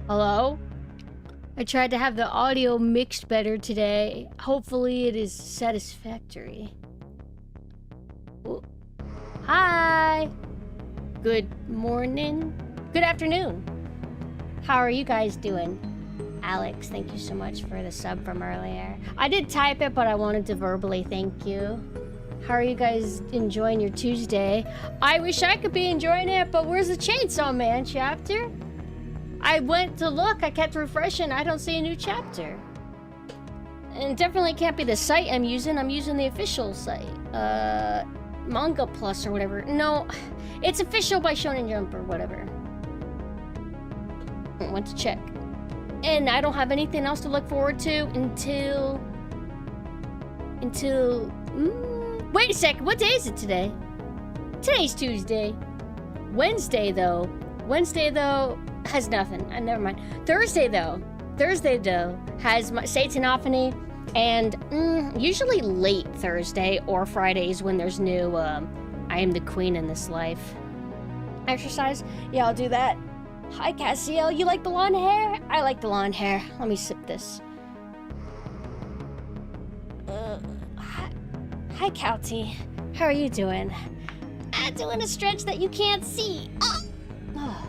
Hello? I tried to have the audio mixed better today. Hopefully it is satisfactory. Ooh. Hi! Good morning? Good afternoon. How are you guys doing? Alex, thank you so much for the sub from earlier. I did type it, but I wanted to verbally thank you. How are you guys enjoying your Tuesday? I wish I could be enjoying it, but where's the Chainsaw Man chapter? I went to look, I kept refreshing, I don't see a new chapter. And it definitely can't be the site I'm using the official site. Manga Plus or whatever. No, it's official by Shonen Jump or whatever. I went to check. And I don't have anything else to look forward to until... Wait a second, what day is it today? Today's Tuesday. Wednesday though has nothing. Never mind. Thursday though has my Satanophany, and usually late Thursday or Fridays when there's new I am the queen in this life exercise. Yeah, I'll do that. Hi Cassiel, you like the blonde hair? I like the blonde hair. Let me sip this. Hi Cowty, how are you doing? I'm doing a stretch that you can't see. Oh,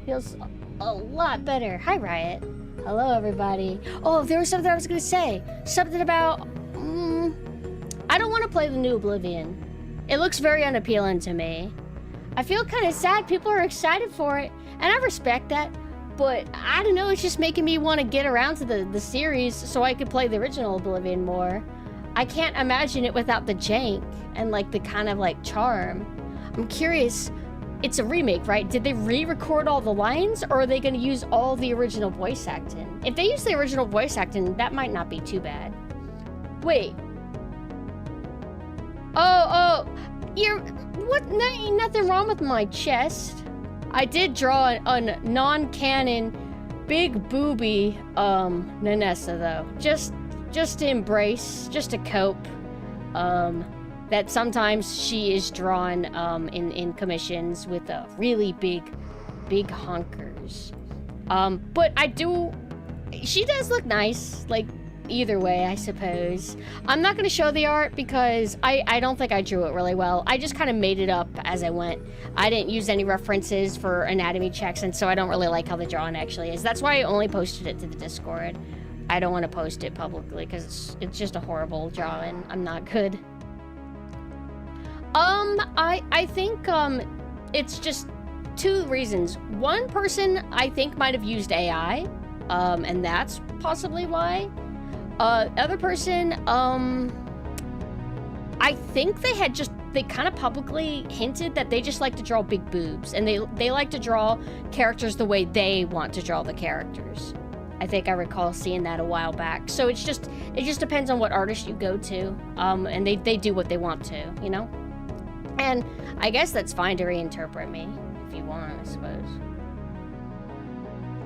feels a lot better. Hi Riot. Hello, everybody. Oh, there was something I was gonna say. Something about... I don't want to play the new Oblivion. It looks very unappealing to me. I feel kind of sad. People are excited for it, and I respect that. But I don't know, it's just making me want to get around to the series so I could play the original Oblivion more. I can't imagine it without the jank and like the kind of like charm. I'm curious, it's a remake, right? Did they re-record all the lines, or are they going to use all the original voice acting? If they use the original voice acting, that might not be too bad. Wait. Oh, you're... What? No, ain't nothing wrong with my chest. I did draw a non-canon big booby Nanessa though. Just to embrace, just to cope. That sometimes she is drawn in commissions with really big honkers. But she does look nice, like either way, I suppose. I'm not gonna show the art because I don't think I drew it really well. I just kind of made it up as I went. I didn't use any references for anatomy checks, and so I don't really like how the drawing actually is. That's why I only posted it to the Discord. I don't want to post it publicly because it's just a horrible drawing. I'm not good. I think it's just two reasons. One person I think might have used AI, and that's possibly why. Other person, I think they kind of publicly hinted that they just like to draw big boobs, and they like to draw characters the way they want to draw the characters. I think I recall seeing that a while back. So it just depends on what artist you go to, and they do what they want to, you know? And I guess that's fine to reinterpret me, if you want, I suppose.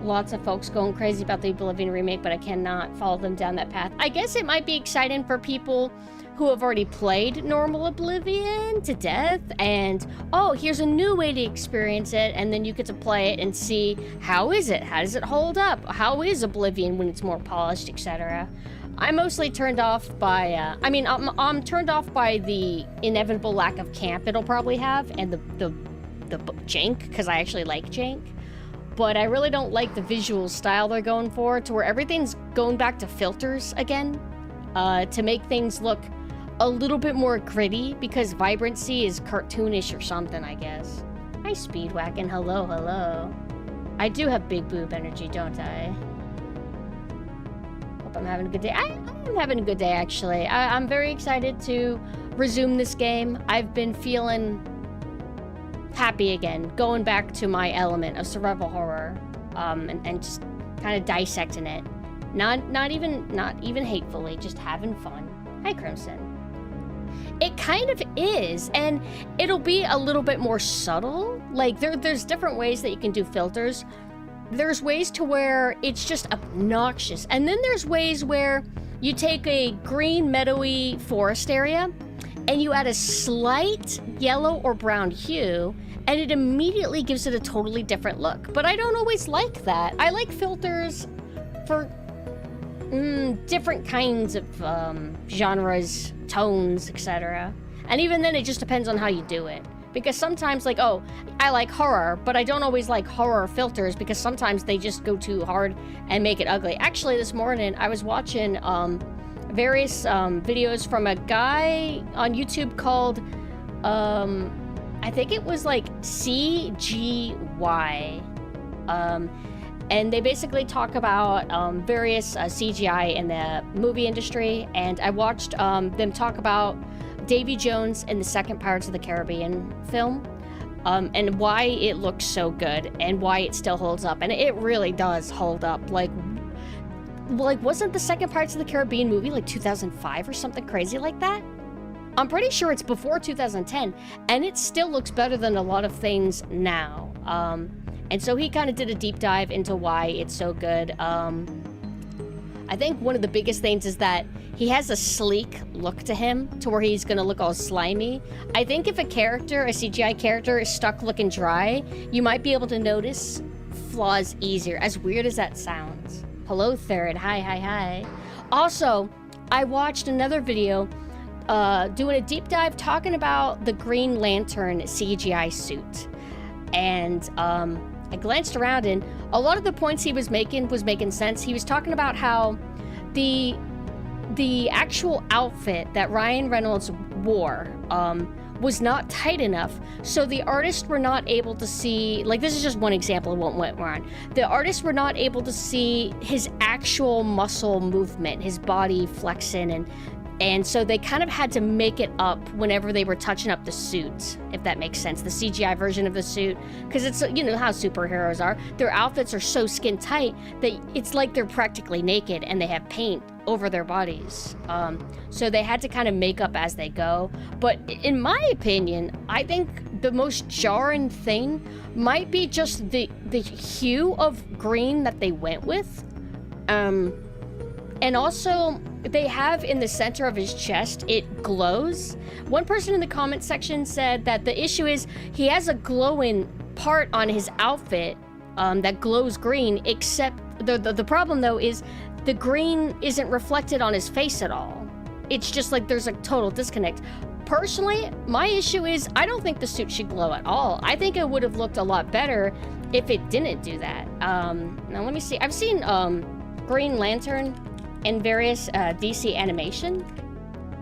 Lots of folks going crazy about the Oblivion remake, but I cannot follow them down that path. I guess it might be exciting for people who have already played normal Oblivion to death, and oh, here's a new way to experience it, and then you get to play it and see how is it? How does it hold up? How is Oblivion when it's more polished, etc. I'm mostly turned off by, I'm turned off by the inevitable lack of camp it'll probably have, and the jank, because I actually like jank. But I really don't like the visual style they're going for, to where everything's going back to filters again, to make things look a little bit more gritty, because vibrancy is cartoonish or something, I guess. Hi, Speedwagon. Hello, hello. I do have big boob energy, don't I? Hope I'm having a good day. I am having a good day, actually. I'm very excited to resume this game. I've been feeling happy again, going back to my element of survival horror, and just kind of dissecting it. Not even hatefully, just having fun. Hi, Crimson. It kind of is, and it'll be a little bit more subtle. Like, there's different ways that you can do filters. There's ways to where it's just obnoxious, and then there's ways where you take a green, meadowy forest area, and you add a slight yellow or brown hue, and it immediately gives it a totally different look. But I don't always like that. I like filters for different kinds of genres, tones, etc. And even then, it just depends on how you do it. Because sometimes, like, oh, I like horror, but I don't always like horror filters, because sometimes they just go too hard and make it ugly. Actually, this morning, I was watching various videos from a guy on YouTube called, I think it was like CGY. And they basically talk about various CGI in the movie industry, and I watched them talk about Davy Jones in the second Pirates of the Caribbean film, and why it looks so good, and why it still holds up, and it really does hold up. Like wasn't the second Pirates of the Caribbean movie like 2005 or something crazy like that? I'm pretty sure it's before 2010, and it still looks better than a lot of things now. And so he kind of did a deep dive into why it's so good. I think one of the biggest things is that he has a sleek look to him, to where he's gonna look all slimy. I think if a CGI character, is stuck looking dry, you might be able to notice flaws easier, as weird as that sounds. Hello, Third. Hi. Also, I watched another video doing a deep dive talking about the Green Lantern CGI suit. And I glanced around, and a lot of the points he was making sense. He was talking about how the actual outfit that Ryan Reynolds wore was not tight enough, so the artists were not able to see, like, this is just one example of what went wrong. The artists were not able to see his actual muscle movement, his body flexing, and so they kind of had to make it up whenever they were touching up the suit, if that makes sense, the CGI version of the suit, because it's, you know how superheroes are. Their outfits are so skin tight that it's like they're practically naked and they have paint over their bodies. So they had to kind of make up as they go. But in my opinion, I think the most jarring thing might be just the hue of green that they went with. And also, they have in the center of his chest, it glows. One person in the comment section said that the issue is he has a glowing part on his outfit that glows green, except the problem though is the green isn't reflected on his face at all. It's just like there's a total disconnect. Personally, my issue is I don't think the suit should glow at all. I think it would have looked a lot better if it didn't do that. Now let me see. I've seen Green Lantern in various DC animation.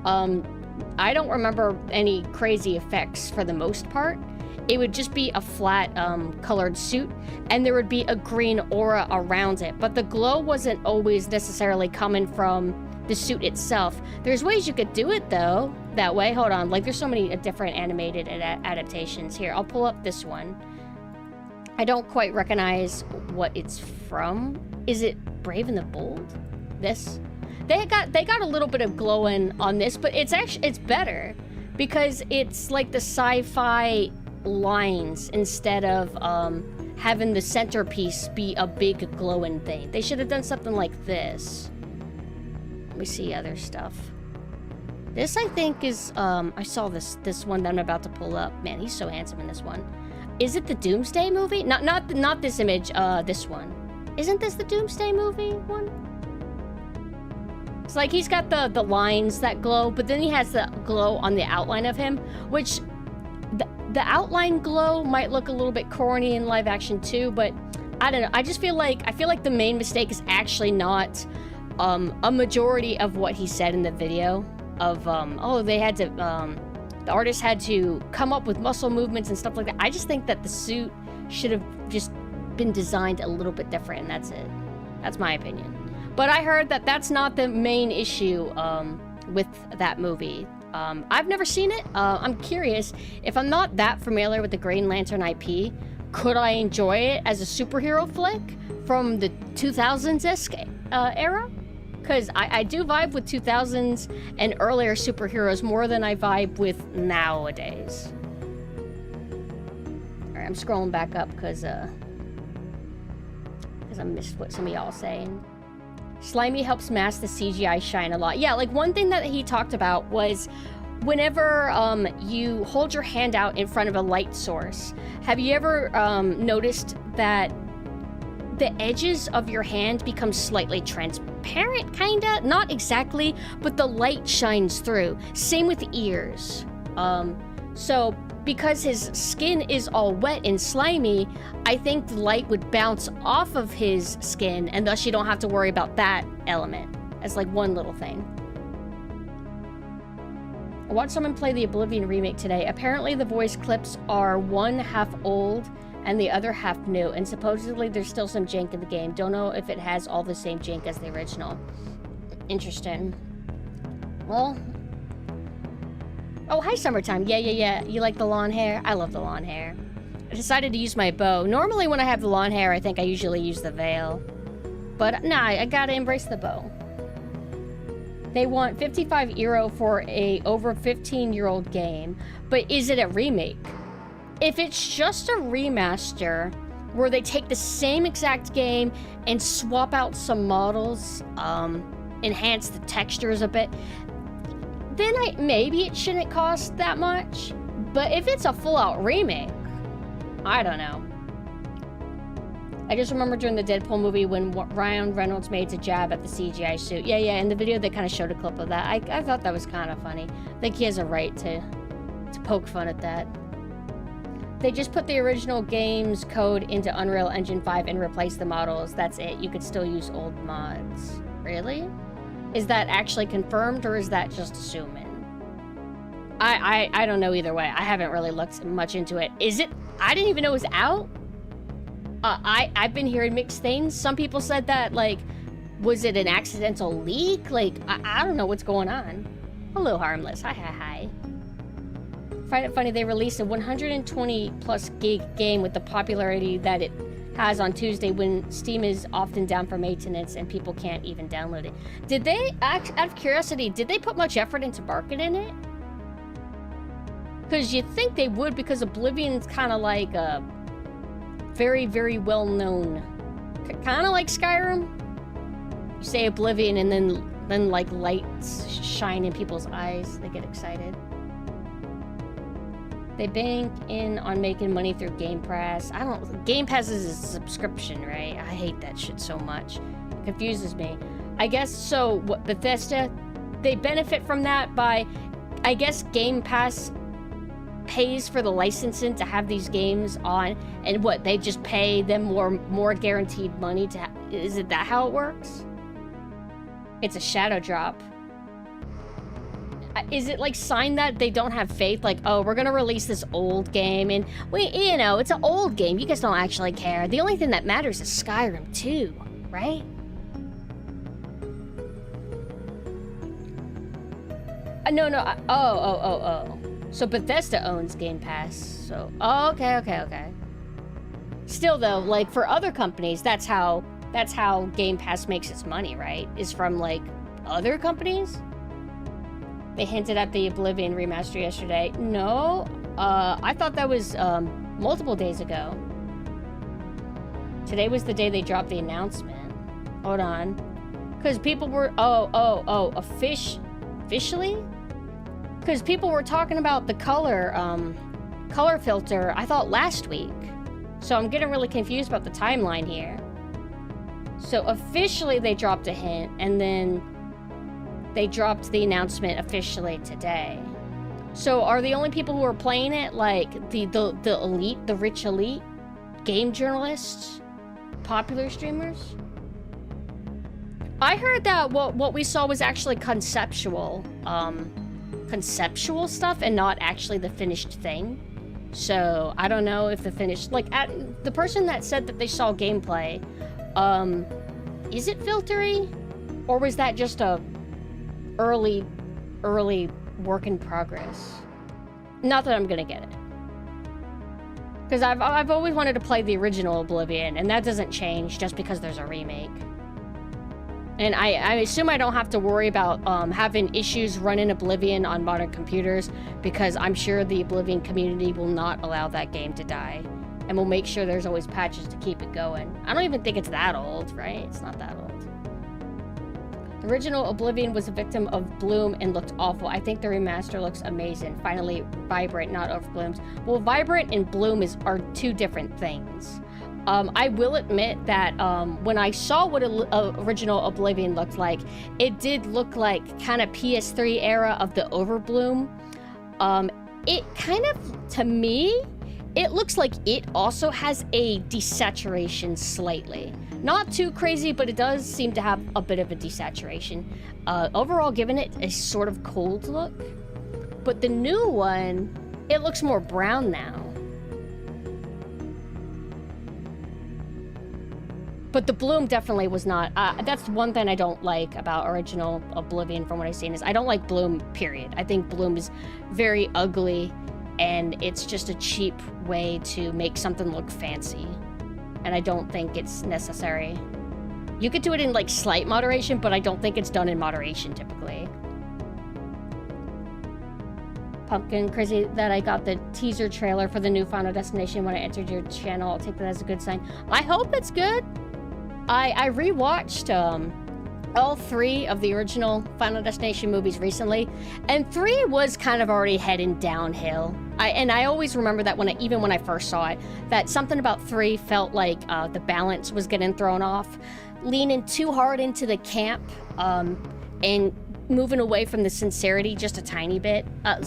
I don't remember any crazy effects for the most part. It would just be a flat colored suit, and there would be a green aura around it, but the glow wasn't always necessarily coming from the suit itself. There's ways you could do it though, that way. Hold on, like there's so many different animated adaptations. Here, I'll pull up this one. I don't quite recognize what it's from. Is it Brave and the Bold? This? They got a little bit of glowing on this, but it's better because it's like the sci-fi lines instead of having the centerpiece be a big glowing thing. They should have done something like this. Let me see other stuff. This I think is I saw this one that I'm about to pull up. Man, he's so handsome in this one. Is it the Doomsday movie? Not this image, this one. Isn't this the Doomsday movie one? It's like he's got the lines that glow, but then he has the glow on the outline of him, which the outline glow might look a little bit corny in live action too, but I don't know. I feel like the main mistake is actually not a majority of what he said in the video of they had to the artist had to come up with muscle movements and stuff like that. I just think that the suit should have just been designed a little bit different, and that's it. That's my opinion. But I heard that that's not the main issue with that movie. I've never seen it. I'm curious. If I'm not that familiar with the Green Lantern IP, could I enjoy it as a superhero flick from the 2000s-esque era? Because I do vibe with 2000s and earlier superheroes more than I vibe with nowadays. Alright, I'm scrolling back up because I missed what some of y'all saying. Slimy helps mask the CGI shine a lot. Yeah, like one thing that he talked about was whenever you hold your hand out in front of a light source, have you ever noticed that the edges of your hand become slightly transparent, kinda? Not exactly, but the light shines through. Same with ears. So because his skin is all wet and slimy, I think the light would bounce off of his skin, and thus you don't have to worry about that element as like one little thing. I watched someone play the Oblivion remake today. Apparently the voice clips are one half old and the other half new, and supposedly there's still some jank in the game. Don't know if it has all the same jank as the original. Interesting. Well, oh, hi, Summertime. Yeah. You like the lawn hair? I love the lawn hair. I decided to use my bow. Normally when I have the lawn hair, I think I usually use the veil. But nah, I gotta embrace the bow. They want 55 euro for a over 15-year-old game, but is it a remake? If it's just a remaster, where they take the same exact game and swap out some models, enhance the textures a bit, then maybe it shouldn't cost that much. But if it's a full-out remake, I don't know. I just remember during the Deadpool movie when Ryan Reynolds made a jab at the CGI suit. Yeah, in the video they kind of showed a clip of that. I thought that was kind of funny. I think he has a right to poke fun at that. They just put the original game's code into Unreal Engine 5 and replaced the models. That's it. You could still use old mods. Really? Is that actually confirmed, or is that just assuming? I don't know either way. I haven't really looked much into it. Is it? I didn't even know it was out. I've been hearing mixed things. Some people said that, like, was it an accidental leak? Like, I don't know what's going on. Hello, Harmless. Hi, hi, hi. Find it funny they released a 120 plus gig game with the popularity that it has on Tuesday when Steam is often down for maintenance and people can't even download it. Did they, out of curiosity, did they put much effort into marketing it? Because you'd think they would, because Oblivion's kind of like a very, very well-known, kind of like Skyrim. You say Oblivion and then like lights shine in people's eyes. They get excited. They bank in on making money through Game Pass. Game Pass is a subscription, right? I hate that shit so much. It confuses me. I guess, so what, Bethesda, they benefit from that by, I guess Game Pass pays for the licensing to have these games on, and what, they just pay them more guaranteed money to is it that how it works? It's a shadow drop. Is it like sign that they don't have faith, like, oh, we're gonna release this old game and you know, it's an old game, you guys don't actually care. The only thing that matters is Skyrim 2, right? No. Oh. So Bethesda owns Game Pass. So, oh, okay. Still though, like for other companies, that's how Game Pass makes its money, right? Is from like other companies? They hinted at the Oblivion remaster yesterday. No, I thought that was multiple days ago. Today was the day they dropped the announcement. Hold on. Because people were, officially? Because people were talking about the color filter, I thought last week. So I'm getting really confused about the timeline here. So officially they dropped a hint, and then they dropped the announcement officially today. So are the only people who are playing it like the elite, the rich elite, game journalists, popular streamers? I heard that what we saw was actually conceptual stuff and not actually the finished thing. So I don't know if the finished, like, the person that said that they saw gameplay, is it filtery, or was that just a early work in progress? Not that I'm gonna get it, because I've always wanted to play the original Oblivion, and that doesn't change just because there's a remake. And I assume I don't have to worry about having issues running Oblivion on modern computers, because I'm sure the Oblivion community will not allow that game to die, and will make sure there's always patches to keep it going. I don't even think it's that old, right? It's not that old. The original Oblivion was a victim of bloom and looked awful. I think the remaster looks amazing. Finally, vibrant, not overbloomed. Well, vibrant and bloom are two different things. I will admit that when I saw what original Oblivion looked like, it did look like kind of PS3 era of the overbloom. It kind of, to me, it looks like it also has a desaturation slightly. Not too crazy, but it does seem to have a bit of a desaturation. Overall, giving it a sort of cold look. But the new one, it looks more brown now. But the bloom definitely was not. That's one thing I don't like about original Oblivion from what I've seen, is I don't like bloom, period. I think bloom is very ugly, and it's just a cheap way to make something look fancy. And I don't think it's necessary. You could do it in like slight moderation, but I don't think it's done in moderation typically. Pumpkin, crazy that I got the teaser trailer for the new Final Destination when I entered your channel. I'll take that as a good sign. I hope it's good. I rewatched all 3 of the original Final Destination movies recently, and 3 was kind of already heading downhill. I always remember that even when I first saw it, that something about 3 felt like the balance was getting thrown off, leaning too hard into the camp, and moving away from the sincerity just a tiny bit.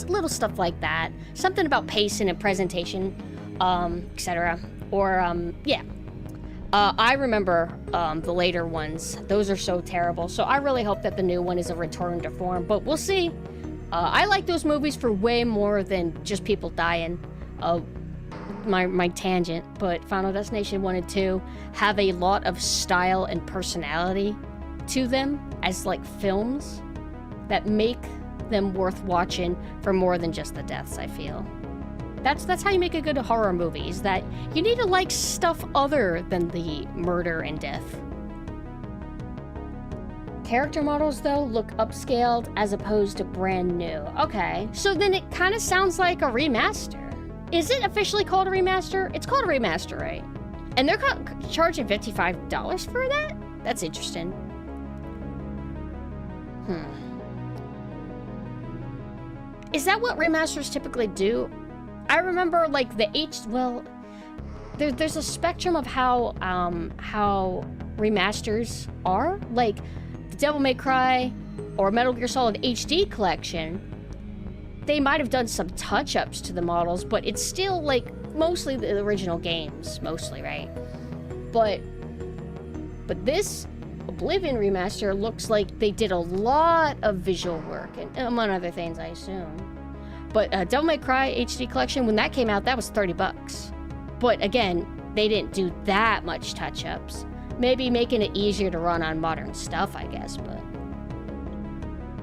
Little stuff like that. Something about pacing and presentation etc. Or, yeah. I remember the later ones. Those are so terrible. So I really hope that the new one is a return to form, but we'll see. I like those movies for way more than just people dying. My tangent, but Final Destination 1 and 2 have a lot of style and personality to them as like films that make them worth watching for more than just the deaths, I feel. That's how you make a good horror movie, is that you need to like stuff other than the murder and death. Character models, though, look upscaled as opposed to brand new. Okay, so then it kind of sounds like a remaster. Is it officially called a remaster? It's called a remaster, right? And they're charging $55 for that? That's interesting. Is that what remasters typically do? I remember, like, there's a spectrum of how remasters are. Like, the Devil May Cry or Metal Gear Solid HD collection, they might have done some touch-ups to the models, but it's still, like, mostly the original games, mostly, right? But this Oblivion remaster looks like they did a lot of visual work, and among other things, I assume. But Devil May Cry HD collection, when that came out, that was $30. But again, they didn't do that much touch-ups. Maybe making it easier to run on modern stuff, I guess, but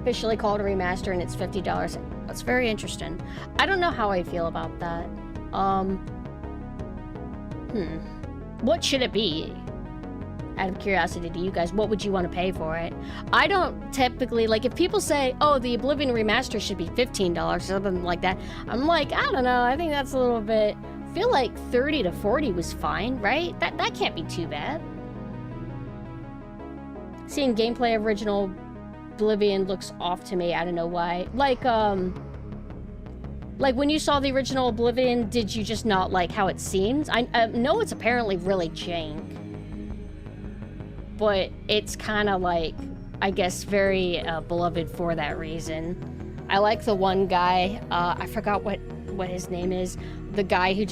officially called a remaster and it's $50. That's very interesting. I don't know how I feel about that. What should it be? Out of curiosity to you guys, what would you want to pay for it? I don't typically, like, if people say, oh, the Oblivion remaster should be $15 or something like that, I'm like, I don't know, I think that's a little bit, I feel like 30 to 40 was fine, right? That can't be too bad. Seeing gameplay of original Oblivion looks off to me, I don't know why. Like when you saw the original Oblivion, did you just not like how it seems? I know it's apparently really jank, but it's kind of like, I guess, very beloved for that reason. I like the one guy, I forgot what his name is, the guy who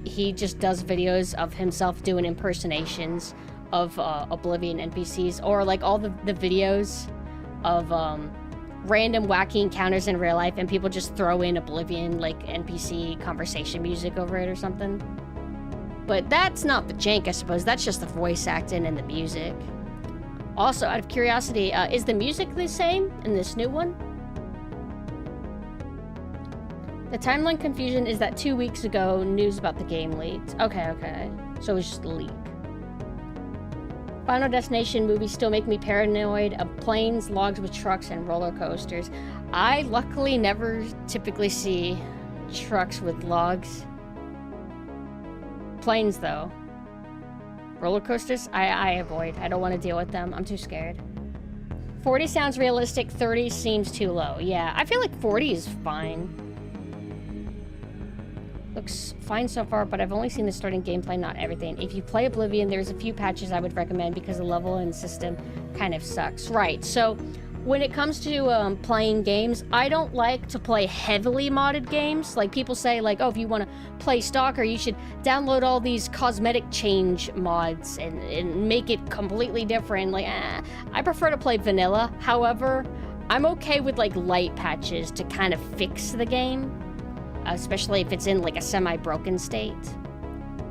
he just does videos of himself doing impersonations of Oblivion NPCs, or like all the videos of random wacky encounters in real life and people just throw in Oblivion like NPC conversation music over it or something. But that's not the jank, I suppose. That's just the voice acting and the music. Also, out of curiosity, is the music the same in this new one? The timeline confusion is that 2 weeks ago, news about the game leaked. Okay. So it was just a leak. Final Destination movies still make me paranoid of planes, logs with trucks, and roller coasters. I luckily never typically see trucks with logs. Planes, though. Roller coasters, I avoid. I don't want to deal with them. I'm too scared. 40 sounds realistic, 30 seems too low. Yeah, I feel like 40 is fine. Looks fine so far, but I've only seen the starting gameplay, not everything. If you play Oblivion, there's a few patches I would recommend because the level and system kind of sucks. Right, so when it comes to playing games, I don't like to play heavily modded games. Like people say, like, oh, if you want to play Stalker, you should download all these cosmetic change mods and make it completely different. Like, I prefer to play vanilla. However, I'm okay with like light patches to kind of fix the game, especially if it's in like a semi-broken state.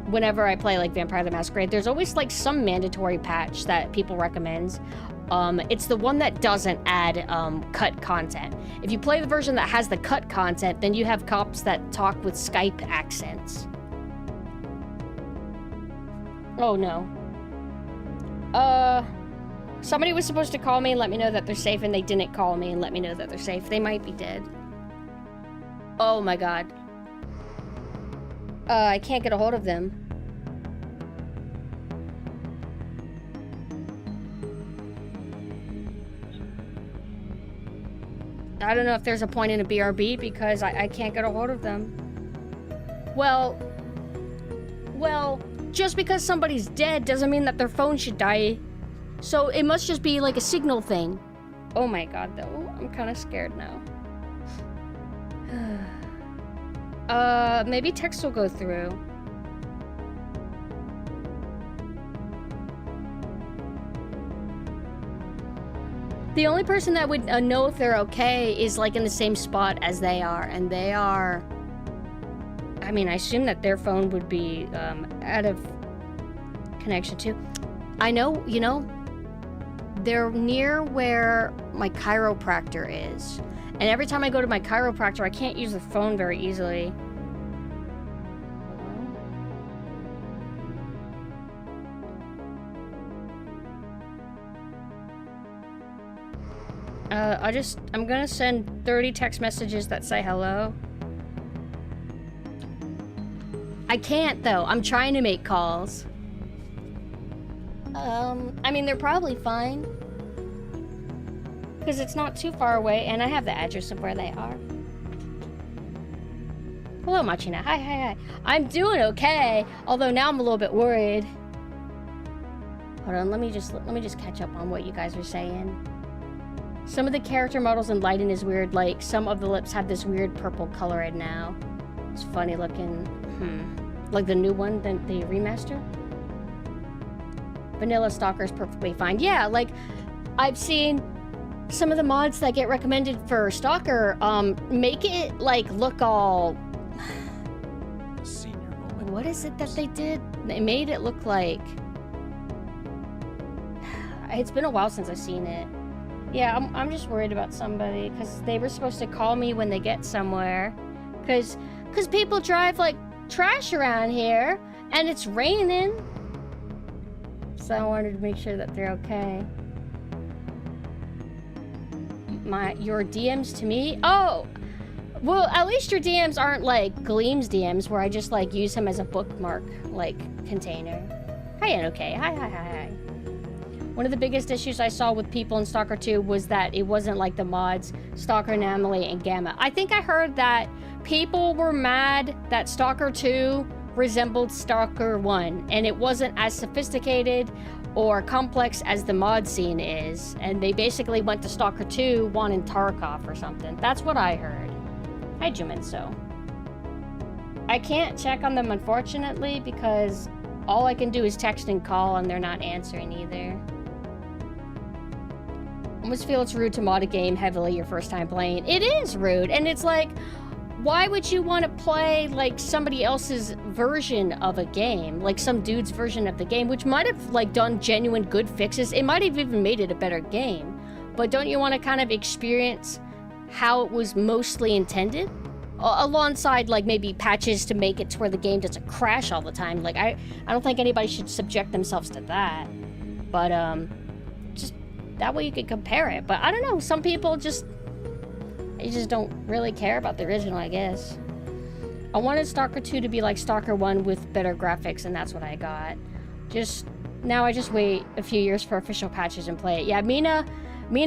Whenever I play like Vampire the Masquerade, there's always like some mandatory patch that people recommend. It's the one that doesn't add cut content. If you play the version that has the cut content, then you have cops that talk with Skype accents. Oh no. Somebody was supposed to call me and let me know that they're safe, and they didn't call me and let me know that they're safe. They might be dead. Oh my god. I can't get a hold of them. I don't know if there's a point in a BRB because I can't get a hold of them. Well, just because somebody's dead doesn't mean that their phone should die. So it must just be like a signal thing. Oh my god, though. I'm kind of scared now. Maybe text will go through. The only person that would know if they're okay is like in the same spot as they are, and they are... I mean, I assume that their phone would be out of connection too. I know, you know, they're near where my chiropractor is. And every time I go to my chiropractor, I can't use the phone very easily. I'm gonna send 30 text messages that say hello. I can't though, I'm trying to make calls. I mean, they're probably fine. Because it's not too far away, and I have the address of where they are. Hello, Machina. Hi, hi, hi. I'm doing okay, although now I'm a little bit worried. Hold on, let me just catch up on what you guys are saying. Some of the character models in lighting is weird, like some of the lips have this weird purple color right now. It's funny looking. Like the new one, the remaster? Vanilla Stalker is perfectly fine. Yeah, like, I've seen some of the mods that get recommended for Stalker, make it, like, look all... Senior moment. What is it that they did? They made it look like... It's been a while since I've seen it. Yeah, I'm just worried about somebody, because they were supposed to call me when they get somewhere. Because people drive, like, trash around here, and it's raining. So I wanted to make sure that they're okay. Your DMs to me? Oh! Well, at least your DMs aren't like Gleam's DMs, where I just, like, use him as a bookmark, like, container. Hi, and okay. Hi, hi, hi, hi. One of the biggest issues I saw with people in Stalker 2 was that it wasn't like the mods Stalker, Anomaly, and Gamma. I think I heard that people were mad that Stalker 2 resembled Stalker 1, and it wasn't as sophisticated or complex as the mod scene is, and they basically went to Stalker 2 wanting Tarkov or something. That's what I heard. Hi, Juminso. I can't check on them, unfortunately, because all I can do is text and call, and they're not answering either. I almost feel it's rude to mod a game heavily your first time playing. It is rude, and it's like, why would you want to play, like, somebody else's version of a game? Like, some dude's version of the game, which might have, like, done genuine good fixes. It might have even made it a better game. But don't you want to kind of experience how it was mostly intended? Alongside, like, maybe patches to make it to where the game doesn't crash all the time. Like, I don't think anybody should subject themselves to that. But, just that way you could compare it. But I don't know, some people just... They just don't really care about the original, I guess. I wanted Stalker 2 to be like Stalker 1 with better graphics, and that's what I got. Now I just wait a few years for official patches and play it. Yeah, Mina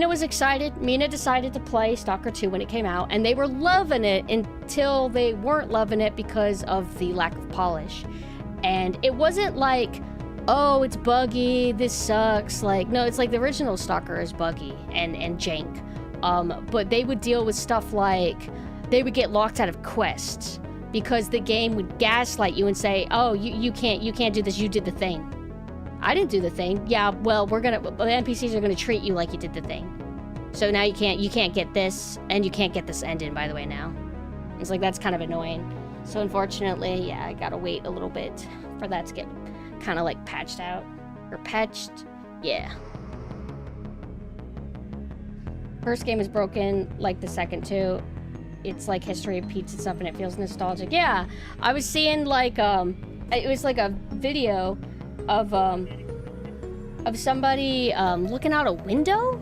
was excited. Mina decided to play Stalker 2 when it came out, and they were loving it until they weren't loving it because of the lack of polish. And it wasn't like, oh, it's buggy, this sucks. Like, no, it's like the original Stalker is buggy and jank. But they would deal with stuff like, they would get locked out of quests because the game would gaslight you and say, oh, you can't do this, you did the thing. I didn't do the thing. Yeah, well, the NPCs are gonna treat you like you did the thing. So now you can't get this, and you can't get this ending, by the way, now. It's like, that's kind of annoying. So unfortunately, yeah, I gotta wait a little bit for that to get kind of like patched out. Or patched, yeah. First game is broken, like the second too. It's like history repeats itself and it feels nostalgic. Yeah, I was seeing like, it was like a video of somebody looking out a window,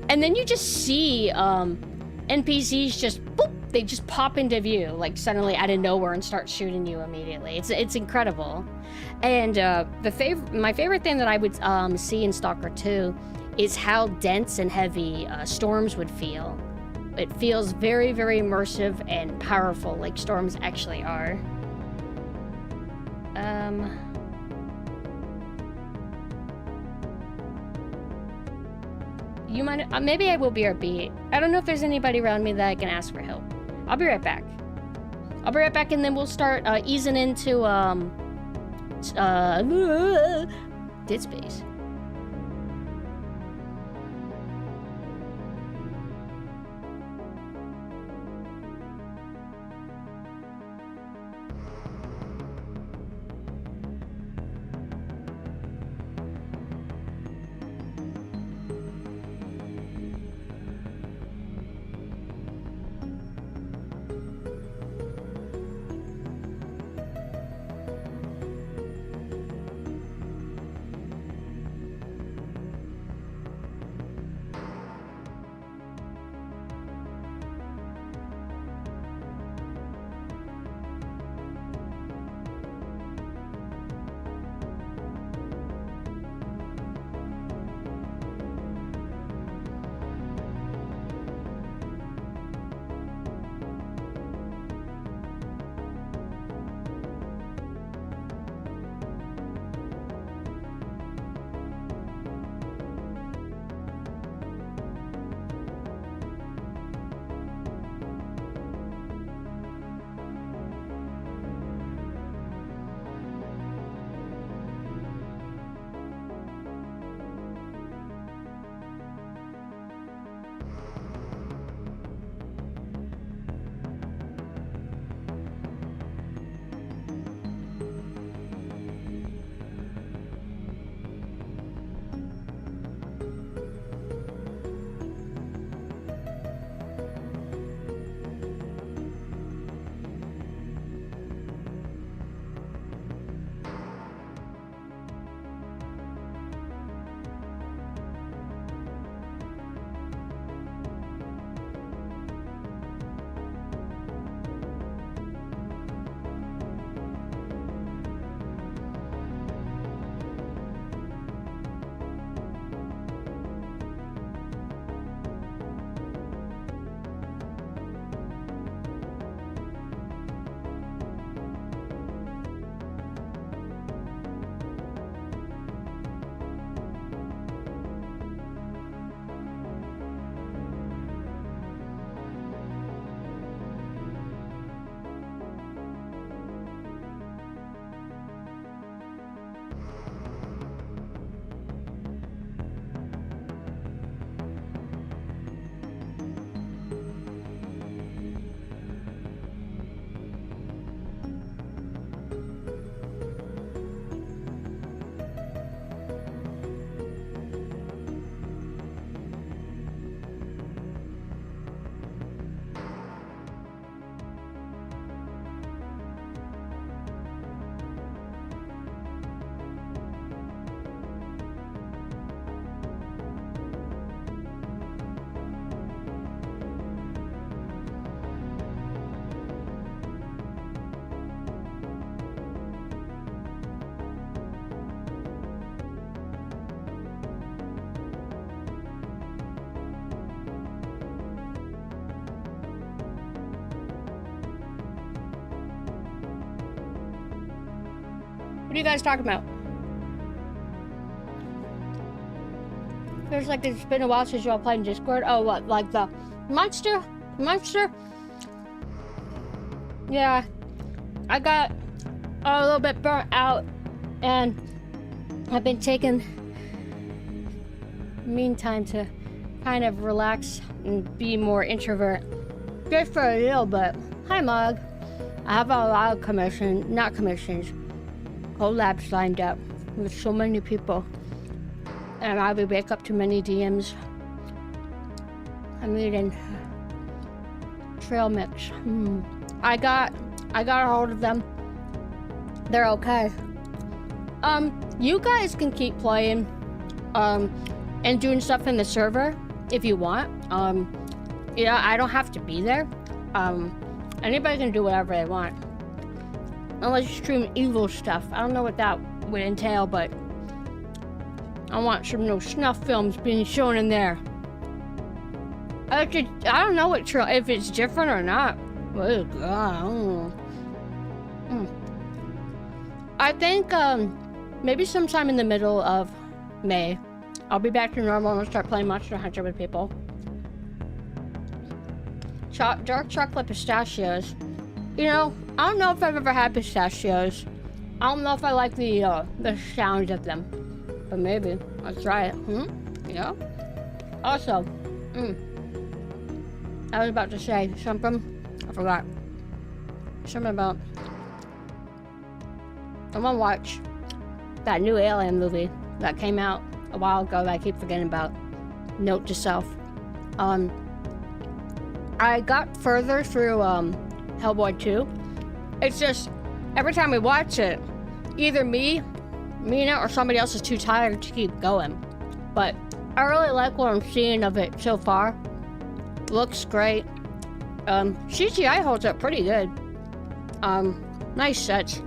and then you just see NPCs just boop, they just pop into view like suddenly out of nowhere and start shooting you immediately. It's incredible. And my favorite thing that I would see in Stalker 2 is how dense and heavy storms would feel. It feels very, very immersive and powerful, like storms actually are. You might, maybe I will BRB. I don't know if there's anybody around me that I can ask for help. I'll be right back. I'll be right back, and then we'll start easing into Dead Space. What are you guys talking about? Feels like it's been a while since y'all played in Discord. Oh, what? Like the monster? Monster? Yeah. I got a little bit burnt out, and I've been taking meantime to kind of relax and be more introvert. Just for a little bit. Hi, Mug. I have a lot of collabs lined up with so many people, and I will wake up to many DMs. I'm eating trail mix. I got a hold of them. They're okay. You guys can keep playing and doing stuff in the server if you want. Yeah, I don't have to be there. Anybody can do whatever they want. Unless you stream evil stuff. I don't know what that would entail, but I want some no snuff films being shown in there. I don't know if it's different or not. Oh, God. I think maybe sometime in the middle of May, I'll be back to normal and start playing Monster Hunter with people. Dark chocolate pistachios. You know, I don't know if I've ever had pistachios. I don't know if I like the sound of them. But maybe. Let's try it. Yeah. Also, I was about to say something. I forgot. Something about... I'm gonna watch that new Alien movie that came out a while ago that I keep forgetting about. Note to self. I got further through Hellboy 2. It's just every time we watch it, either Mina, or somebody else is too tired to keep going. But I really like what I'm seeing of it so far. Looks great. CGI holds up pretty good. Nice sets.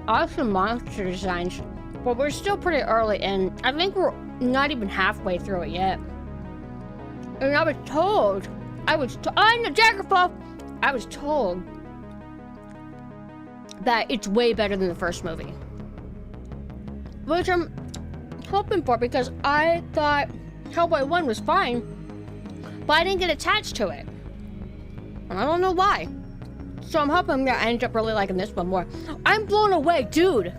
Awesome monster designs. But we're still pretty early, and I think we're not even halfway through it yet. And I was told I'm the Daggerfall! I was told that it's way better than the first movie. Which I'm hoping for, because I thought Hellboy 1 was fine, but I didn't get attached to it. And I don't know why. So I'm hoping that I end up really liking this one more. I'm blown away, dude!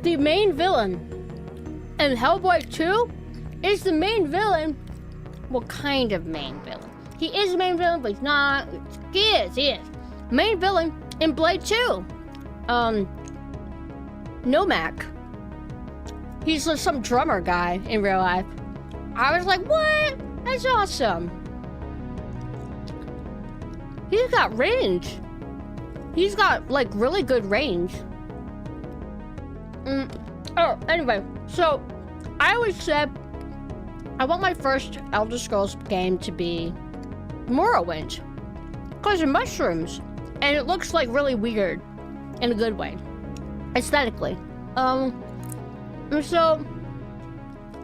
The main villain in Hellboy 2 is the main villain. Well, kind of main villain. He is the main villain, but he's not. He is. Main villain in Blade 2. Nomak. He's some drummer guy in real life. I was like, what? That's awesome. He's got range. He's got, like, really good range. Oh, anyway. So, I always said I want my first Elder Scrolls game to be Morrowind. Because of mushrooms. And it looks, like, really weird. In a good way. Aesthetically. So,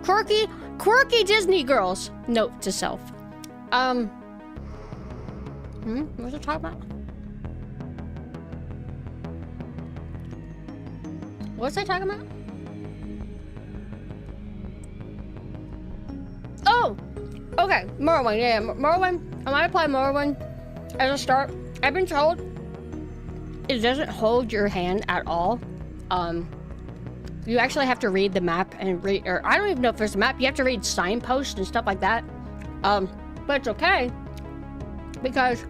quirky Disney girls. Note to self. What was I talking about? What was I talking about? Oh! Okay, Morrowind, yeah. Morrowind, I might apply Morrowind as a start. I've been told it doesn't hold your hand at all. You actually have to read the map and read, or I don't even know if there's a map. You have to read signposts and stuff like that. But it's okay because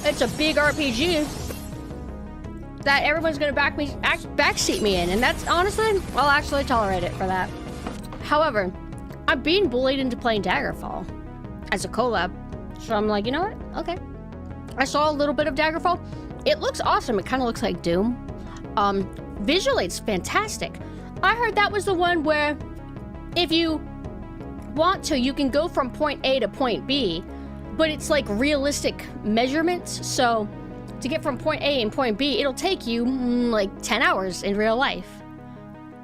it's a big RPG that everyone's gonna backseat me in, and that's honestly, I'll actually tolerate it for that. However, I'm being bullied into playing Daggerfall as a collab, so I'm like, you know what? Okay. I saw a little bit of Daggerfall. It looks awesome. It kind of looks like Doom. Visually, it's fantastic. I heard that was the one where if you want to, you can go from point A to point B, but it's like realistic measurements. So to get from point A and point B, it'll take you like 10 hours in real life.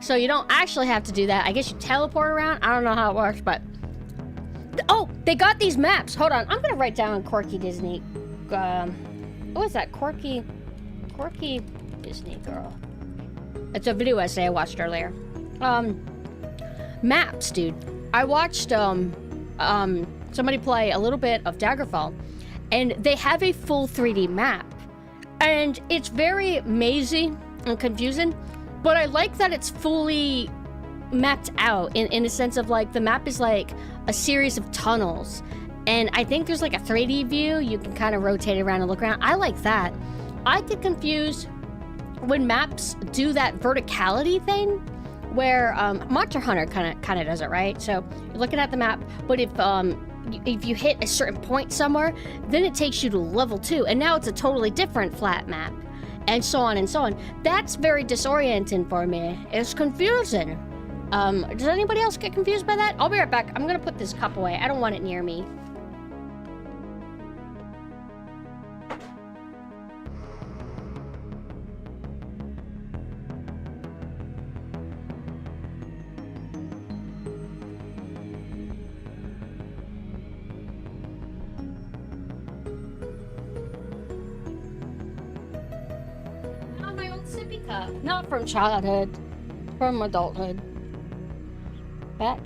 So you don't actually have to do that. I guess you teleport around. I don't know how it works, but... Oh, they got these maps. Hold on. I'm going to write down quirky Disney. What was that? Quirky Disney girl. It's a video essay I watched earlier. Maps, dude. I watched somebody play a little bit of Daggerfall, and they have a full 3D map. And it's very mazy and confusing, but I like that it's fully mapped out in a sense of like the map is like a series of tunnels. And I think there's like a 3D view. You can kind of rotate around and look around. I like that. I get confused when maps do that verticality thing where Monster Hunter kind of does it, right? So you're looking at the map, but if you hit a certain point somewhere, then it takes you to level 2, and now it's a totally different flat map, and so on and so on. That's very disorienting for me. It's confusing. Does anybody else get confused by that? I'll be right back. I'm gonna put this cup away. I don't want it near me. Not from childhood, from adulthood. Back.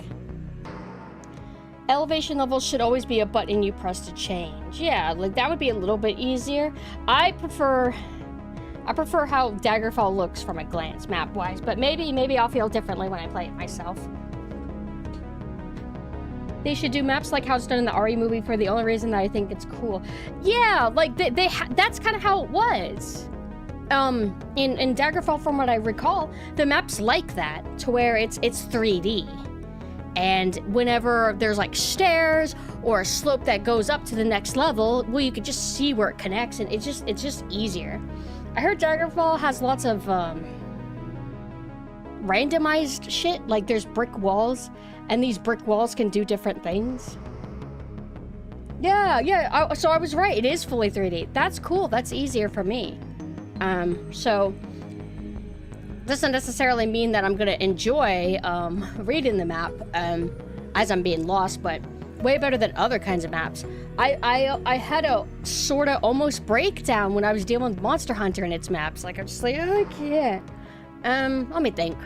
Elevation levels should always be a button you press to change. Yeah, like that would be a little bit easier. I prefer I prefer how Daggerfall looks from a glance, map-wise, but maybe I'll feel differently when I play it myself. They should do maps like how it's done in the RE movie for the only reason that I think it's cool. Yeah, like, that's kind of how it was. In Daggerfall, from what I recall, the map's like that, to where it's 3D. And whenever there's like stairs or a slope that goes up to the next level, well, you could just see where it connects, and it's just easier. I heard Daggerfall has lots of randomized shit, like there's brick walls, and these brick walls can do different things. Yeah, so I was right, it is fully 3D. That's cool, that's easier for me. So doesn't necessarily mean that I'm gonna enjoy reading the map as I'm being lost, but way better than other kinds of maps. I had a sorta almost breakdown when I was dealing with Monster Hunter and its maps. Like, I'm just like, oh, I can't. Let me think.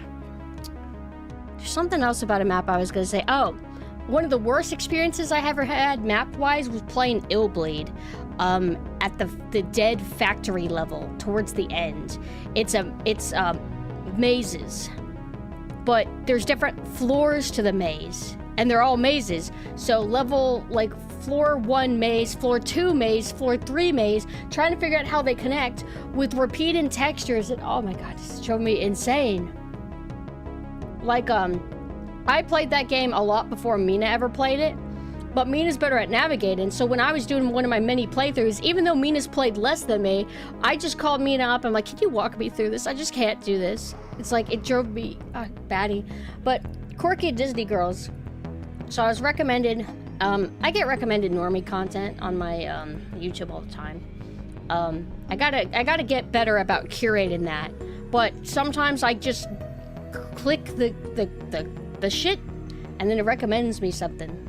There's something else about a map I was gonna say. Oh, one of the worst experiences I ever had map-wise was playing Illbleed at the dead factory level towards the end. It's mazes, but there's different floors to the maze, and they're all mazes. So level, like, floor 1 maze, floor 2 maze, floor 3 maze, trying to figure out how they connect with repeating textures, and oh my god, this drove me insane. Like, I played that game a lot before Mina ever played it, but Mina's better at navigating, so when I was doing one of my mini playthroughs, even though Mina's played less than me, I just called Mina up. I'm like, can you walk me through this? I just can't do this. It's like, it drove me batty. But quirky Disney girls. So I was recommended, I get recommended normie content on my YouTube all the time. I gotta get better about curating that, but sometimes I just click the shit, and then it recommends me something.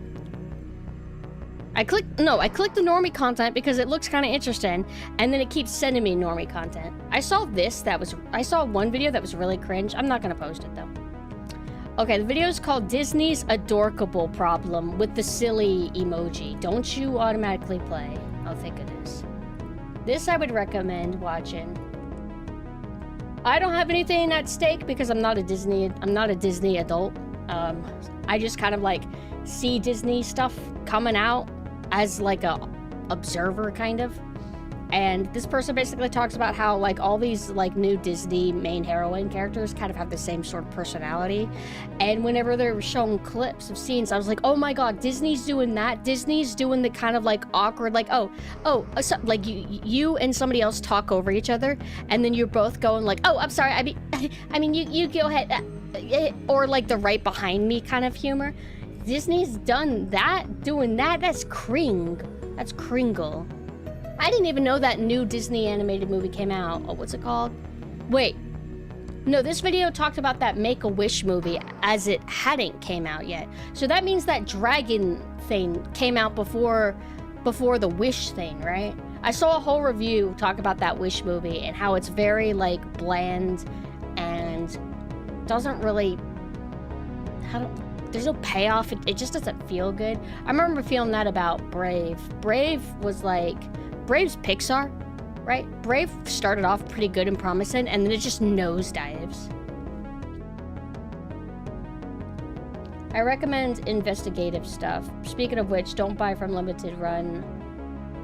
I click the normie content because it looks kind of interesting, and then it keeps sending me normie content. I saw one video that was really cringe. I'm not gonna post it though. Okay, the video is called Disney's Adorkable Problem with the silly emoji. Don't you automatically play. I'll think it is. This I would recommend watching. I don't have anything at stake because I'm not a Disney adult. I just kind of like see Disney stuff coming out as like a observer kind of. And this person basically talks about how like all these like new Disney main heroine characters kind of have the same sort of personality. And whenever they're showing clips of scenes, I was like, oh my god, Disney's doing that. Disney's doing the kind of like awkward, like, so, like you and somebody else talk over each other, and then you're both going like, oh, I'm sorry, I mean, you go ahead, or like the right behind me kind of humor. Disney's done that, doing that. That's Kringle. I didn't even know that new Disney animated movie came out. Oh, what's it called? Wait. No, this video talked about that Make-A-Wish movie as it hadn't came out yet. So that means that dragon thing came out before the Wish thing, right? I saw a whole review talk about that Wish movie and how it's very, like, bland and doesn't really... There's no payoff. It just doesn't feel good. I remember feeling that about Brave. Brave was like... Brave's Pixar, right? Brave started off pretty good and promising, and then it just nosedives. I recommend investigative stuff. Speaking of which, don't buy from Limited Run.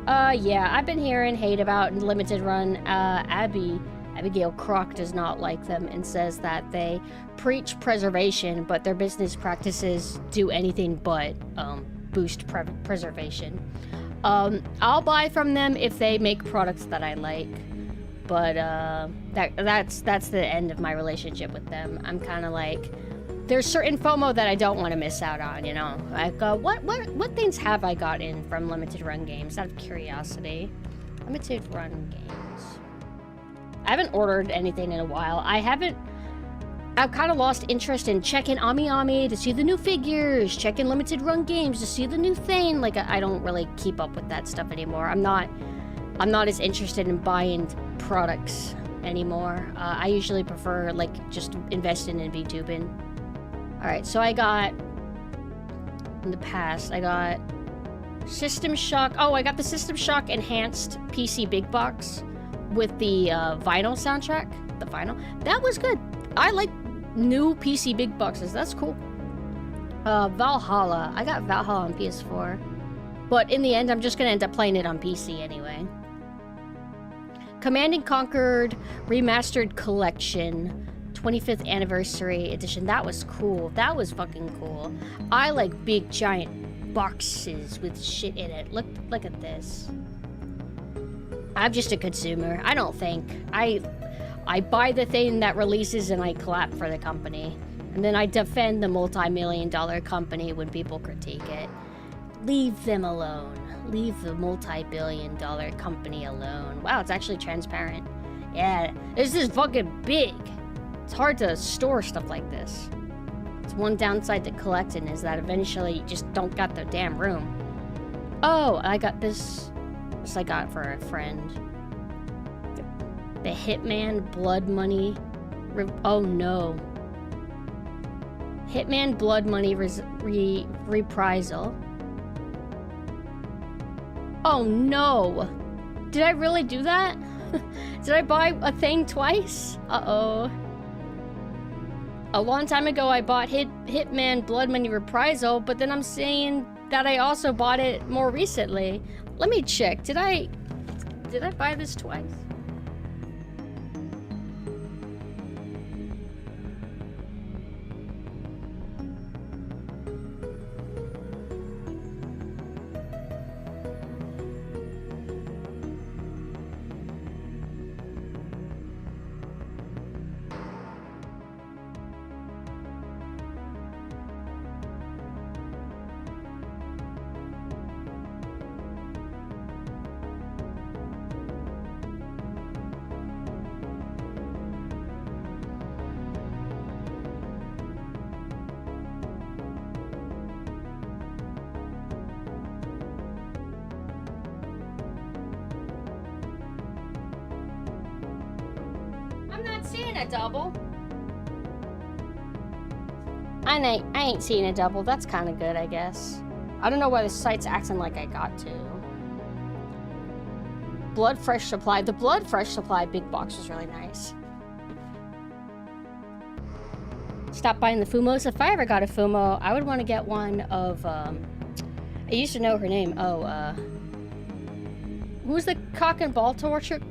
Yeah, I've been hearing hate about Limited Run. Abigail Croc does not like them and says that they preach preservation, but their business practices do anything but boost preservation. I'll buy from them if they make products that I like, but that's the end of my relationship with them. I'm kind of like, there's certain FOMO that I don't want to miss out on, you know? Like, what things have I gotten from Limited Run games, out of curiosity? Limited Run games. I haven't ordered anything in a while. I've kind of lost interest in checking Ami to see the new figures, checking Limited Run games to see the new thing. Like, I don't really keep up with that stuff anymore. I'm not as interested in buying products anymore. I usually prefer, like, just investing in VTubing. Alright, so in the past, I got System Shock. Oh, I got the System Shock Enhanced PC Big Box with the vinyl soundtrack. The vinyl. That was good. I like new PC big boxes. That's cool. Valhalla. I got Valhalla on PS4. But in the end, I'm just going to end up playing it on PC anyway. Command & Conquered Remastered Collection. 25th Anniversary Edition. That was cool. That was fucking cool. I like big, giant boxes with shit in it. Look at this. I'm just a consumer. I don't think. I buy the thing that releases and I clap for the company. And then I defend the multi-million-dollar company when people critique it. Leave them alone. Leave the multi-billion-dollar company alone. Wow, it's actually transparent. Yeah, this is fucking big. It's hard to store stuff like this. It's one downside to collecting is that eventually you just don't got the damn room. Oh, I got this. This I got for a friend. The Hitman Blood Money. Oh no. Hitman Blood Money reprisal. Oh no. Did I really do that? Did I buy a thing twice? Uh-oh. A long time ago I bought Hitman Blood Money reprisal, but then I'm saying that I also bought it more recently. Let me check. Did I buy this twice? A double. I ain't seeing a double. That's kind of good, I guess. I don't know why the site's acting like I got to. Blood Fresh Supply. The Blood Fresh Supply big box was really nice. Stop buying the Fumos. If I ever got a Fumo, I would want to get one of, I used to know her name. Oh, who's the cock and ball torture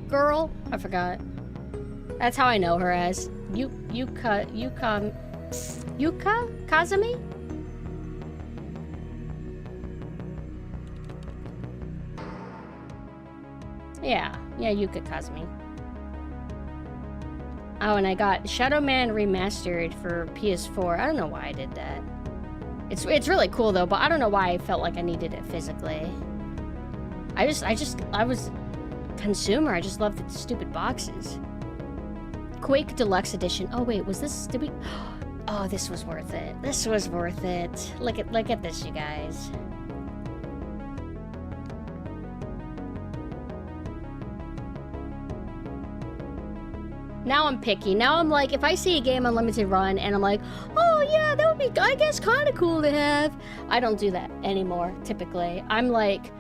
girl? I forgot. That's how I know her as. Yuka Kazami? Yeah, Yuka Kazami. Oh, and I got Shadow Man Remastered for PS4. I don't know why I did that. It's really cool though, but I don't know why I felt like I needed it physically. I was consumer. I just loved the stupid boxes. Quake Deluxe Edition. Oh wait, was this? Did we? Oh, this was worth it. This was worth it. Look at this, you guys. Now I'm picky. Now I'm like, if I see a game on limited run and I'm like, oh yeah, that would be, I guess, kind of cool to have. I don't do that anymore. Typically, I'm like,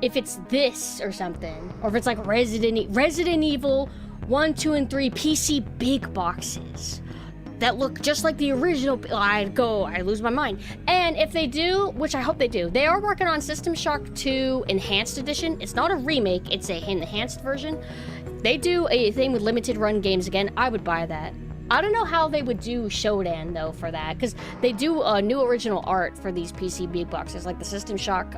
if it's this or something, or if it's like Resident Evil 1, 2, and 3 PC big boxes that look just like the original, I lose my mind. And if they do, which I hope they do, they are working on System Shock 2 Enhanced Edition. It's not a remake, it's a enhanced version. They do a thing with limited run games again. I would buy that. I don't know how they would do Shodan though for that, because they do new original art for these PC big boxes, like the System Shock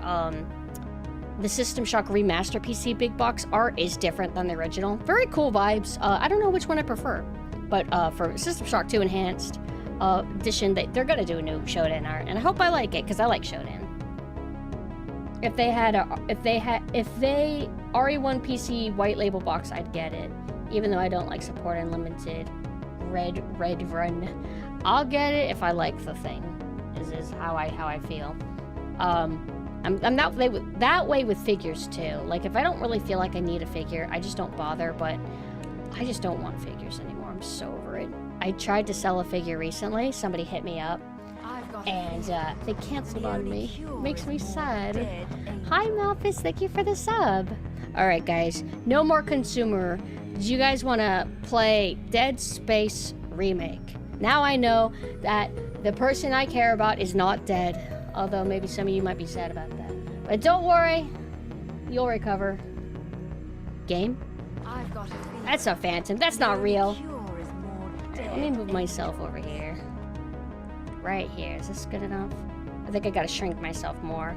Remaster PC big box art is different than the original. Very cool vibes. I don't know which one I prefer, but for System Shock 2 Enhanced Edition, they're gonna do a new Shodan art, and I hope I like it because I like Shodan. If they RE1 PC white label box, I'd get it, even though I don't like support unlimited red run. I'll get it if I like the thing. Is how I feel. I'm that way with figures too. Like if I don't really feel like I need a figure, I just don't bother, but I just don't want figures anymore. I'm so over it. I tried to sell a figure recently. Somebody hit me up. And they canceled on me. Makes me sad. Hi, Malphus. Thank you for the sub. All right, guys. No more consumer. Do you guys want to play Dead Space Remake? Now I know that the person I care about is not dead. Although maybe some of you might be sad about that. But don't worry. You'll recover. Game? That's a phantom. That's not real. Let me move myself over here. Right here. Is this good enough? I think I gotta shrink myself more.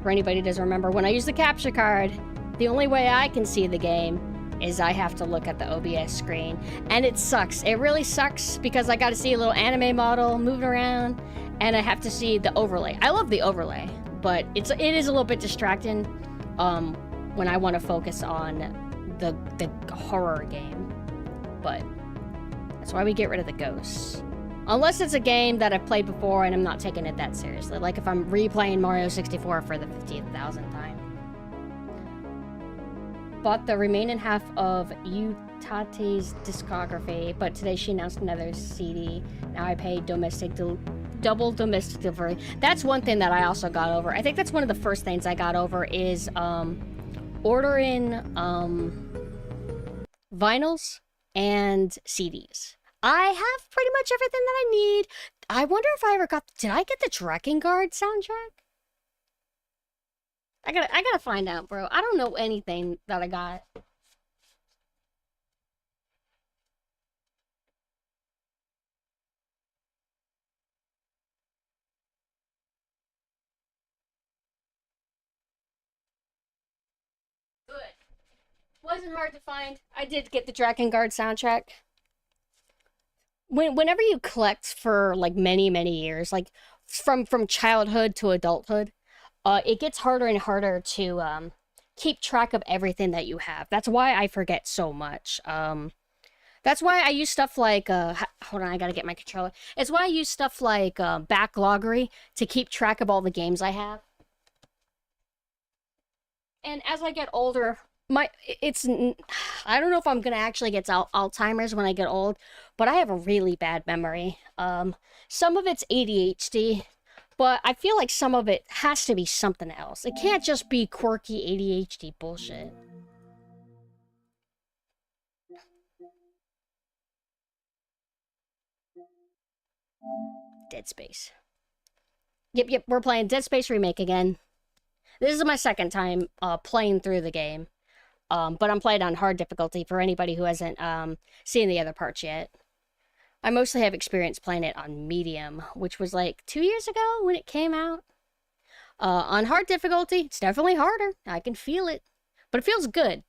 For anybody who doesn't remember, when I use the capture card, the only way I can see the game is I have to look at the OBS screen. And it sucks. It really sucks because I gotta see a little anime model moving around and I have to see the overlay. I love the overlay, but it is a little bit distracting when I want to focus on the horror game. But that's why we get rid of the ghosts. Unless it's a game that I've played before and I'm not taking it that seriously. Like if I'm replaying Mario 64 for the 50,000th time. Bought the remaining half of Utate's discography, but today she announced another CD. Now I pay double domestic delivery. That's one thing that I also got over. I think that's one of the first things I got over is ordering vinyls and CDs. I have pretty much everything that I need. I wonder if I ever got... Did I get the Drakengard soundtrack? I gotta find out, bro. I don't know anything that I got. Good. Wasn't hard to find. I did get the Drakengard soundtrack. Whenever you collect for like many years, like from childhood to adulthood, it gets harder and harder to keep track of everything that you have. That's why I forget so much. That's why I use stuff like hold on, I gotta get my controller. It's why I use stuff like Backloggery to keep track of all the games I have. And as I get older, I don't know if I'm gonna actually get Alzheimer's when I get old, but I have a really bad memory. Some of it's ADHD, but I feel like some of it has to be something else. It can't just be quirky ADHD bullshit. Dead Space. Yep, we're playing Dead Space Remake again. This is my second time playing through the game. But I'm playing on hard difficulty for anybody who hasn't seen the other parts yet. I mostly have experience playing it on medium, which was like 2 years ago when it came out. On hard difficulty, it's definitely harder. I can feel it. But it feels good.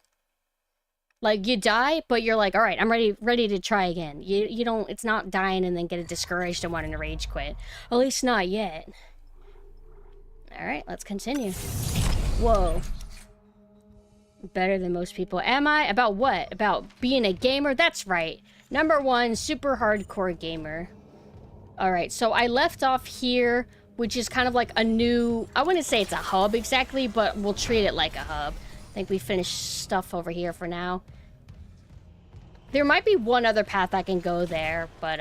Like, you die, but you're like, alright, I'm ready to try again. You don't, it's not dying and then getting discouraged and wanting to rage quit. At least not yet. Alright, let's continue. Whoa. Better than most people. Am I? About what? About being a gamer? That's right. #1, super hardcore gamer. Alright, so I left off here, which is kind of like a new... I wouldn't say it's a hub exactly, but we'll treat it like a hub. I think we finished stuff over here for now. There might be one other path I can go there, but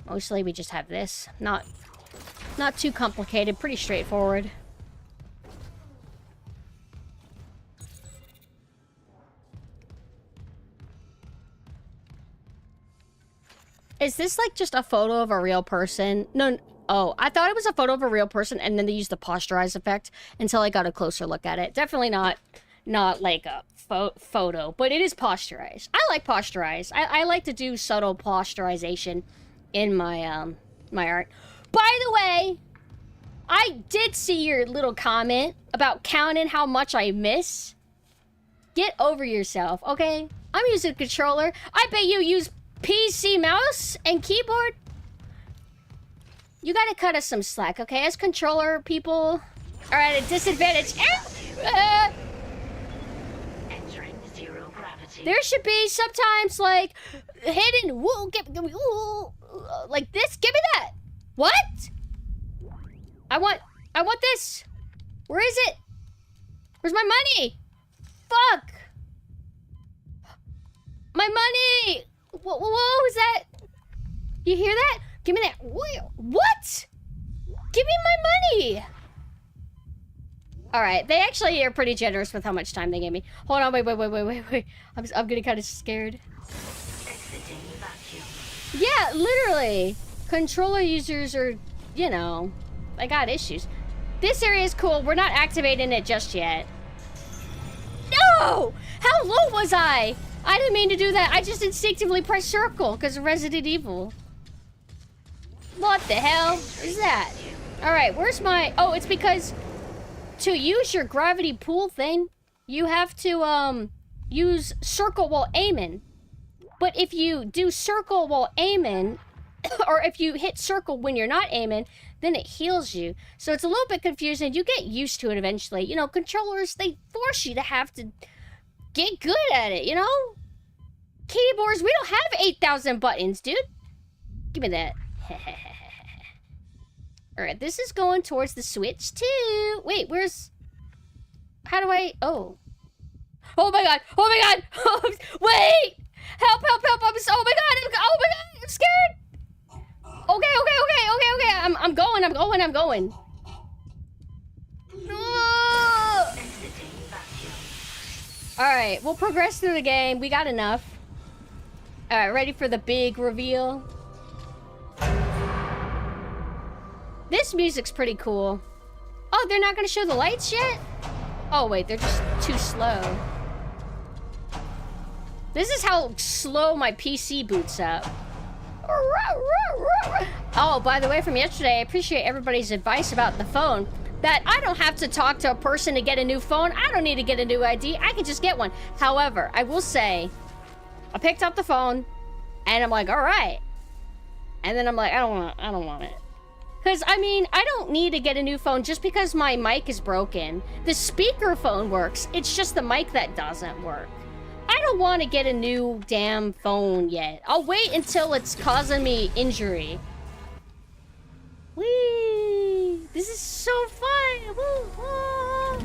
mostly we just have this. Not too complicated, pretty straightforward. Is this like just a photo of a real person? No, oh, I thought it was a photo of a real person and then they used the posterize effect until I got a closer look at it. Definitely not like a photo, but it is posterized. I like posterize. I like to do subtle posterization in my my art. By the way, I did see your little comment about counting how much I miss. Get over yourself, okay? I'm using a controller. I bet you use PC mouse and keyboard. You gotta cut us some slack, okay? As controller people are at a disadvantage. There should be sometimes like hidden. Whoa, give me like this. Give me that. What? I want this. Where is it? Where's my money? Fuck. My money. Whoa, is that? You hear that? Give me that. What? Give me my money! Alright, they actually are pretty generous with how much time they gave me. Hold on, wait. I'm getting kind of scared. Yeah, literally. Controller users are, you know, I got issues. This area is cool. We're not activating it just yet. No! How low was I? I didn't mean to do that. I just instinctively pressed circle because of Resident Evil. What the hell is that? Alright, where's my... Oh, it's because to use your gravity pool thing, you have to use circle while aiming. But if you do circle while aiming, or if you hit circle when you're not aiming, then it heals you. So it's a little bit confusing. You get used to it eventually. You know, controllers, they force you to have to get good at it, you know? Keyboards, we don't have 8,000 buttons, dude. Give me that. Alright, this is going towards the Switch, too. Wait, where's... How do I... Oh. Oh my god! Oh my god! Wait! Help! Oh my god! Oh my god! I'm scared! Okay. I'm going. No! Alright, we'll progress through the game. We got enough. Alright, ready for the big reveal? This music's pretty cool. Oh, they're not gonna show the lights yet? Oh wait, they're just too slow. This is how slow my PC boots up. Oh, by the way, from yesterday, I appreciate everybody's advice about the phone. That I don't have to talk to a person to get a new phone. I don't need to get a new ID. I can just get one. However, I will say, I picked up the phone, and I'm like, all right. And then I'm like, I don't want it. Because, I mean, I don't need to get a new phone just because my mic is broken. The speaker phone works. It's just the mic that doesn't work. I don't want to get a new damn phone yet. I'll wait until it's causing me injury. Whee! This is so fun! Woo! Ah.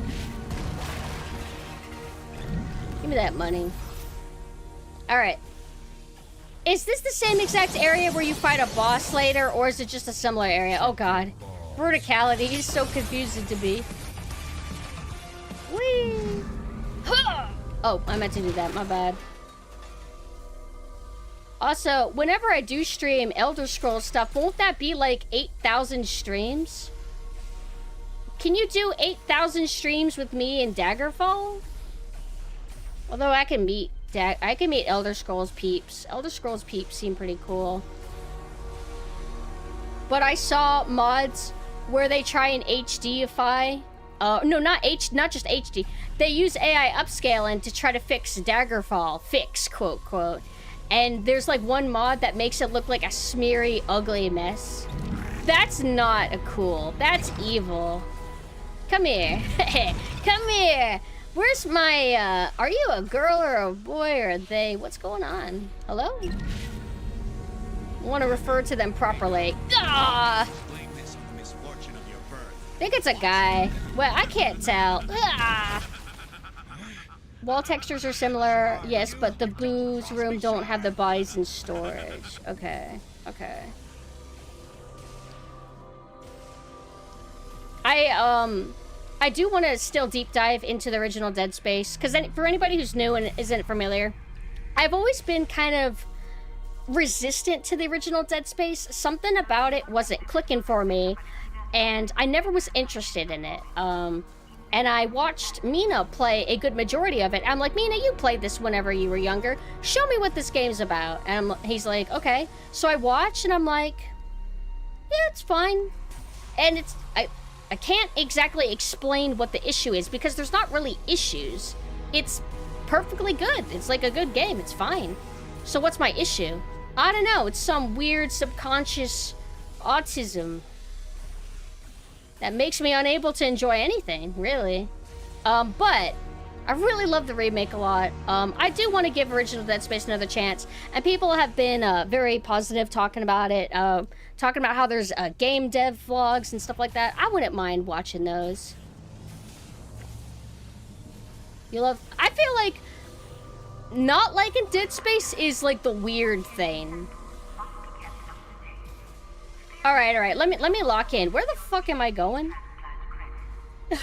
Give me that money. Alright. Is this the same exact area where you fight a boss later, or is it just a similar area? Oh god. Verticality is so confusing to me. Whee! Huh! Oh, I meant to do that, my bad. Also, whenever I do stream Elder Scrolls stuff, won't that be like 8,000 streams? Can you do 8,000 streams with me in Daggerfall? Although I can meet Elder Scrolls peeps. Elder Scrolls peeps seem pretty cool. But I saw mods where they try and HDify. No, not just HD. They use AI upscaling to try to fix Daggerfall. Fix, quote, quote. And there's like one mod that makes it look like a smeary, ugly mess. That's not a cool. That's evil. Come here. Come here. Where's my, are you a girl or a boy or a they? What's going on? Hello? I want to refer to them properly. Ah! I think it's a guy. Well, I can't tell. Ah! Wall textures are similar, yes, but the booze room don't have the bodies in storage. Okay, okay. I do want to still deep dive into the original Dead Space, because for anybody who's new and isn't familiar, I've always been kind of resistant to the original Dead Space. Something about it wasn't clicking for me, and I never was interested in it. And I watched Mina play a good majority of it. I'm like, Mina, you played this whenever you were younger. Show me what this game's about. And he's like, okay. So I watched, and I'm like, yeah, it's fine. And it's... I can't exactly explain what the issue is, because there's not really issues. It's perfectly good. It's like a good game. It's fine. So what's my issue? I don't know. It's some weird subconscious autism that makes me unable to enjoy anything, really. But I really love the remake a lot. I do want to give original Dead Space another chance, and people have been very positive talking about it, talking about how there's game dev vlogs and stuff like that. I wouldn't mind watching those. I feel like not liking Dead Space is like the weird thing. All right. Let me lock in. Where the fuck am I going?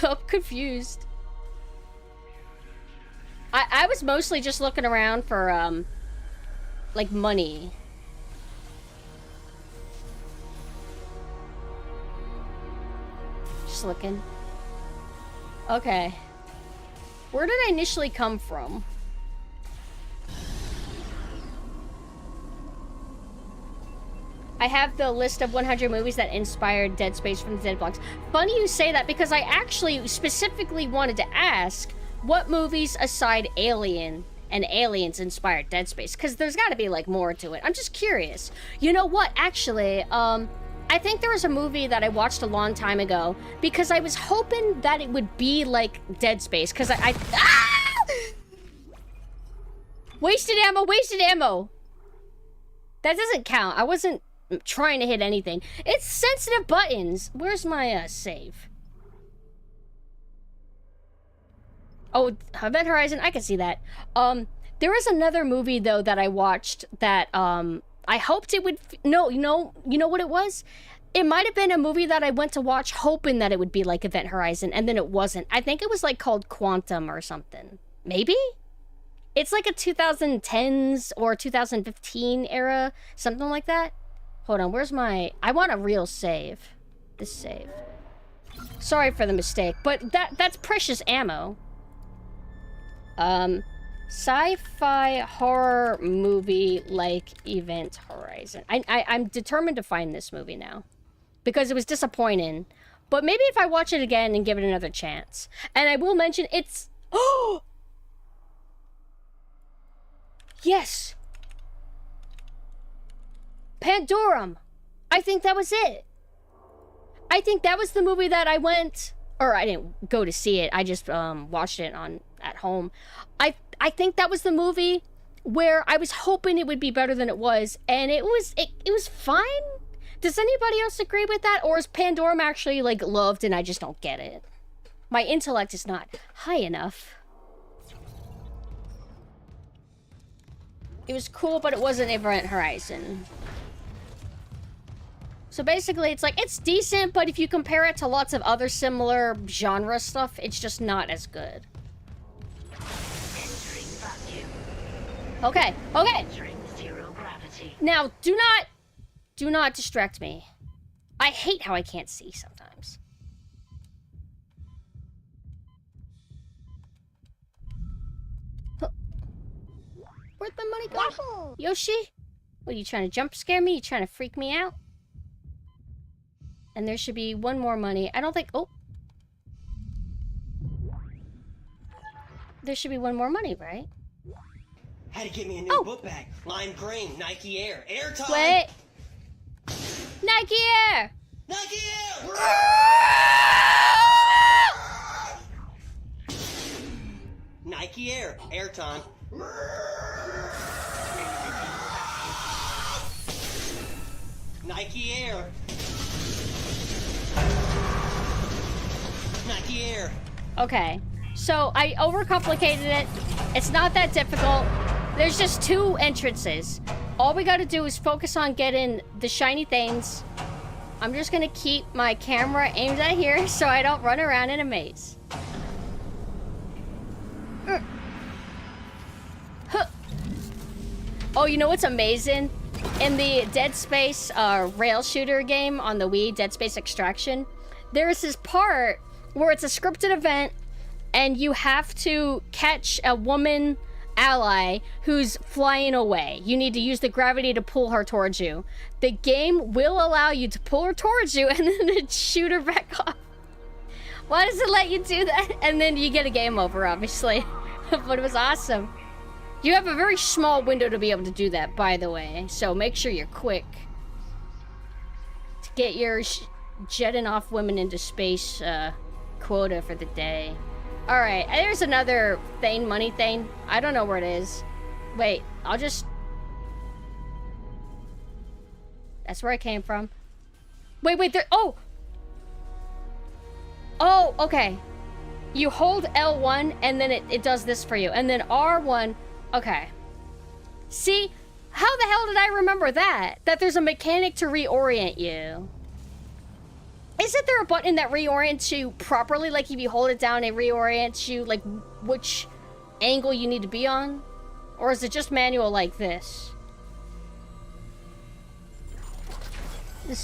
I'm confused. I was mostly just looking around for like money. Just looking. Okay. Where did I initially come from? I have the list of 100 movies that inspired Dead Space from the Dead Blocks. Funny you say that, because I actually specifically wanted to ask what movies aside Alien and Aliens inspired Dead Space, because there's got to be like more to it. I'm just curious. You know what? Actually, I think there was a movie that I watched a long time ago because I was hoping that it would be like Dead Space, because ah! Wasted ammo. That doesn't count. I wasn't trying to hit anything. It's sensitive buttons. Where's my save? Oh, Event Horizon, I can see that. There was another movie though that I watched that I hoped it would no, you know what it was? It might have been a movie that I went to watch hoping that it would be like Event Horizon, and then it wasn't. I think it was like called Quantum or something. Maybe? It's like a 2010s or 2015 era, something like that. Hold on, where's my... I want a real save. This save. Sorry for the mistake, but that's precious ammo. Sci-fi horror movie like Event Horizon. I'm determined to find this movie now, because it was disappointing. But maybe if I watch it again and give it another chance. And I will mention it's... Oh! Yes! Pandorum! I think that was it. I think that was the movie that I went... Or I didn't go to see it. I just watched it at home. I think that was the movie where I was hoping it would be better than it was, and it was fine. Does anybody else agree with that, or is Pandorum actually like loved and I just don't get it? My intellect is not high enough. It was cool, but it wasn't Event Horizon. So basically, it's like, it's decent, but if you compare it to lots of other similar genre stuff, it's just not as good. Okay. Now, do not distract me. I hate how I can't see sometimes. Huh. Where'd my money go? Waffle. Yoshi? What, are you trying to jump scare me? You trying to freak me out? And there should be one more money. I don't think... Oh. There should be one more money, right? Had to get me a new book bag. Lime green, Nike Air. Air time! Wait. Nike Air! Nike Air! Nike Air. Air time. Nike Air. Nike Air. Okay. So I overcomplicated it. It's not that difficult. There's just 2 entrances. All we gotta do is focus on getting the shiny things. I'm just gonna keep my camera aimed at here so I don't run around in a maze. Huh. Oh, you know what's amazing? In the Dead Space rail shooter game on the Wii, Dead Space Extraction, there's this part where it's a scripted event and you have to catch a woman ally who's flying away. You need to use the gravity to pull her towards you. The game will allow you to pull her towards you and then shoot her back off. Why does it let you do that? And then you get a game over, obviously. But it was awesome. You have a very small window to be able to do that, by the way. So make sure you're quick to get your jetting off women into space quota for the day. Alright, there's another money thing. I don't know where it is. Wait, I'll just... That's where I came from. Wait, there... Oh! Oh, okay. You hold L1, and then it does this for you. And then R1... Okay. See? How the hell did I remember that? That there's a mechanic to reorient you. Isn't there a button that reorients you properly? Like if you hold it down, it reorients you like which angle you need to be on? Or is it just manual like this? The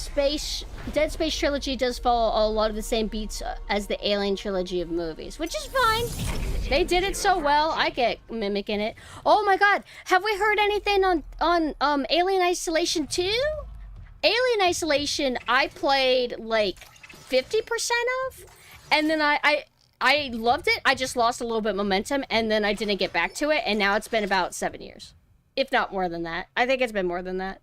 Dead Space trilogy does follow a lot of the same beats as the Alien trilogy of movies, which is fine. They did it so well, I get mimicking it. Oh my god, have we heard anything on Alien Isolation 2? Alien Isolation, I played like 50% of, and then I loved it. I just lost a little bit of momentum, and then I didn't get back to it, and now it's been about 7 years. If not more than that. I think it's been more than that.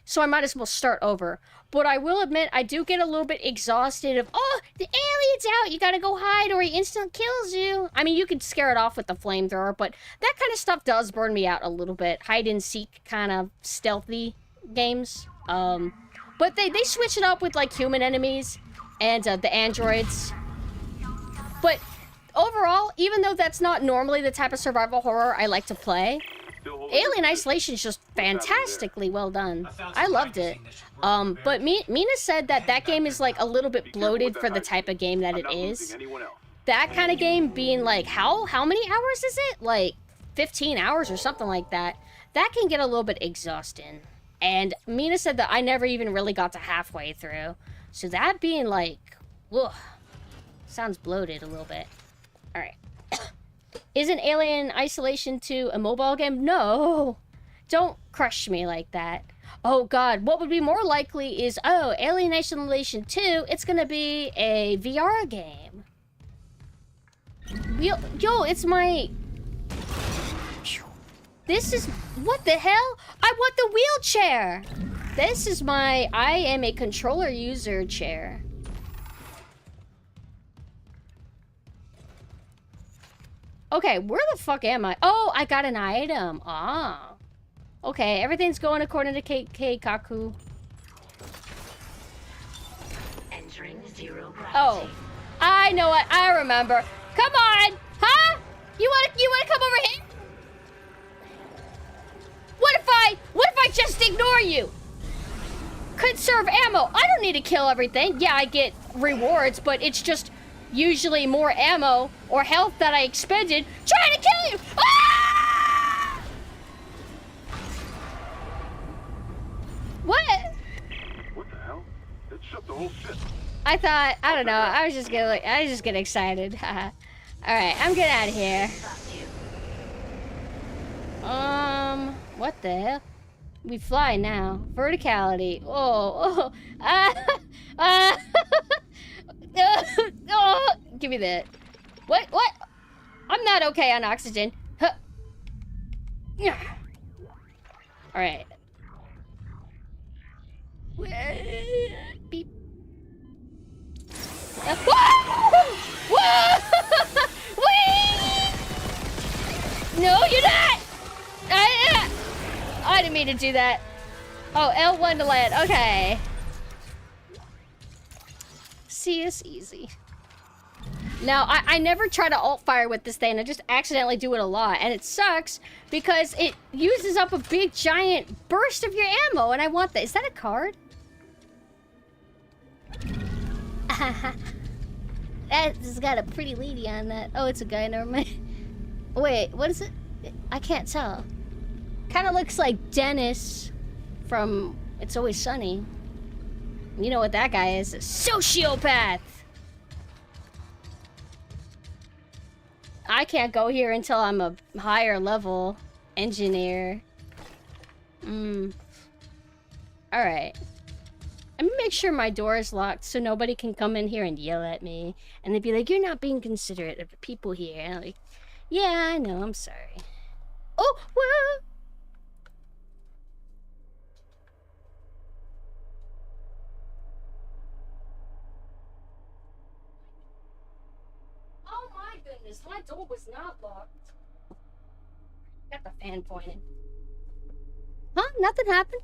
So I might as well start over. But I will admit, I do get a little bit exhausted of, oh, the alien's out, you gotta go hide or he instant kills you. I mean, you could scare it off with the flamethrower, but that kind of stuff does burn me out a little bit. Hide and seek kind of stealthy games. But they switch it up with like human enemies and the androids. But overall, even though that's not normally the type of survival horror I like to play, Alien Isolation is just fantastically well done. I loved it. But Mina said that that game is like a little bit bloated for the type of game that it is. That kind of game being like, how many hours is it? Like 15 hours or something like that. That can get a little bit exhausting. And Mina said that I never even really got to halfway through. So that being like, ugh, sounds bloated a little bit. Alright. Isn't Alien Isolation 2 a mobile game? No! Don't crush me like that. Oh god, what would be more likely is, oh, Alien Isolation 2, it's gonna be a VR game. Yo, it's my... This is... What the hell? I want the wheelchair! This is my... I am a controller user chair. Okay, where the fuck am I? Oh, I got an item. Ah. Okay, everything's going according to Keikaku. Entering zero gravity. Oh, I know what. I remember. Come on, huh? You wanna come over here? What if I just ignore you? Conserve ammo. I don't need to kill everything. Yeah, I get rewards, but it's just usually more ammo or health that I expended trying to kill you. Ah! What? What the hell? It shut the whole shit. I thought, I don't know, I was just getting excited. Alright, I'm getting out of here. What the hell? We fly now. Verticality. Oh. Oh, give me that. What? I'm not okay on oxygen. Huh. Alright. Beep. Whoa! Whoa! Whee! No, you're not! I didn't mean to do that. Oh, L1 to land. Okay. See, it's easy. Now, I never try to alt-fire with this thing. I just accidentally do it a lot. And it sucks because it uses up a big, giant burst of your ammo. And I want that. Is that a card? That's got a pretty lady on that. Oh, it's a guy. Never mind. Wait, what is it? I can't tell. Kind of looks like Dennis from It's Always Sunny. You know what that guy is? A sociopath! I can't go here until I'm a higher level engineer. Alright. Let me make sure my door is locked so nobody can come in here and yell at me. And they'd be like, you're not being considerate of the people here. And I'm like, yeah, I know, I'm sorry. Oh, whoa! Oh my goodness, my door was not locked. Got the fan pointing. Huh? Nothing happened.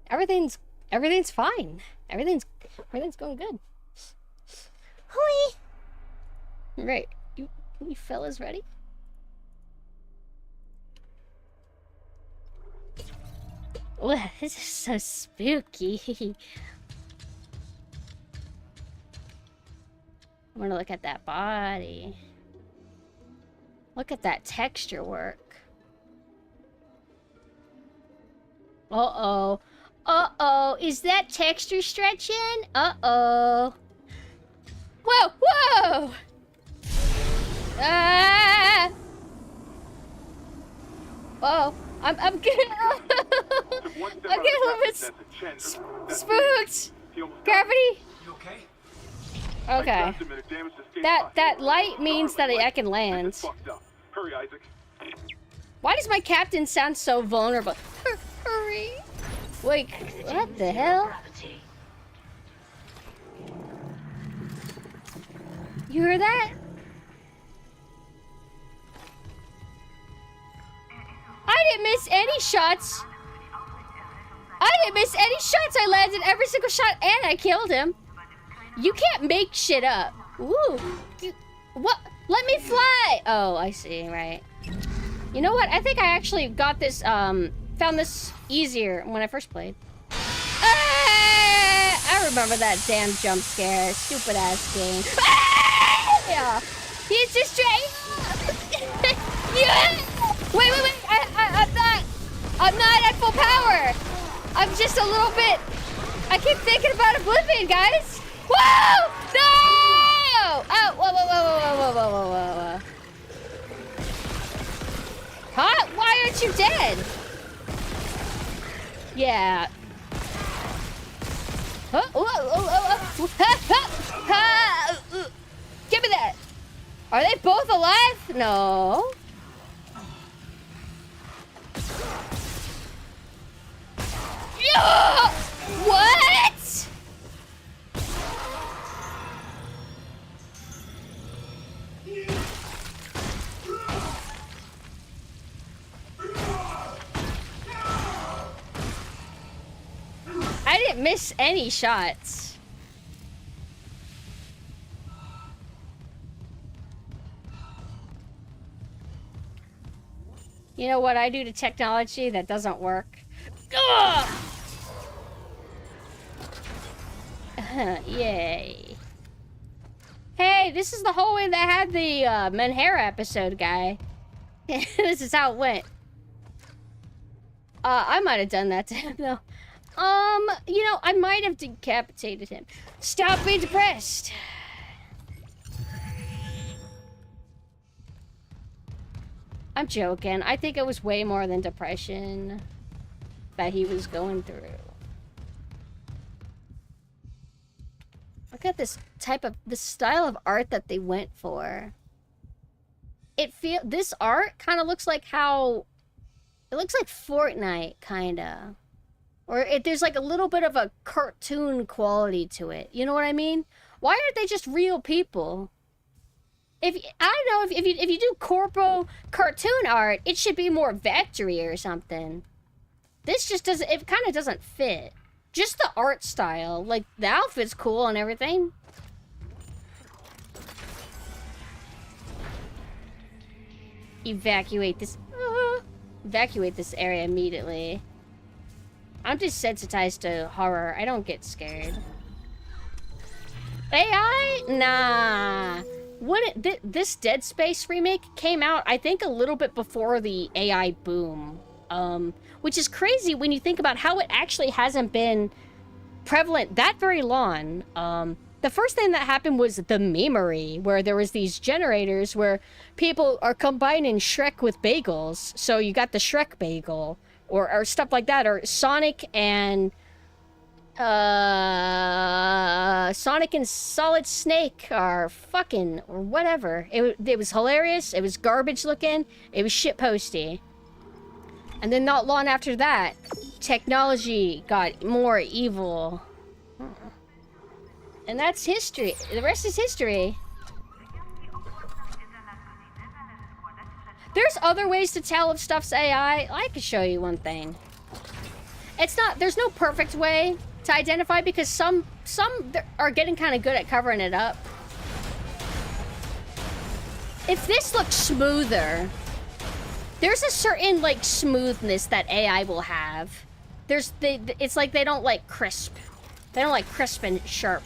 Everything's fine. Everything's going good. Hoi! Right. You fellas ready? Ugh, this is so spooky. I'm gonna look at that body. Look at that texture work. Uh-oh. Uh-oh. Is that texture stretching? Uh-oh. Whoa! Whoa! Ah! Oh, I'm getting I'm getting a little bit spooked. Gravity. You okay? Okay. That light means that I can land. Hurry, Isaac. Why does my captain sound so vulnerable? Hurry. Wait, what the hell? Gravity. You hear that? I didn't miss any shots. I didn't miss any shots. I landed every single shot and I killed him. You can't make shit up. Ooh. What? Let me fly. Oh, I see. Right. You know what? I think I actually got this, found this easier when I first played. Ah! I remember that damn jump scare. Stupid ass game. Ah! Yeah. He's just straight. Yeah. Wait. I'm not at full power. I'm just a little bit. I keep thinking about Oblivion, guys. Whoa! No! Oh, whoa. Huh? Why aren't you dead? Yeah. Give me that. Are they both alive? No. Yeah! What? I didn't miss any shots. You know what I do to technology that doesn't work? Ugh! Yay. Hey, this is the hallway that had the Menhera episode guy. This is how it went. I might have done that to him though. You know, I might have decapitated him. Stop being depressed. I'm joking. I think it was way more than depression that he was going through. Look at this style of art that they went for. This art kind of looks like how, it looks like Fortnite, kinda. Or there's like a little bit of a cartoon quality to it. You know what I mean? Why aren't they just real people? I don't know, if you do corpo cartoon art, it should be more vectory or something. This just doesn't, it kind of doesn't fit. Just the art style, like the outfit's cool and everything. Evacuate this area immediately. I'm desensitized to horror. I don't get scared. AI? Nah. This Dead Space remake came out, I think, a little bit before the AI boom. Which is crazy when you think about how it actually hasn't been prevalent that very long. The first thing that happened was the memery, where there was these generators where people are combining Shrek with bagels. So you got the Shrek bagel, or stuff like that, or Sonic and Solid Snake are fucking, or whatever. It was hilarious. It was garbage looking. It was shitposty. And then not long after that, technology got more evil. And that's history. The rest is history. There's other ways to tell if stuff's AI. I could show you one thing. There's no perfect way to identify because some are getting kind of good at covering it up. If this looks smoother, there's a certain, like, smoothness that AI will have it's like they don't like crisp. They don't like crisp and sharp.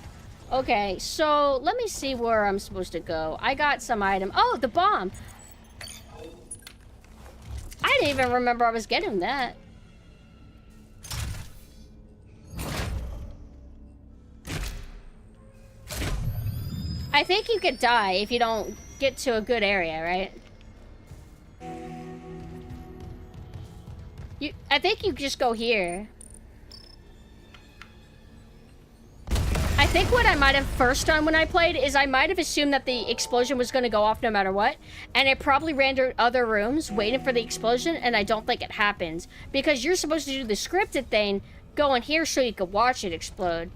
Okay, so let me see where I'm supposed to go. I got some item. Oh, the bomb. I didn't even remember I was getting that. I think you could die if you don't get to a good area, right? I think you just go here. I think what I might have first done when I played is I might have assumed that the explosion was going to go off no matter what, and it probably ran to other rooms waiting for the explosion, and I don't think it happens. Because you're supposed to do the scripted thing, go in here so you can watch it explode.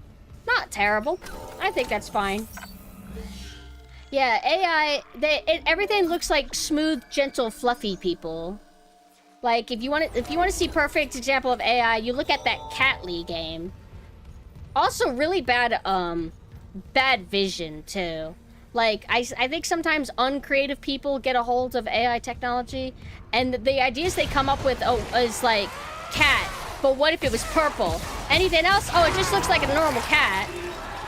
Not terrible. I think that's fine. Yeah, AI, everything looks like smooth, gentle, fluffy people. Like, if you want to see perfect example of AI, you look at that Catly game. Also, really bad vision, too. Like, I think sometimes uncreative people get a hold of AI technology, and the ideas they come up with is like, cat, but what if it was purple? Anything else? Oh, it just looks like a normal cat,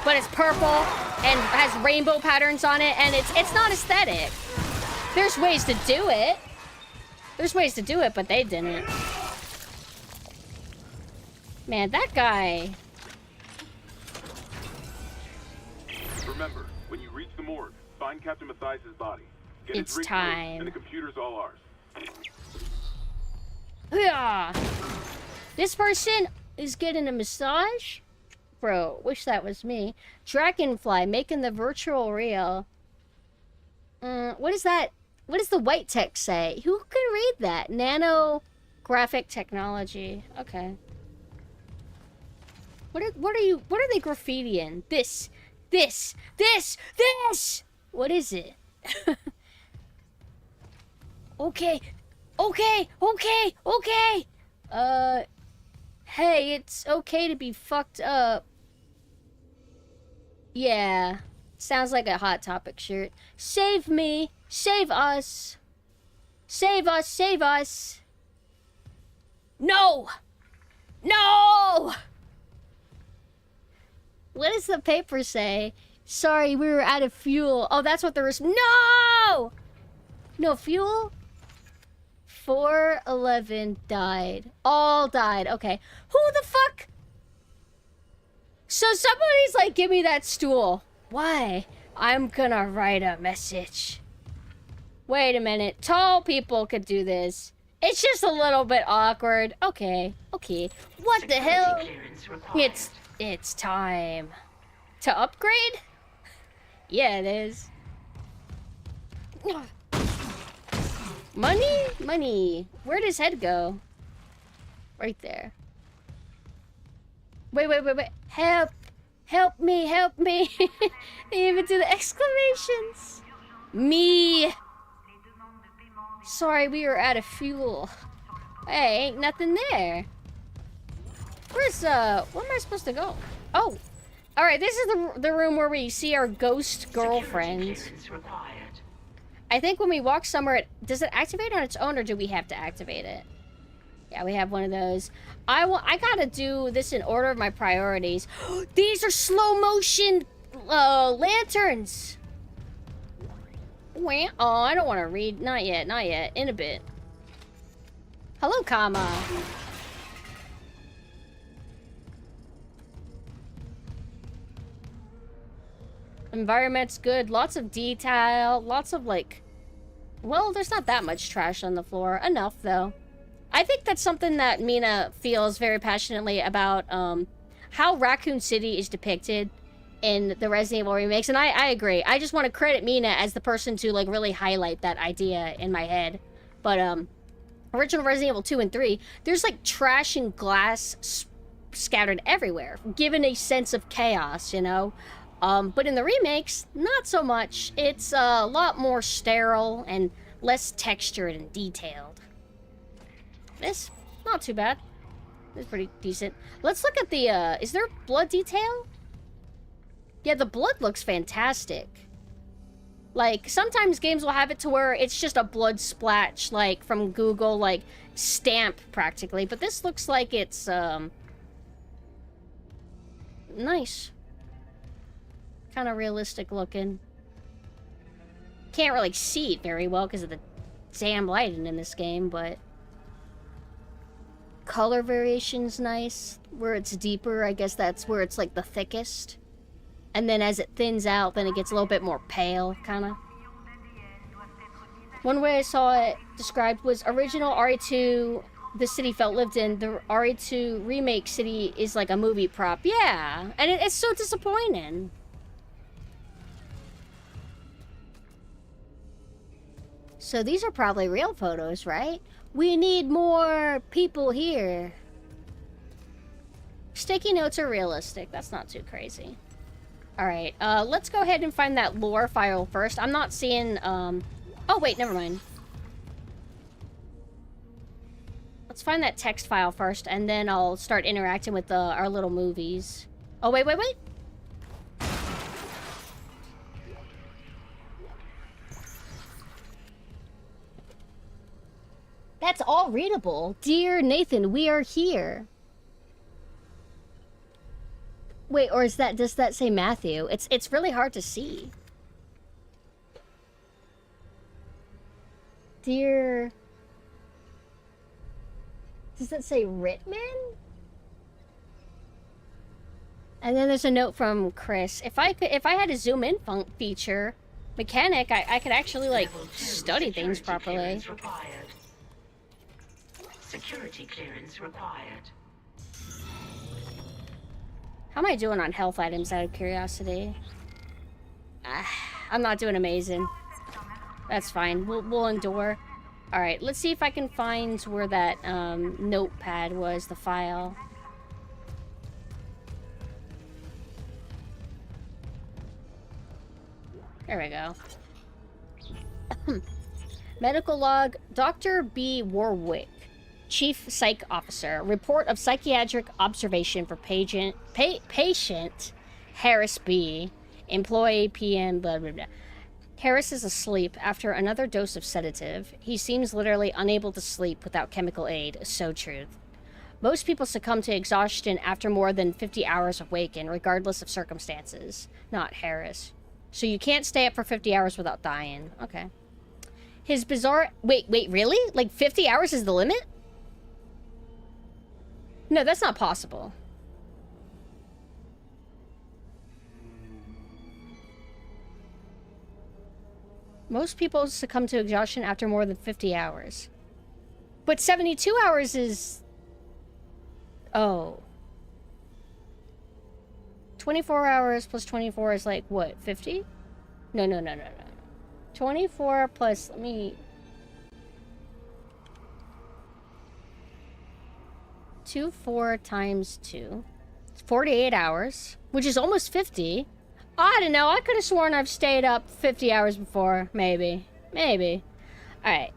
but it's purple and has rainbow patterns on it, and it's not aesthetic. There's ways to do it. There's ways to do it, but they didn't. Man, that guy... Remember, when you reach the morgue, find Captain Mathias' body. Get It's his rig time. and the computer's all ours. Yeah. This person is getting a massage? Bro, wish that was me. Dragonfly, making the virtual real. What is that? What does the white text say? Who can read that? Nano graphic technology. Okay. What are they graffitiing? This. What is it? Okay. Hey, it's okay to be fucked up. Yeah. Sounds like a Hot Topic shirt. Save me. Save us. Save us. Save us. No. No. What does the paper say? Sorry, we were out of fuel. Oh, that's what there is. No! No fuel? 411 died. All died. Okay. Who the fuck? So somebody's like, give me that stool. Why? I'm gonna write a message. Wait a minute. Tall people could do this. It's just a little bit awkward. Okay. What the hell? It's time. To upgrade? Yeah, it is. Money. Where does head go? Right there. Wait. Help me. They even do the exclamations. Me. Sorry, we were out of fuel. Hey, ain't nothing there. Where's, where am I supposed to go? Oh. Alright, this is the room where we see our ghost girlfriend. I think when we walk somewhere, does it activate on its own, or do we have to activate it? Yeah, we have one of those. I gotta do this in order of my priorities. These are slow motion lanterns. Oh, I don't want to read. Not yet. In a bit. Hello, comma. Environment's good. Lots of detail. Lots of, like... Well, there's not that much trash on the floor. Enough, though. I think that's something that Mina feels very passionately about, how Raccoon City is depicted in the Resident Evil remakes, and I agree. I just want to credit Mina as the person to, like, really highlight that idea in my head. But, original Resident Evil 2 and 3, there's, like, trash and glass scattered everywhere, given a sense of chaos, you know? But in the remakes, not so much. It's a lot more sterile and less textured and detailed. This, not too bad. It's pretty decent. Let's look at the, is there blood detail? Yeah, the blood looks fantastic. Like, sometimes games will have it to where it's just a blood splash, like, from Google, like, stamp, practically. But this looks like it's, nice. Kind of realistic looking. Can't really see it very well because of the damn lighting in this game, but... color variation's nice. Where it's deeper, I guess that's where it's, like, the thickest. And then as it thins out, then it gets a little bit more pale, kind of. One way I saw it described was original RE2, the city felt lived in. The RE2 remake city is like a movie prop. Yeah, and it's so disappointing. So these are probably real photos, right? We need more people here. Sticky notes are realistic. That's not too crazy. Alright, let's go ahead and find that lore file first. I'm not seeing, oh, wait, never mind. Let's find that text file first, and then I'll start interacting with our little movies. Oh, wait. That's all readable. Dear Nathan, we are here. Wait, or does that say Matthew? It's really hard to see. Dear... does that say Ritman? And then there's a note from Chris. If I had a zoom in feature, mechanic, I could actually like study things properly. Security clearance required. How am I doing on health items out of curiosity? I'm not doing amazing. That's fine. We'll endure. Alright, let's see if I can find where that notepad was, the file. There we go. Medical log, Dr. B. Warwick, Chief Psych Officer. Report of psychiatric observation for patient Harris B. Employee PM, blah, blah, blah. Harris is asleep after another dose of sedative. He seems literally unable to sleep without chemical aid. So truth. Most people succumb to exhaustion after more than 50 hours of waking, regardless of circumstances. Not Harris. So you can't stay up for 50 hours without dying. Okay. His bizarre... Wait, really? Like 50 hours is the limit? No, that's not possible. Most people succumb to exhaustion after more than 50 hours. But 72 hours is... Oh. 24 hours plus 24 is like, what, 50? No. 24 plus, let me... 4 times 2. It's 48 hours, which is almost 50. I don't know. I could have sworn I've stayed up 50 hours before. Maybe. Alright.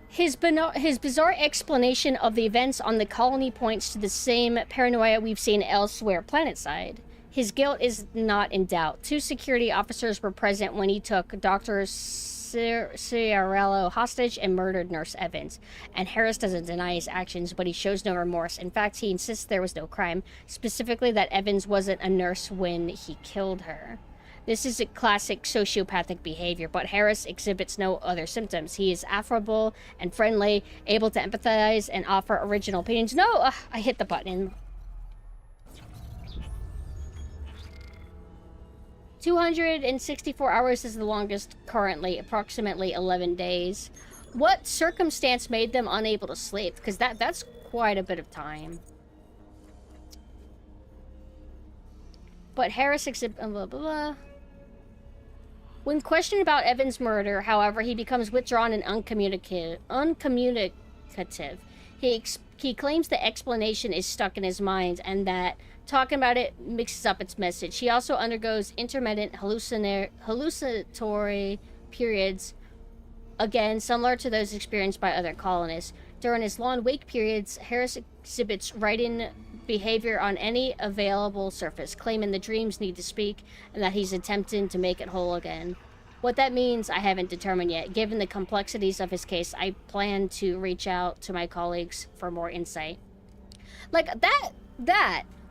His bizarre explanation of the events on the colony points to the same paranoia we've seen elsewhere planetside. His guilt is not in doubt. 2 security officers were present when he took Dr. Ciarello hostage and murdered Nurse Evans. And Harris doesn't deny his actions, but he shows no remorse. In fact, he insists there was no crime, specifically that Evans wasn't a nurse when he killed her. This is a classic sociopathic behavior, but Harris exhibits no other symptoms. He is affable and friendly, able to empathize and offer original opinions. No! I hit the button. 264 hours is the longest currently, approximately 11 days. What circumstance made them unable to sleep? Because that's quite a bit of time. But Harris blah, blah, blah. When questioned about Evans' murder, however, he becomes withdrawn and uncommunicative. He claims the explanation is stuck in his mind and that talking about it mixes up its message. He also undergoes intermittent hallucinatory periods, again, similar to those experienced by other colonists. During his long wake periods, Harris exhibits writing behavior on any available surface, claiming the dreams need to speak and that he's attempting to make it whole again. What that means, I haven't determined yet. Given the complexities of his case, I plan to reach out to my colleagues for more insight. Like,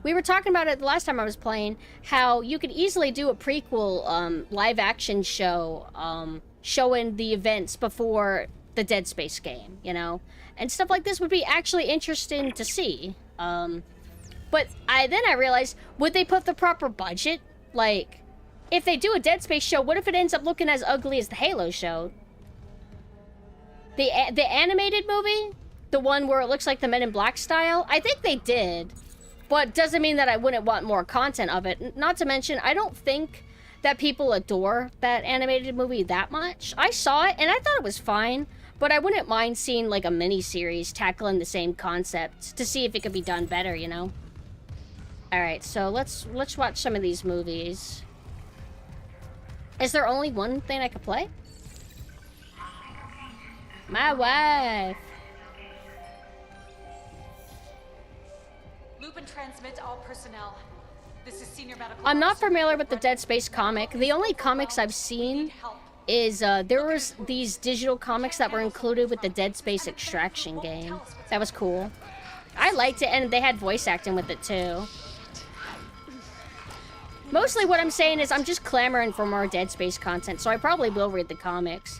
we were talking about it the last time I was playing, how you could easily do a prequel, live-action show, showing the events before the Dead Space game, you know? And stuff like this would be actually interesting to see. But then I realized, would they put the proper budget? Like, if they do a Dead Space show, what if it ends up looking as ugly as the Halo show? The animated movie? The one where it looks like the Men in Black style? I think they did. But doesn't mean that I wouldn't want more content of it. Not to mention, I don't think that people adore that animated movie that much. I saw it, and I thought it was fine. But I wouldn't mind seeing, like, a mini-series tackling the same concept to see if it could be done better, you know? Alright, so let's watch some of these movies. Is there only one thing I could play? My wife. Loop and transmit all personnel. This is senior medical. I'm not familiar with the Dead Space comic. The only comics I've seen is there was these digital comics that were included with the Dead Space Extraction game. That was cool. I liked it, and they had voice acting with it too. Mostly what I'm saying is I'm just clamoring for more Dead Space content, so I probably will read the comics.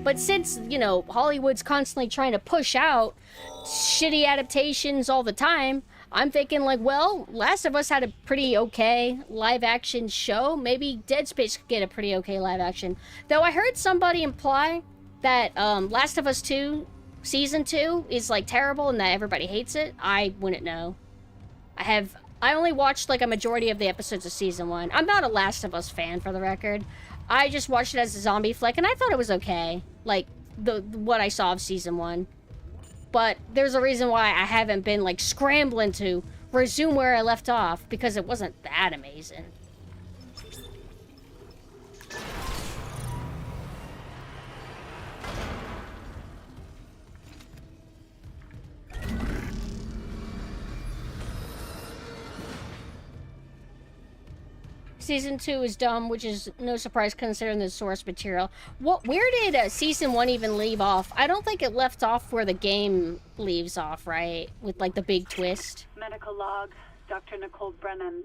But since, you know, Hollywood's constantly trying to push out shitty adaptations all the time, I'm thinking, like, well, Last of Us had a pretty okay live-action show. Maybe Dead Space could get a pretty okay live-action. Though I heard somebody imply that Last of Us 2 Season 2 is, like, terrible and that everybody hates it. I wouldn't know. I only watched, like, a majority of the episodes of Season 1. I'm not a Last of Us fan, for the record. I just watched it as a zombie flick, and I thought it was okay. Like, what I saw of Season 1. But there's a reason why I haven't been, like, scrambling to resume where I left off, because it wasn't that amazing. Season 2 is dumb, which is no surprise considering the source material. Where did Season 1 even leave off? I don't think it left off where the game leaves off, right? With, like, the big twist. Medical log, Dr. Nicole Brennan.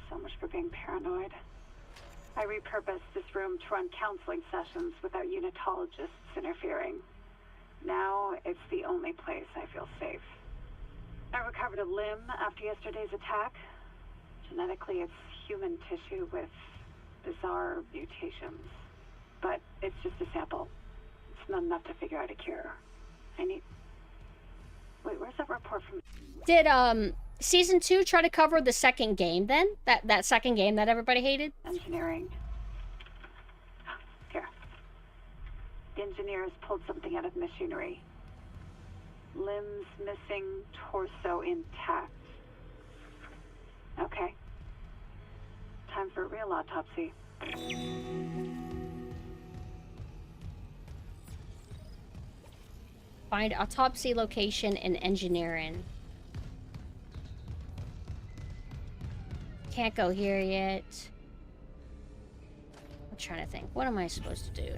So much for being paranoid. I repurposed this room to run counseling sessions without unitologists interfering. Now, it's the only place I feel safe. I recovered a limb after yesterday's attack. Genetically, it's human tissue with bizarre mutations. But it's just a sample. It's not enough to figure out a cure. Wait, where's that report from? Did, Season 2 try to cover the second game, then? That second game that everybody hated? Engineering. Here. The engineers pulled something out of machinery. Limbs missing, torso intact. Okay. Time for a real autopsy. Find autopsy location in engineering. Can't go here yet. I'm trying to think. What am I supposed to do?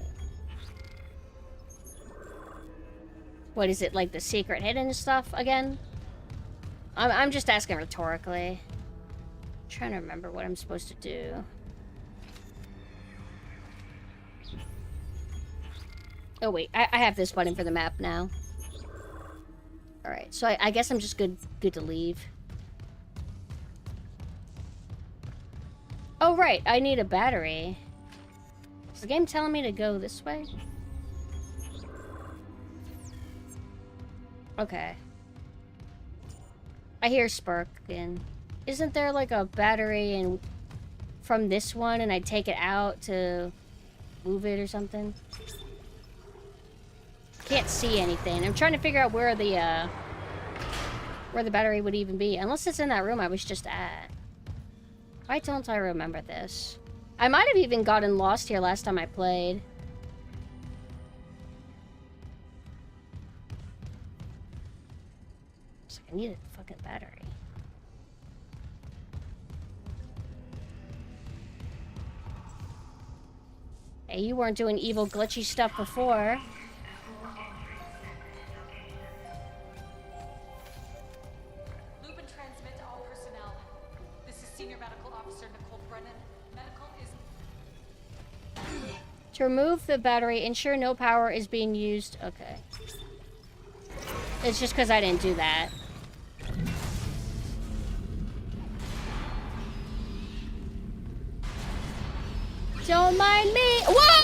What is it, like the secret hidden stuff again? I'm just asking rhetorically. I'm trying to remember what I'm supposed to do. Oh wait, I have this button for the map now. Alright, so I guess I'm just good to leave. Oh right, I need a battery. Is the game telling me to go this way? Okay. I hear Sparkin. Isn't there like a battery in from this one and I take it out to move it or something? Can't see anything. I'm trying to figure out where the battery would even be. Unless it's in that room I was just at. Why don't I remember this? I might have even gotten lost here last time I played. It's like I need a fucking battery. Hey, you weren't doing evil, glitchy stuff before. Loop and transmit to all personnel. This is Senior Medical Officer Nicole Brennan. Medical is... To remove the battery, ensure no power is being used. Okay. It's just because I didn't do that. Don't mind me. Whoa!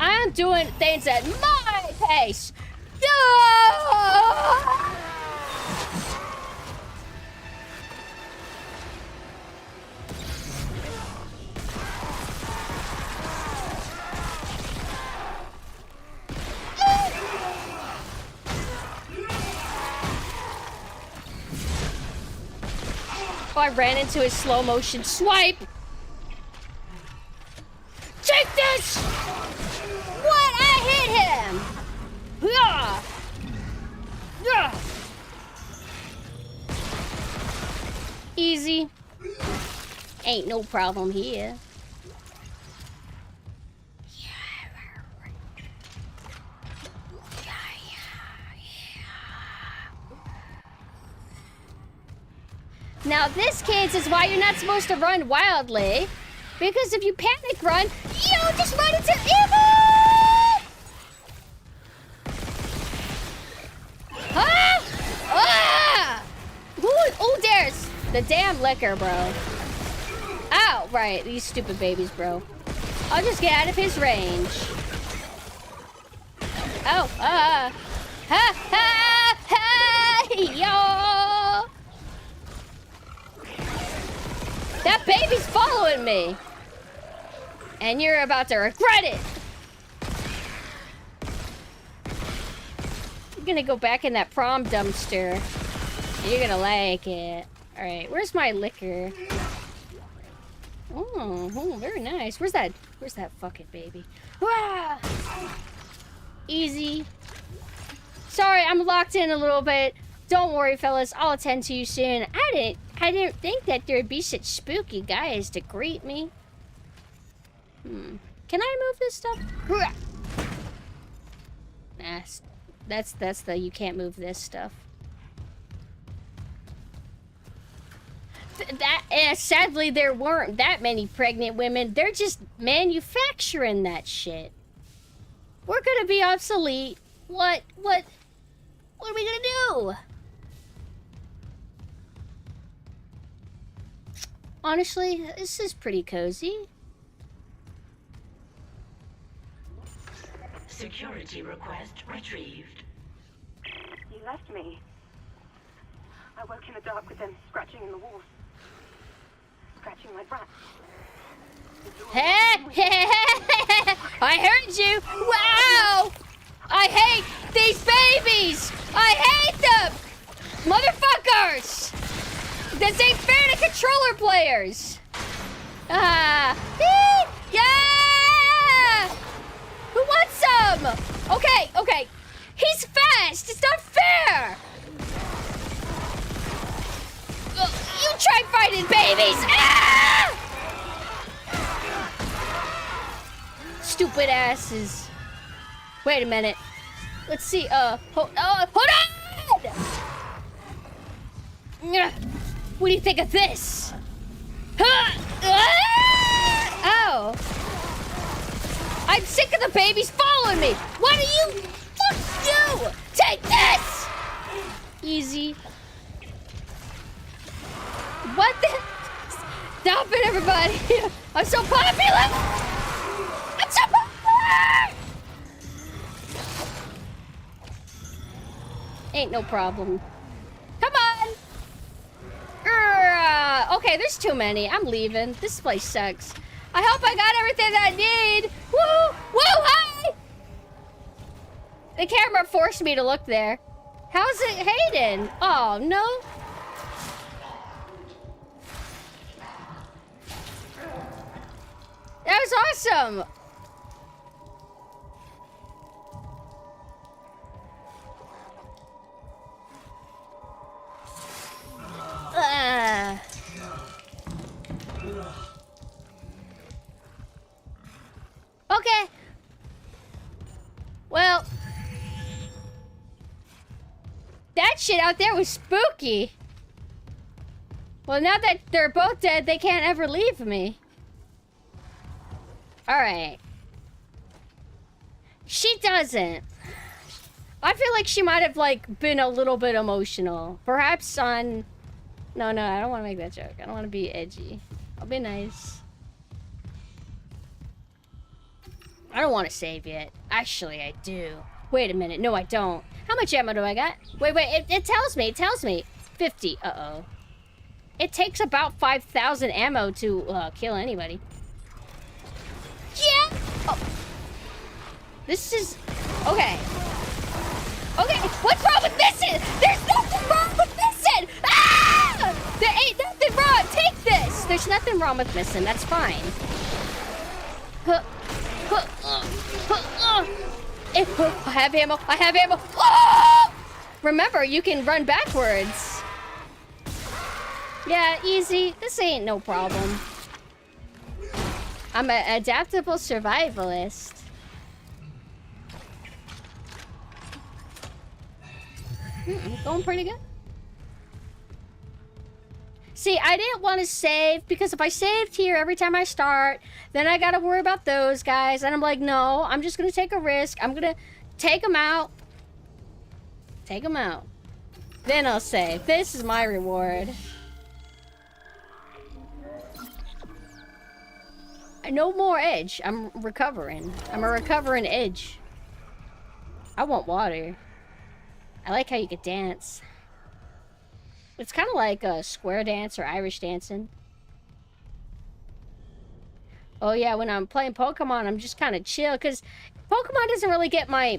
I'm doing things at my pace. I ran into his slow motion swipe. Take this! What? I hit him! Yeah! Yeah! Easy. Ain't no problem here. Now this, kids, is why you're not supposed to run wildly. Because if you panic run, you just run into evil! Ah! Ah! Who dares? The damn liquor, bro. Oh, right. These stupid babies, bro. I'll just get out of his range. Oh, ha, ha, ha, yo! That baby's following me. And you're about to regret it. You're gonna go back in that prom dumpster. You're gonna like it. Alright, where's my liquor? Oh, very nice. Where's that fucking baby? Ah! Easy. Sorry, I'm locked in a little bit. Don't worry, fellas. I'll attend to you soon. I didn't think that there'd be such spooky guys to greet me. Can I move this stuff? Nah, that's the you can't move this stuff. Sadly, there weren't that many pregnant women. They're just manufacturing that shit. We're gonna be obsolete. What are we gonna do? Honestly, this is pretty cozy. Security request retrieved. You left me. I woke in the dark with them scratching in the walls. Scratching like rats. I heard you! Wow! I hate these babies! I hate them! Motherfuckers! This ain't fair to controller players! Yeah! Who wants some? Okay. He's fast! It's not fair! You try fighting babies! Ah! Stupid asses. Wait a minute. Let's see, hold on! What do you think of this? Oh! I'm sick of the babies following me! Why do you... Fuck you! Take this! Easy. What the... Stop it, everybody! I'm so popular! I'm so popular! Ain't no problem. Come on! Okay, there's too many. I'm leaving. This place sucks. I hope I got everything that I need. Woo! Woo! Hi! The camera forced me to look there. How's it Hayden? Oh, no. That was awesome. That shit out there was spooky. Well, now that they're both dead, they can't ever leave me. Alright. She doesn't. I feel like she might have, like, been a little bit emotional. Perhaps on... No, I don't want to make that joke. I don't want to be edgy. I'll be nice. I don't want to save yet. Actually, I do. Wait a minute. No, I don't. How much ammo do I got? Wait. It tells me. It tells me. 50. Uh-oh. It takes about 5,000 ammo to kill anybody. Yeah! Oh. This is... Okay. Okay, what's wrong with missing? There's nothing wrong with missing! Ah! There ain't nothing wrong! Take this! There's nothing wrong with missing. That's fine. I have ammo. I have ammo. Oh! Remember, you can run backwards. Yeah, easy. This ain't no problem. I'm an adaptable survivalist. Going pretty good. See, I didn't want to save because if I saved here every time I start, then I gotta worry about those guys. And I'm like, no, I'm just gonna take a risk. I'm gonna take them out. Take them out. Then I'll save. This is my reward. No more edge. I'm recovering. I'm a recovering edge. I want water. I like how you could dance. It's kind of like a square dance or Irish dancing. Oh yeah, when I'm playing Pokemon, I'm just kind of chill because Pokemon doesn't really get my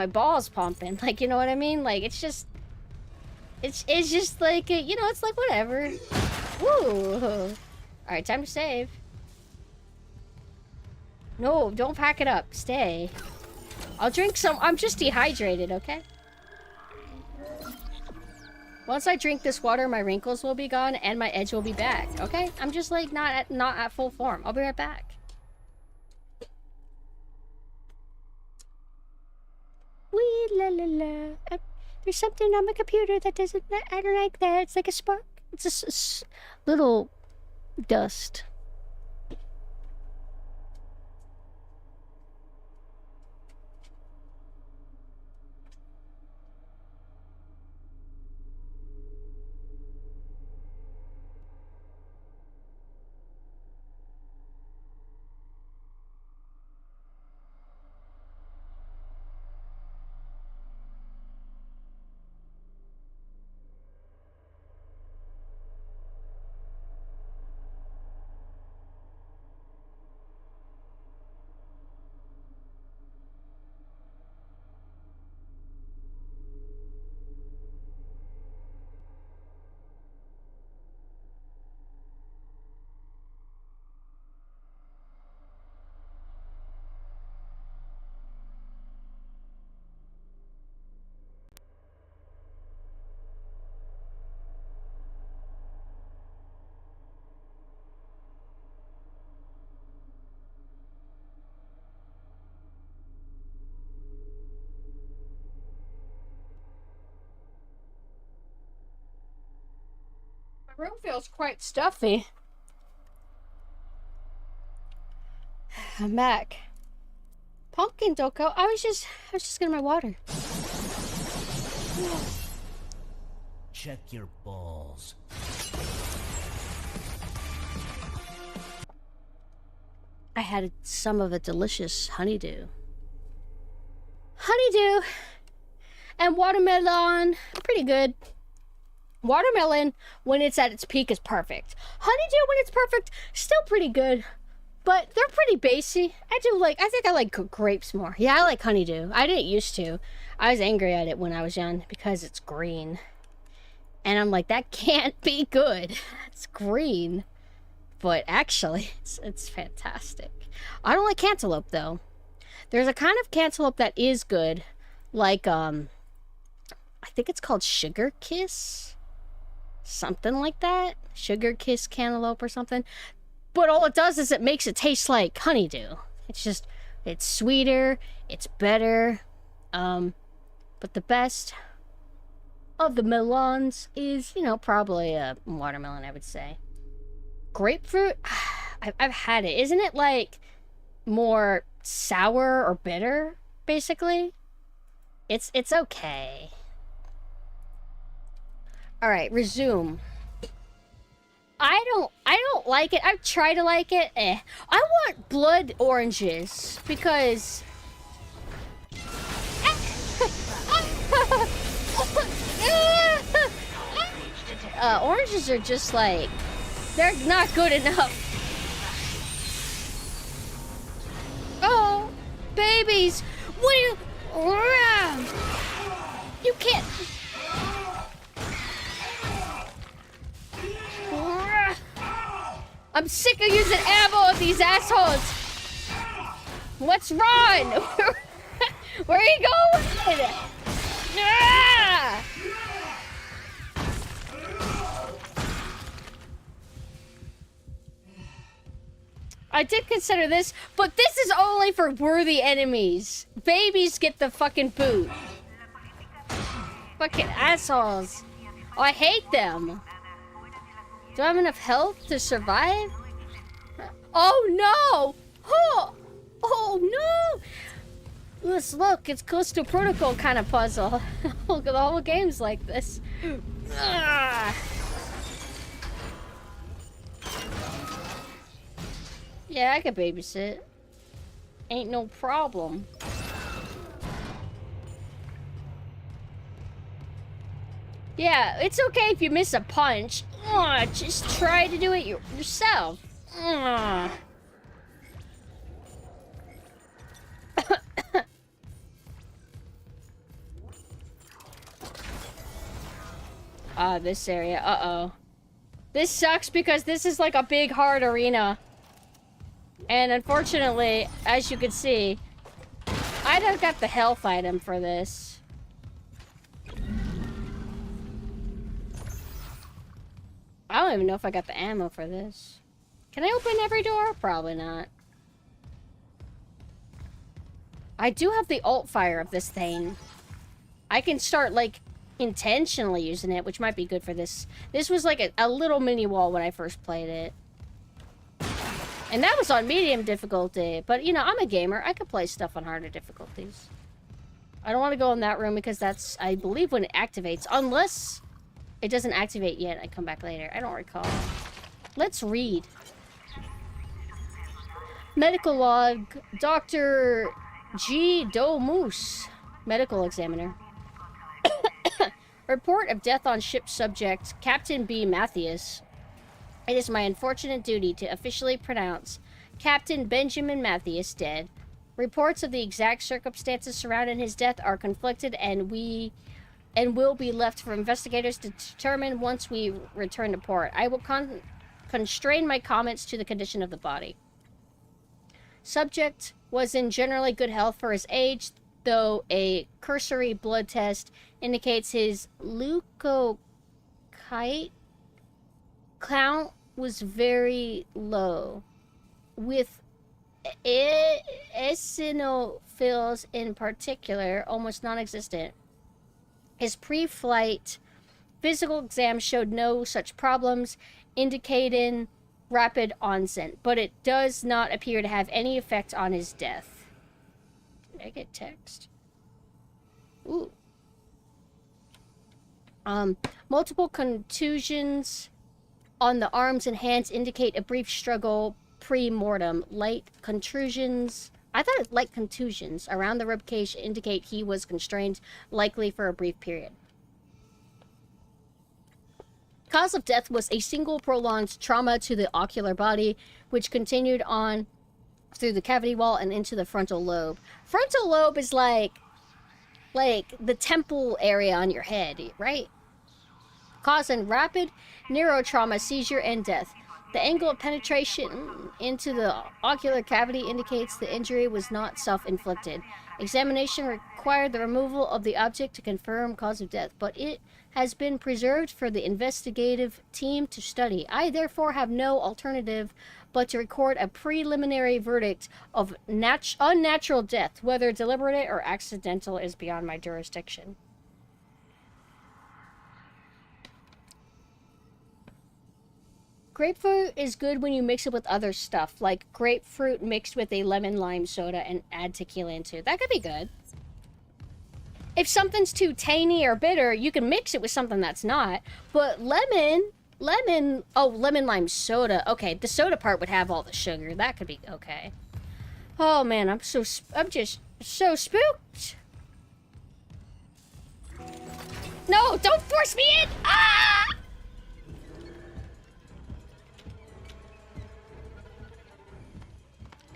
balls pumping. Like, you know what I mean? Like, it's just like, you know, it's like whatever. Woo! All right, time to save. No, don't pack it up. Stay. I'll drink some. I'm just dehydrated, okay? Once I drink this water, my wrinkles will be gone and my edge will be back, okay? I'm just like not at full form. I'll be right back. Wee la la la. There's something on my computer that doesn't. I don't like that. It's like a spark. It's a little dust. Room feels quite stuffy. I'm back. Pumpkin Doko. I was just getting my water. Check your balls. I had some of a delicious honeydew. Honeydew and watermelon. Pretty good. Watermelon, when it's at its peak, is perfect. Honeydew, when it's perfect, still pretty good. But they're pretty basey. I think I like grapes more. Yeah, I like honeydew. I didn't used to. I was angry at it when I was young because it's green. And I'm like, that can't be good. It's green. But actually, it's fantastic. I don't like cantaloupe, though. There's a kind of cantaloupe that is good. Like, I think it's called Sugar Kiss. Something like that. Sugar Kiss cantaloupe or something. But all it does is it makes it taste like honeydew. It's sweeter, it's better. But But the best of the melons is, you know, probably a watermelon, I would say. Grapefruit? I've had it. Isn't it like more sour or bitter, basically? It's okay. Alright, resume. I don't like it. I've tried to like it. I want blood oranges because oranges are just like, they're not good enough. Oh, babies, what do you? You can't. I'm sick of using ammo of these assholes. What's wrong? Where are you going? Ah! I did consider this, but this is only for worthy enemies. Babies get the fucking boot. Fucking assholes. Oh, I hate them. Do I have enough health to survive? Oh no! Oh no! Look, it's Callisto Protocol kind of puzzle. Look at the whole game's like this. Ah. Yeah, I can babysit. Ain't no problem. Yeah, it's okay if you miss a punch. Just try to do it yourself. This area. Uh-oh. This sucks because this is like a big, hard arena. And unfortunately, as you can see, I don't got the health item for this. I don't even know if I got the ammo for this. Can I open every door? Probably not. I do have the alt fire of this thing. I can start, like, intentionally using it, which might be good for this. This was like a little mini wall when I first played it. And that was on medium difficulty. But, you know, I'm a gamer. I could play stuff on harder difficulties. I don't want to go in that room because that's, I believe, when it activates. Unless it doesn't activate yet. I come back later. I don't recall. Let's read. Medical log. Dr. G. Domus. Medical examiner. Report of death on ship subject Captain B. Matthews. It is my unfortunate duty to officially pronounce Captain Benjamin Matthews dead. Reports of the exact circumstances surrounding his death are conflicted and will be left for investigators to determine once we return to port. I will constrain my comments to the condition of the body. Subject was in generally good health for his age, though a cursory blood test indicates his leukocyte count was very low, with eosinophils in particular almost non-existent. His pre-flight physical exam showed no such problems, indicating rapid onset, but it does not appear to have any effect on his death. Did I get text? Ooh. Multiple contusions on the arms and hands indicate a brief struggle pre-mortem. Light contusions. I thought it light contusions around the ribcage indicate he was constrained, likely for a brief period. Cause of death was a single prolonged trauma to the ocular body, which continued on through the cavity wall and into the frontal lobe. Frontal lobe is like the temple area on your head, right? Causing rapid neurotrauma, seizure, and death. The angle of penetration into the ocular cavity indicates the injury was not self-inflicted. Examination required the removal of the object to confirm cause of death, but it has been preserved for the investigative team to study. I therefore have no alternative but to record a preliminary verdict of unnatural death. Whether deliberate or accidental is beyond my jurisdiction. Grapefruit is good when you mix it with other stuff, like grapefruit mixed with a lemon lime soda and add tequila into it. That could be good. If something's too tangy or bitter, you can mix it with something that's not. But lemon lime soda. Okay, the soda part would have all the sugar. That could be okay. Oh man, I'm just so spooked. No, don't force me in! Ah!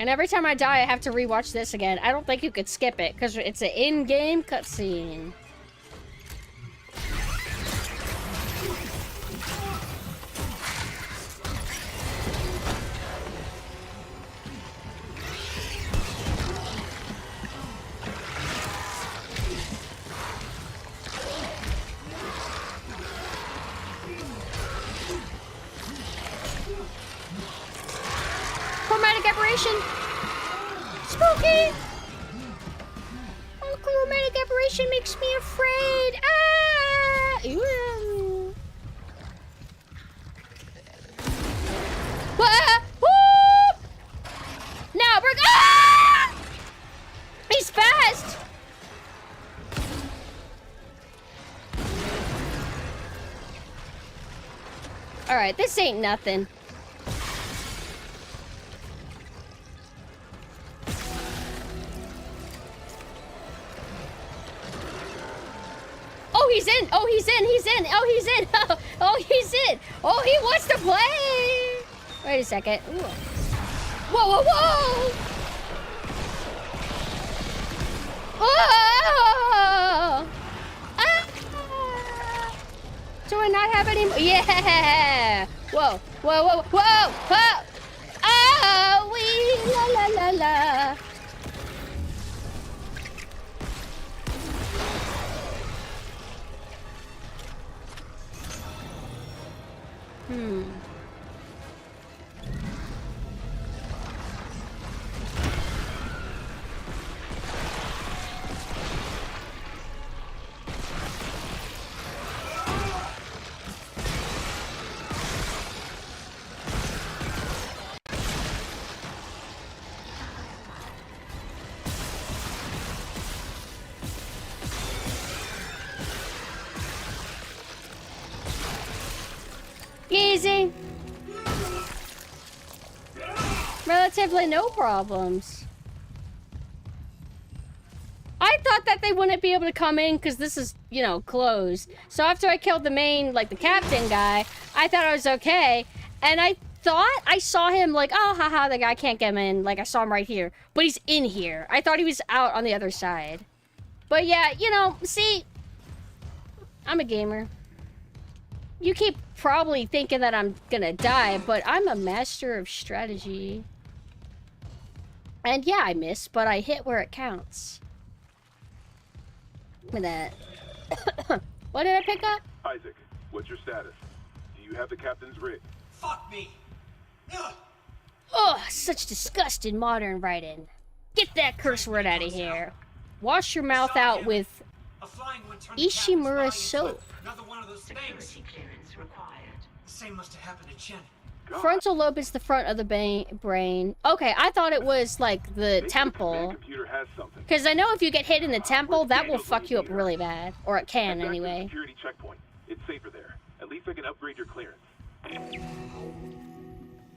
And every time I die, I have to rewatch this again. I don't think you could skip it, because it's an in-game cutscene. Chromatic aberration! Spooky! Oh, chromatic aberration makes me afraid! Ah! Ew. Ah! Woo! Now we're... Ah! He's fast! Alright, this ain't nothing. Oh, he's in! Oh, he's in! He's in! Oh, he's in! Oh, he's in! Oh, he wants to play! Wait a second. Ooh. Whoa, whoa, whoa! Oh! Ah! Do I not have any more? Yeah! Whoa, whoa, whoa, whoa, whoa! Oh, we la la la la! Easy. Relatively no problems. I thought that they wouldn't be able to come in because this is, you know, closed. So after I killed the main, like the captain guy, I thought I was okay. And I thought I saw him like, oh, haha, the guy can't get in. Like I saw him right here. But he's in here. I thought he was out on the other side. But yeah, you know, see, I'm a gamer. You keep probably thinking that I'm gonna die, but I'm a master of strategy. And yeah, I missed, but I hit where it counts. Look at that. What did I pick up? Isaac, what's your status? Do you have the captain's rig? Fuck me. Ugh. Oh, such disgusting modern writing. Get that curse word out of here. Wash your mouth out with A flying one turned the captain's Ishimura body into soap. Another one of those things. Security clearance required. The same must have happened to Chen. God. Frontal lobe is the front of the brain. Okay, I thought it was like the Maybe the temple. command computer has something. Because I know if you get hit in the temple, that will fuck you up really bad. Or it can, Head back to the anyway. security checkpoint. It's safer there. At least I can upgrade your clearance.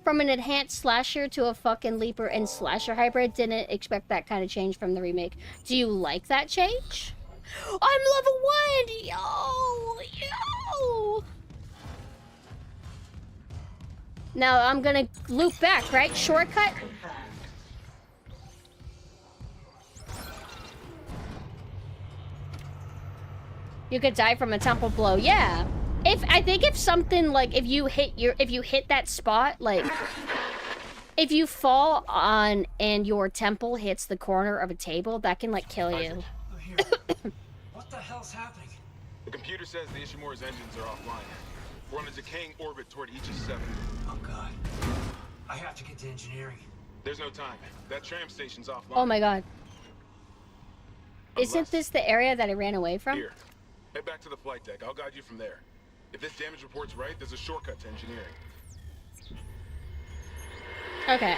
From an enhanced slasher to a fucking leaper and slasher hybrid, didn't expect that kind of change from the remake. Do you like that change? I'm level 1! Yo! Yo! Now I'm gonna loop back, right? Shortcut? Confirmed. You could die from a temple blow. Yeah. I think if something like if you hit that spot, like if you fall on and your temple hits the corner of a table, that can like kill you. Here. What the hell's happening? The computer says the Ishimura's engines are offline. We're on a decaying orbit toward Ichi 7. Oh god. I have to get to engineering. There's no time. That tram station's offline. Oh my god. Isn't Unless- this the area that I ran away from? Here. Head back to the flight deck. I'll guide you from there. If this damage report's right, there's a shortcut to engineering. Okay.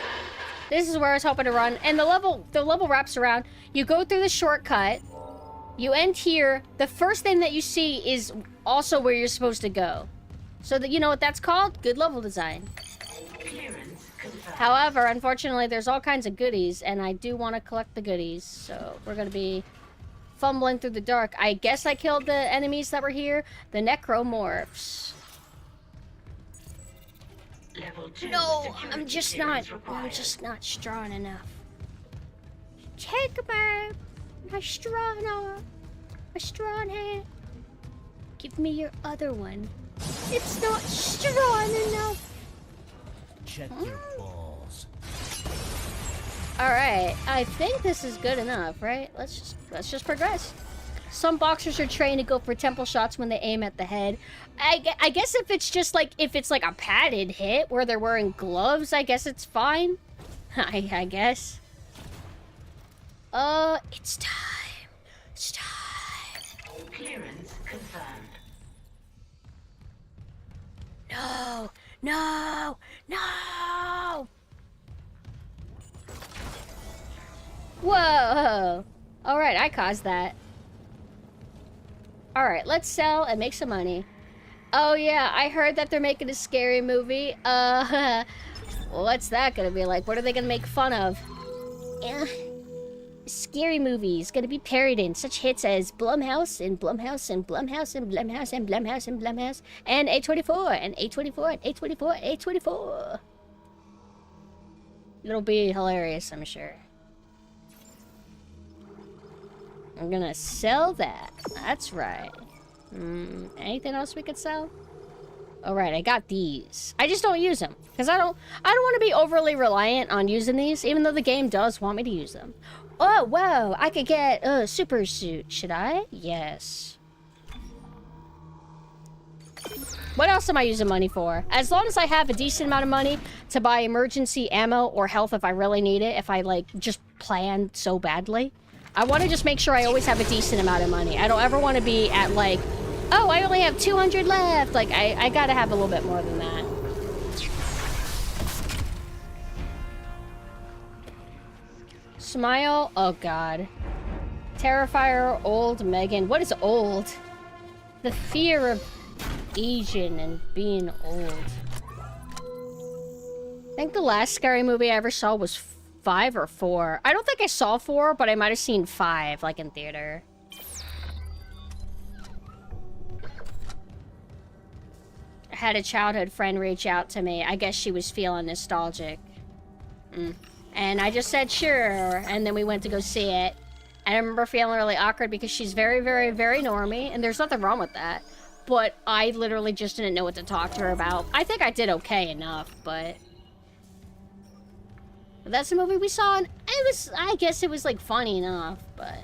This is where I was hoping to run. And the level wraps around. You go through the shortcut. You end here. The first thing that you see is also where you're supposed to go. So that you know what that's called? Good level design. Clearance confirmed. However, unfortunately, there's all kinds of goodies, and I do want to collect the goodies. So we're going to be fumbling through the dark. I guess I killed the enemies that were here. The necromorphs. Level 2 No, security I'm just clearance not. required. I'm just not strong enough. Take my strong arm, my strong hand. Give me your other one. It's not strong enough. Check your balls. All right, I think this is good enough, right? Let's just progress. Some boxers are trained to go for temple shots when they aim at the head. I guess if it's just like a padded hit where they're wearing gloves, I guess it's fine. I guess. It's time. It's time. Clearance confirmed. No, no, no. Whoa. All right, I caused that. All right, let's sell and make some money. Oh yeah, I heard that they're making a scary movie. What's that gonna be like? What are they gonna make fun of? Scary movies gonna be parodied in such hits as Blumhouse and Blumhouse and Blumhouse and Blumhouse and Blumhouse and Blumhouse and A24 and A24 and A24 and A24. It'll be hilarious, I'm sure. I'm gonna sell that. That's right. Anything else we could sell? All right, I got these. I just don't use them because I don't want to be overly reliant on using these, even though the game does want me to use them. Oh wow, I could get a super suit. Should I? Yes. What else am I using money for? As long as I have a decent amount of money to buy emergency ammo or health if I really need it, if I like just plan so badly. I want to just make sure I always have a decent amount of money. I don't ever want to be at like, oh, I only have 200 left. Like, I gotta have a little bit more than that. Smile. Oh, God. Terrifier, old Megan. What is old? The fear of Asian and being old. I think the last scary movie I ever saw was 5 or 4. I don't think I saw 4, but I might have seen 5, like in theater. I had a childhood friend reach out to me. I guess she was feeling nostalgic. And I just said sure, and then we went to go see it. And I remember feeling really awkward because she's very, very, very normie, and there's nothing wrong with that. But I literally just didn't know what to talk to her about. I think I did okay enough, but that's the movie we saw, and I guess it was like funny enough, but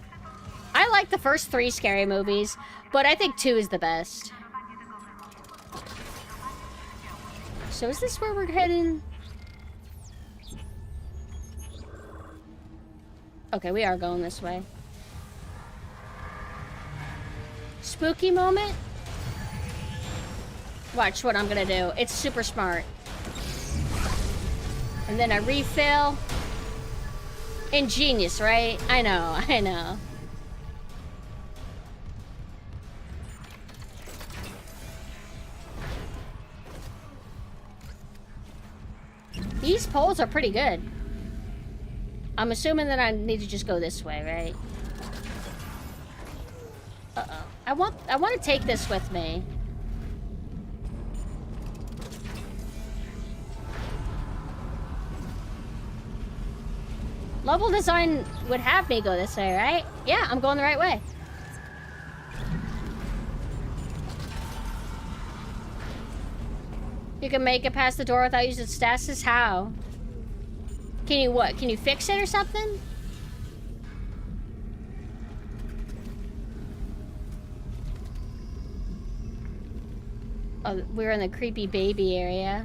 I like the first 3 scary movies, but I think 2 is the best. So is this where we're heading? Okay, we are going this way. Spooky moment? Watch what I'm gonna do. It's super smart. And then I refill. Ingenious, right? I know, I know. These poles are pretty good. I'm assuming that I need to just go this way, right? Uh-oh. I want to take this with me. Level design would have me go this way, right? Yeah, I'm going the right way. You can make it past the door without using stasis? How? Can you what? Can you fix it or something? Oh, we're in the creepy baby area.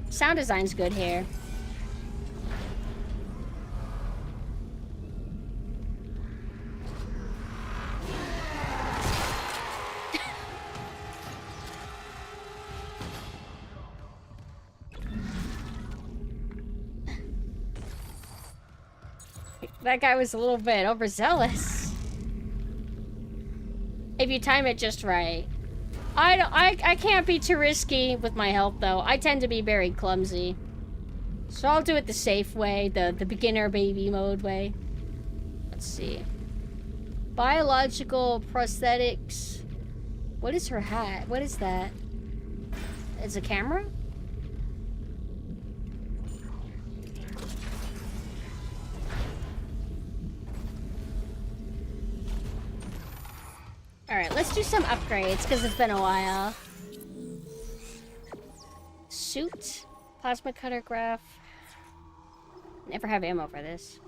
Sound design's good here. That guy was a little bit overzealous. If you time it just right. I can't be too risky with my health though. I tend to be very clumsy. So I'll do it the safe way, the beginner baby mode way. Let's see. Biological prosthetics. What is her hat? What is that? It's a camera? Alright, let's do some upgrades, because it's been a while. Suit. Plasma cutter graph. Never have ammo for this.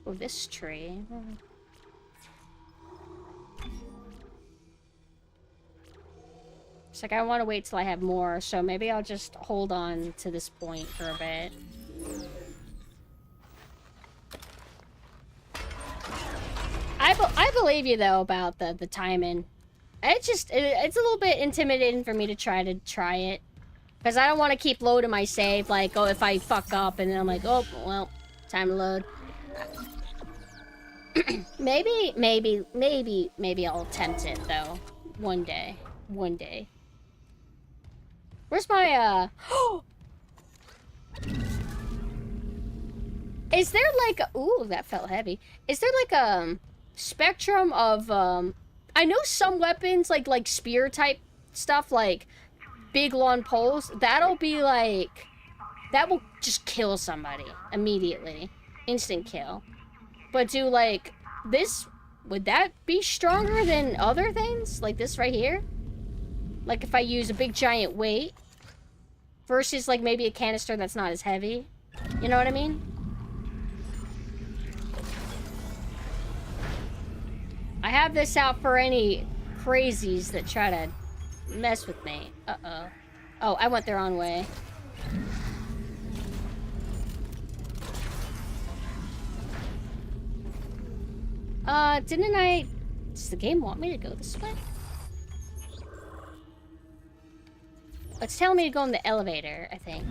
Oh, this tree. It's like I want to wait till I have more, so maybe I'll just hold on to this point for a bit. I believe you though about the timing. It's a little bit intimidating for me to try it, because I don't want to keep loading my save. Like, oh, if I fuck up and then I'm like, oh well, time to load. maybe I'll attempt it though, one day. Where's my, Is there like, ooh, that felt heavy. Is there like a spectrum of, I know some weapons, like spear type stuff, like big long poles, that'll be like, that will just kill somebody immediately. Instant kill. But do like, this, would that be stronger than other things? Like this right here? Like if I use a big giant weight versus like maybe a canister that's not as heavy. You know what I mean? I have this out for any crazies that try to mess with me. Uh-oh. Oh, I went the wrong way. Didn't I... Does the game want me to go this way? It's telling me to go in the elevator, I think.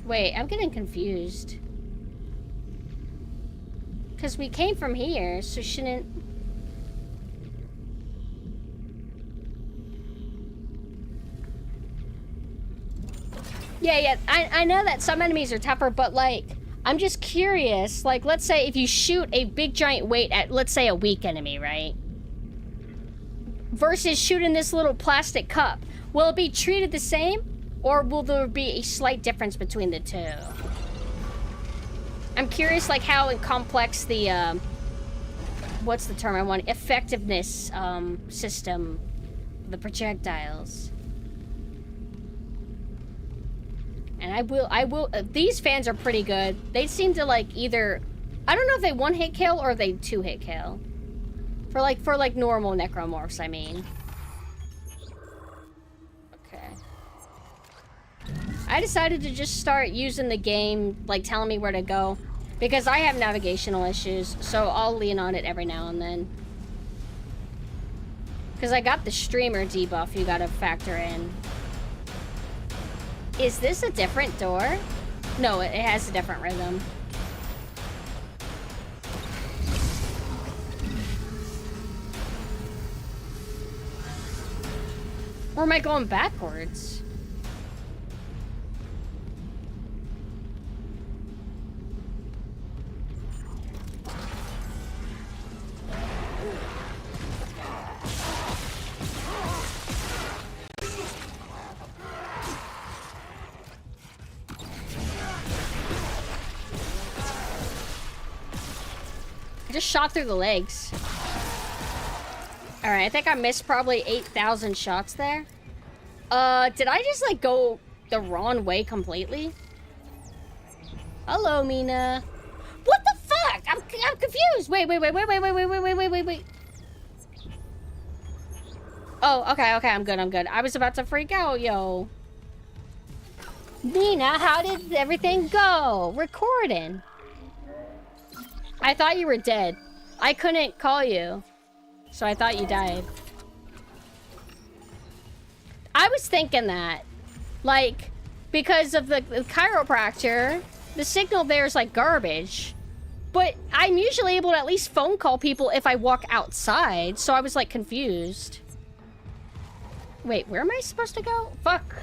Wait, I'm getting confused. Because we came from here, so shouldn't... Yeah, I know that some enemies are tougher, but like, I'm just curious. Like, let's say if you shoot a big giant weight at, let's say, a weak enemy, right? Versus shooting this little plastic cup. Will it be treated the same? Or will there be a slight difference between the two? I'm curious, like, how complex the, what's the term I want? Effectiveness, system, the projectiles. And I will, these fans are pretty good. They seem to, like, either, I don't know if they one-hit kill or they two-hit kill. For like normal necromorphs, I mean. Okay. I decided to just start using the game, like, telling me where to go. Because I have navigational issues, so I'll lean on it every now and then. Because I got the streamer debuff you gotta factor in. Is this a different door? No, it has a different rhythm. Or am I going backwards? Just shot through the legs. Alright, I think I missed probably 8,000 shots there. Did I just, like, go the wrong way completely? Hello, Mina. What the fuck? I'm confused. Wait. Oh, okay, I'm good. I was about to freak out, yo. Mina, how did everything go? Recording. I thought you were dead. I couldn't call you. So I thought you died. I was thinking that. Like, because of the chiropractor, the signal there is like garbage. But I'm usually able to at least phone call people if I walk outside. So I was like confused. Wait, where am I supposed to go? Fuck.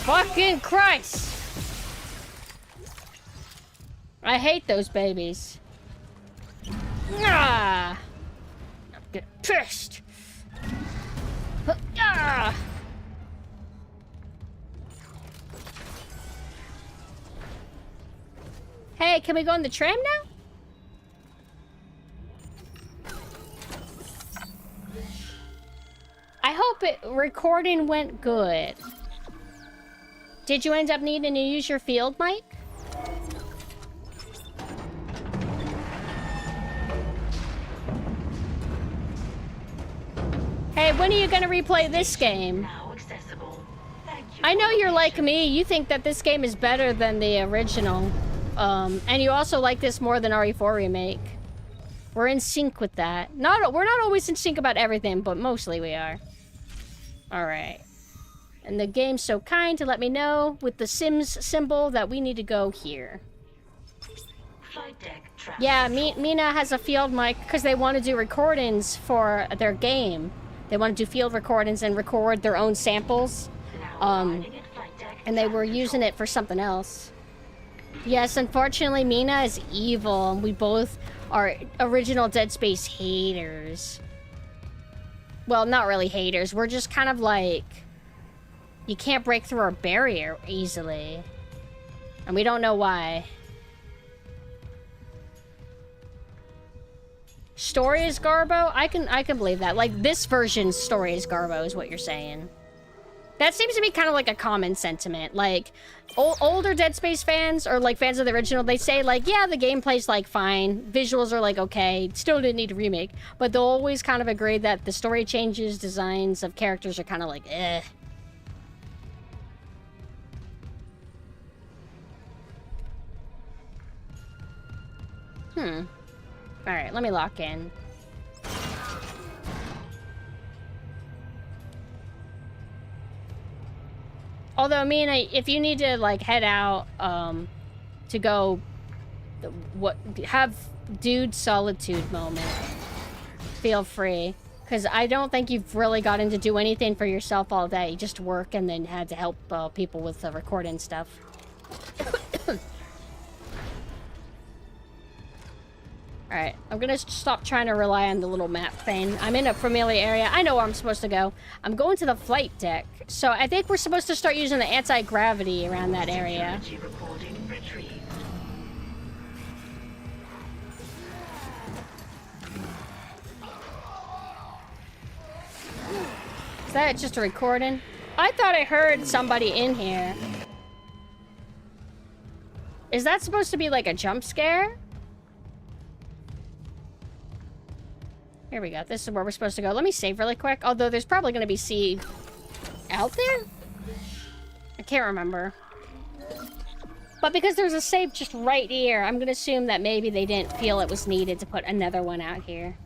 Fucking Christ! I hate those babies. Ah! I'm getting pissed. Ah! Hey, can we go on the tram now? I hope recording went good. Did you end up needing to use your field mic? Hey, when are you gonna replay this game? Now accessible. Thank you. I know you're like me. You think that this game is better than the original. And you also like this more than RE4 Remake. We're in sync with that. We're not always in sync about everything, but mostly we are. Alright. And the game's so kind to let me know with the Sims symbol that we need to go here. Flight deck traffic. Yeah, Mina has a field mic because they want to do recordings for their game. They want to do field recordings and record their own samples. And they were using it for something else. Yes, unfortunately, Mina is evil, and we both are original Dead Space haters. Well, not really haters. We're just kind of like... You can't break through our barrier easily. And we don't know why. Story is Garbo? I can believe that. Like, this version's story is Garbo is what you're saying. That seems to be kind of like a common sentiment. Like, older Dead Space fans, or like fans of the original, they say like, yeah, the gameplay's like fine. Visuals are like okay. Still didn't need a remake. But they'll always kind of agree that the story changes, designs of characters are kind of like, eh. Alright, let me lock in. Although, I mean, if you need to, like, head out, to go... have dude solitude moment, feel free. Because I don't think you've really gotten to do anything for yourself all day. You just work and then had to help people with the recording stuff. Alright, I'm gonna stop trying to rely on the little map thing. I'm in a familiar area. I know where I'm supposed to go. I'm going to the flight deck. So I think we're supposed to start using the anti-gravity around that area. Security reporting retrieved. Is that just a recording? I thought I heard somebody in here. Is that supposed to be like a jump scare? Here we go. This is where we're supposed to go. Let me save really quick. Although there's probably going to be C out there? I can't remember. But because there's a save just right here, I'm going to assume that maybe they didn't feel it was needed to put another one out here.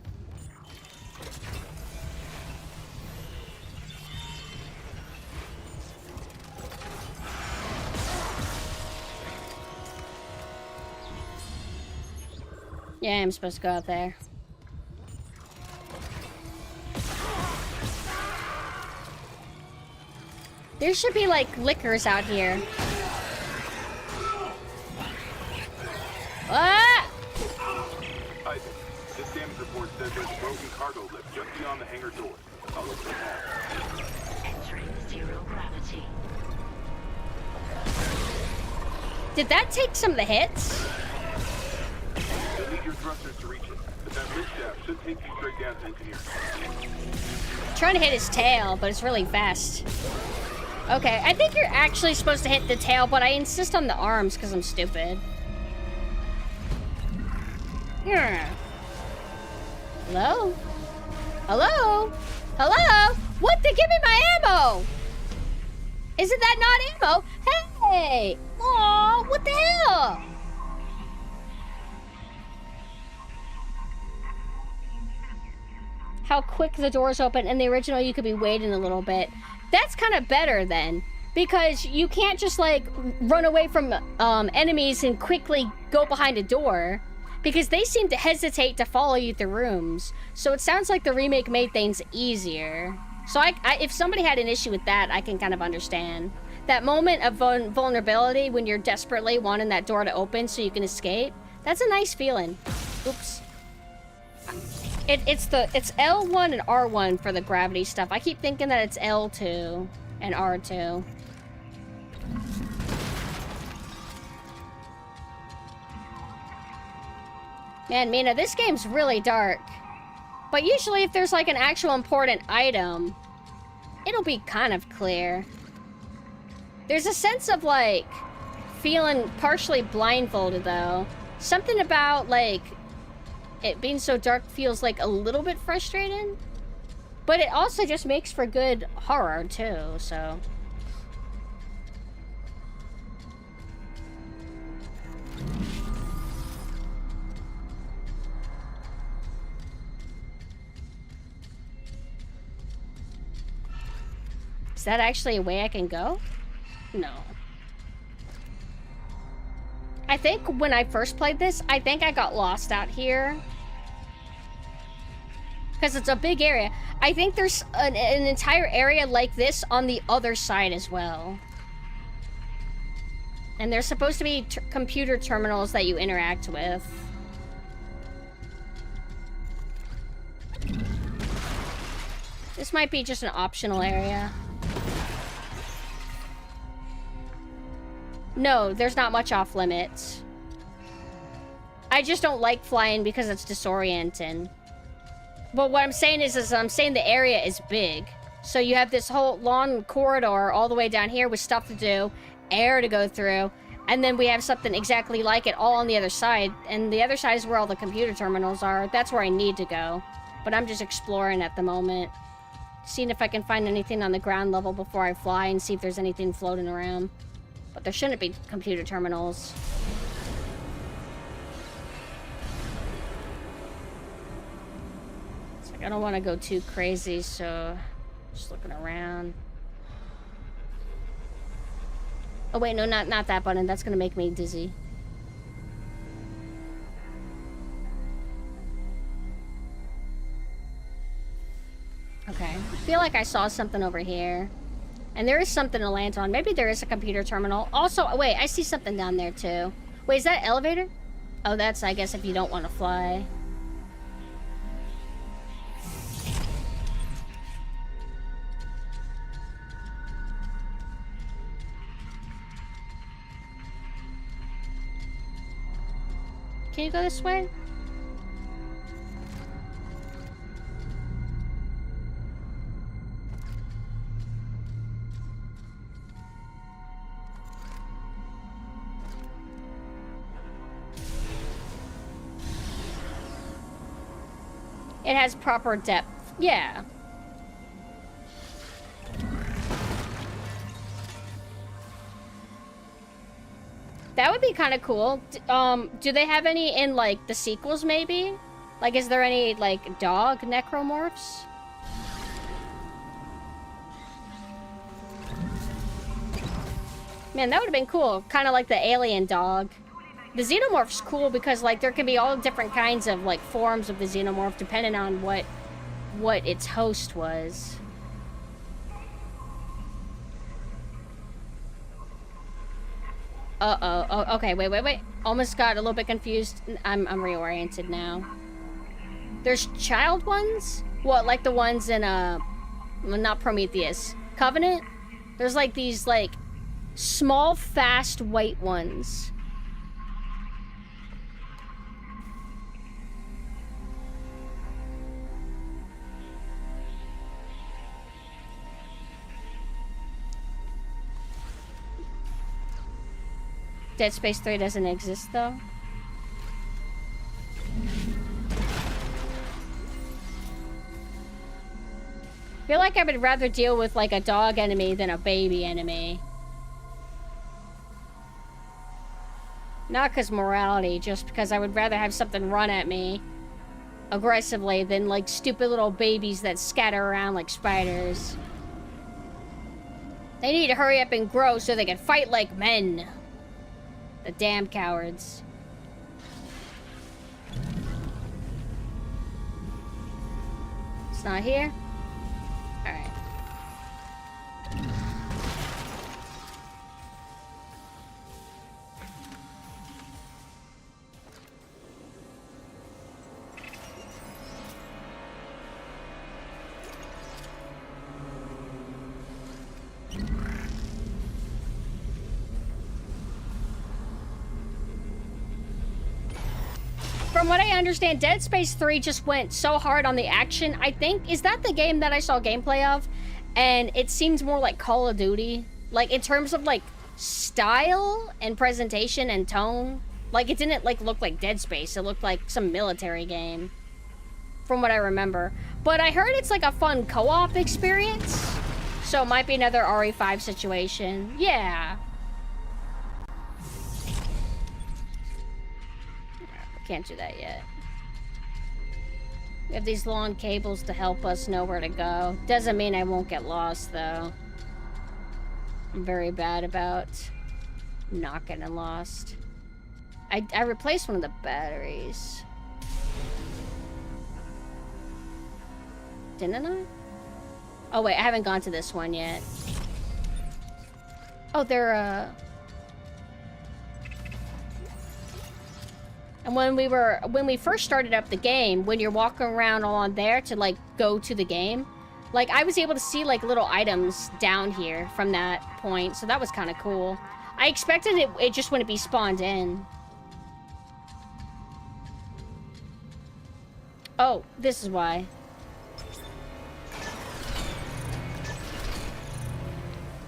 Yeah, I'm supposed to go out there. There should be, like, lickers out here. Ah! Isaac, this damage report Someone says there's a broken cargo lift just beyond the hangar door. I'll look for that. Entering zero gravity. Did that take some of the hits? You'll need your thrusters to reach it, but that lift shaft should take you straight down to engineering. Trying to hit his tail, but it's really fast. Okay, I think you're actually supposed to hit the tail, but I insist on the arms because I'm stupid. Yeah. Hello? Hello? Hello? What? They give me my ammo! Isn't that not ammo? Hey! Aw, what the hell? How quick the doors open. In the original, you could be waiting a little bit. That's kind of better then, because you can't just like run away from enemies and quickly go behind a door, because they seem to hesitate to follow you through rooms. So it sounds like the remake made things easier. So if somebody had an issue with that, I can kind of understand. That moment of vulnerability when you're desperately wanting that door to open so you can escape, that's a nice feeling. Oops. It's L1 and R1 for the gravity stuff. I keep thinking that it's L2 and R2. Man, Mina, this game's really dark. But usually if there's like an actual important item, it'll be kind of clear. There's a sense of like feeling partially blindfolded though. Something about like it being so dark feels like a little bit frustrating, but it also just makes for good horror too, so. Is that actually a way I can go? No. I think when I first played this, I think I got lost out here. Because it's a big area. I think there's an entire area like this on the other side as well. And there's supposed to be computer terminals that you interact with. This might be just an optional area. No, there's not much off limits. I just don't like flying because it's disorienting. But what I'm saying is I'm saying the area is big. So you have this whole long corridor all the way down here with stuff to do, air to go through, and then we have something exactly like it all on the other side. And the other side is where all the computer terminals are. That's where I need to go. But I'm just exploring at the moment. Seeing if I can find anything on the ground level before I fly and see if there's anything floating around. But there shouldn't be computer terminals. It's like I don't want to go too crazy, so just looking around. Oh wait, no, not that button. That's gonna make me dizzy. Okay, I feel like I saw something over here. And there is something to land on. Maybe there is a computer terminal. Also, wait, I see something down there too. Wait, is that elevator? Oh, that's, I guess, if you don't want to fly. Can you go this way? It has proper depth. Yeah. That would be kind of cool. Do they have any in, like, the sequels, maybe? Like, is there any, like, dog necromorphs? Man, that would have been cool. Kind of like the alien dog. The xenomorph's cool because, like, there can be all different kinds of, like, forms of the xenomorph depending on what its host was. Uh-oh. Oh, okay, wait. Almost got a little bit confused. I'm reoriented now. There's child ones? What, like the ones in, well, not Prometheus. Covenant? There's like these, like, small, fast, white ones. Dead Space 3 doesn't exist, though. I feel like I would rather deal with, like, a dog enemy than a baby enemy. Not because morality, just because I would rather have something run at me aggressively than, like, stupid little babies that scatter around like spiders. They need to hurry up and grow so they can fight like men. The damn cowards. It's not here? Alright. From what I understand, Dead Space 3 just went so hard on the action. I think, is that the game that I saw gameplay of? And it seems more like Call of Duty. Like, in terms of, like, style and presentation and tone. Like, it didn't, like, look like Dead Space. It looked like some military game. From what I remember. But I heard it's, like, a fun co-op experience. So it might be another RE5 situation. Yeah. Can't do that yet. We have these long cables to help us know where to go. Doesn't mean I won't get lost, though. I'm very bad about not getting lost. I replaced one of the batteries. Didn't I? Oh, wait, I haven't gone to this one yet. Oh, they're, And when we first started up the game, when you're walking around on there to, like, go to the game, like, I was able to see, like, little items down here from that point, so that was kind of cool. I expected it just wouldn't be spawned in. Oh, this is why.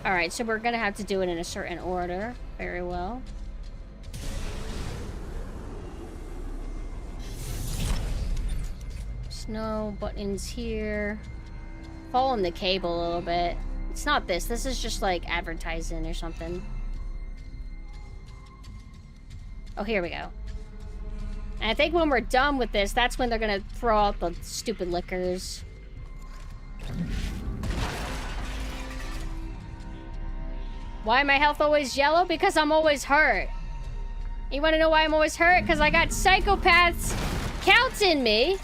Alright, so we're gonna have to do it in a certain order. Very well. No buttons here. Following the cable a little bit. It's not this. This is just like advertising or something. Oh, here we go. And I think when we're done with this, that's when they're gonna throw out the stupid liquors. Why my health always yellow? Because I'm always hurt. You wanna know why I'm always hurt? Because I got psychopaths counting me.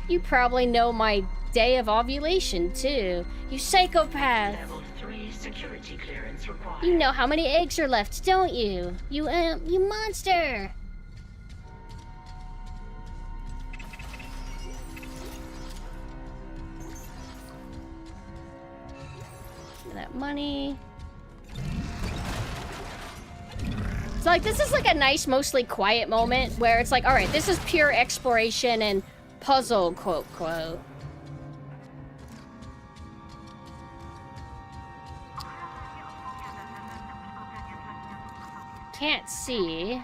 You probably know my day of ovulation, too. You psychopath. Level 3 security clearance required. You know how many eggs are left, don't you? You monster. That money. So, like, this is like a nice, mostly quiet moment where it's like, all right, this is pure exploration and puzzle, quote, quote. Can't see.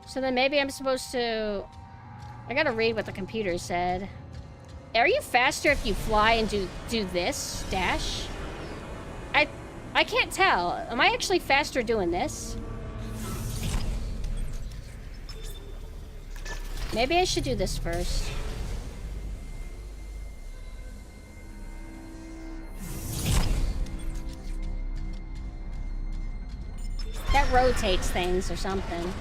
So then maybe I'm supposed to... I gotta read what the computer said. Are you faster if you fly and do this, dash? I can't tell. Am I actually faster doing this? Maybe I should do this first. That rotates things or something.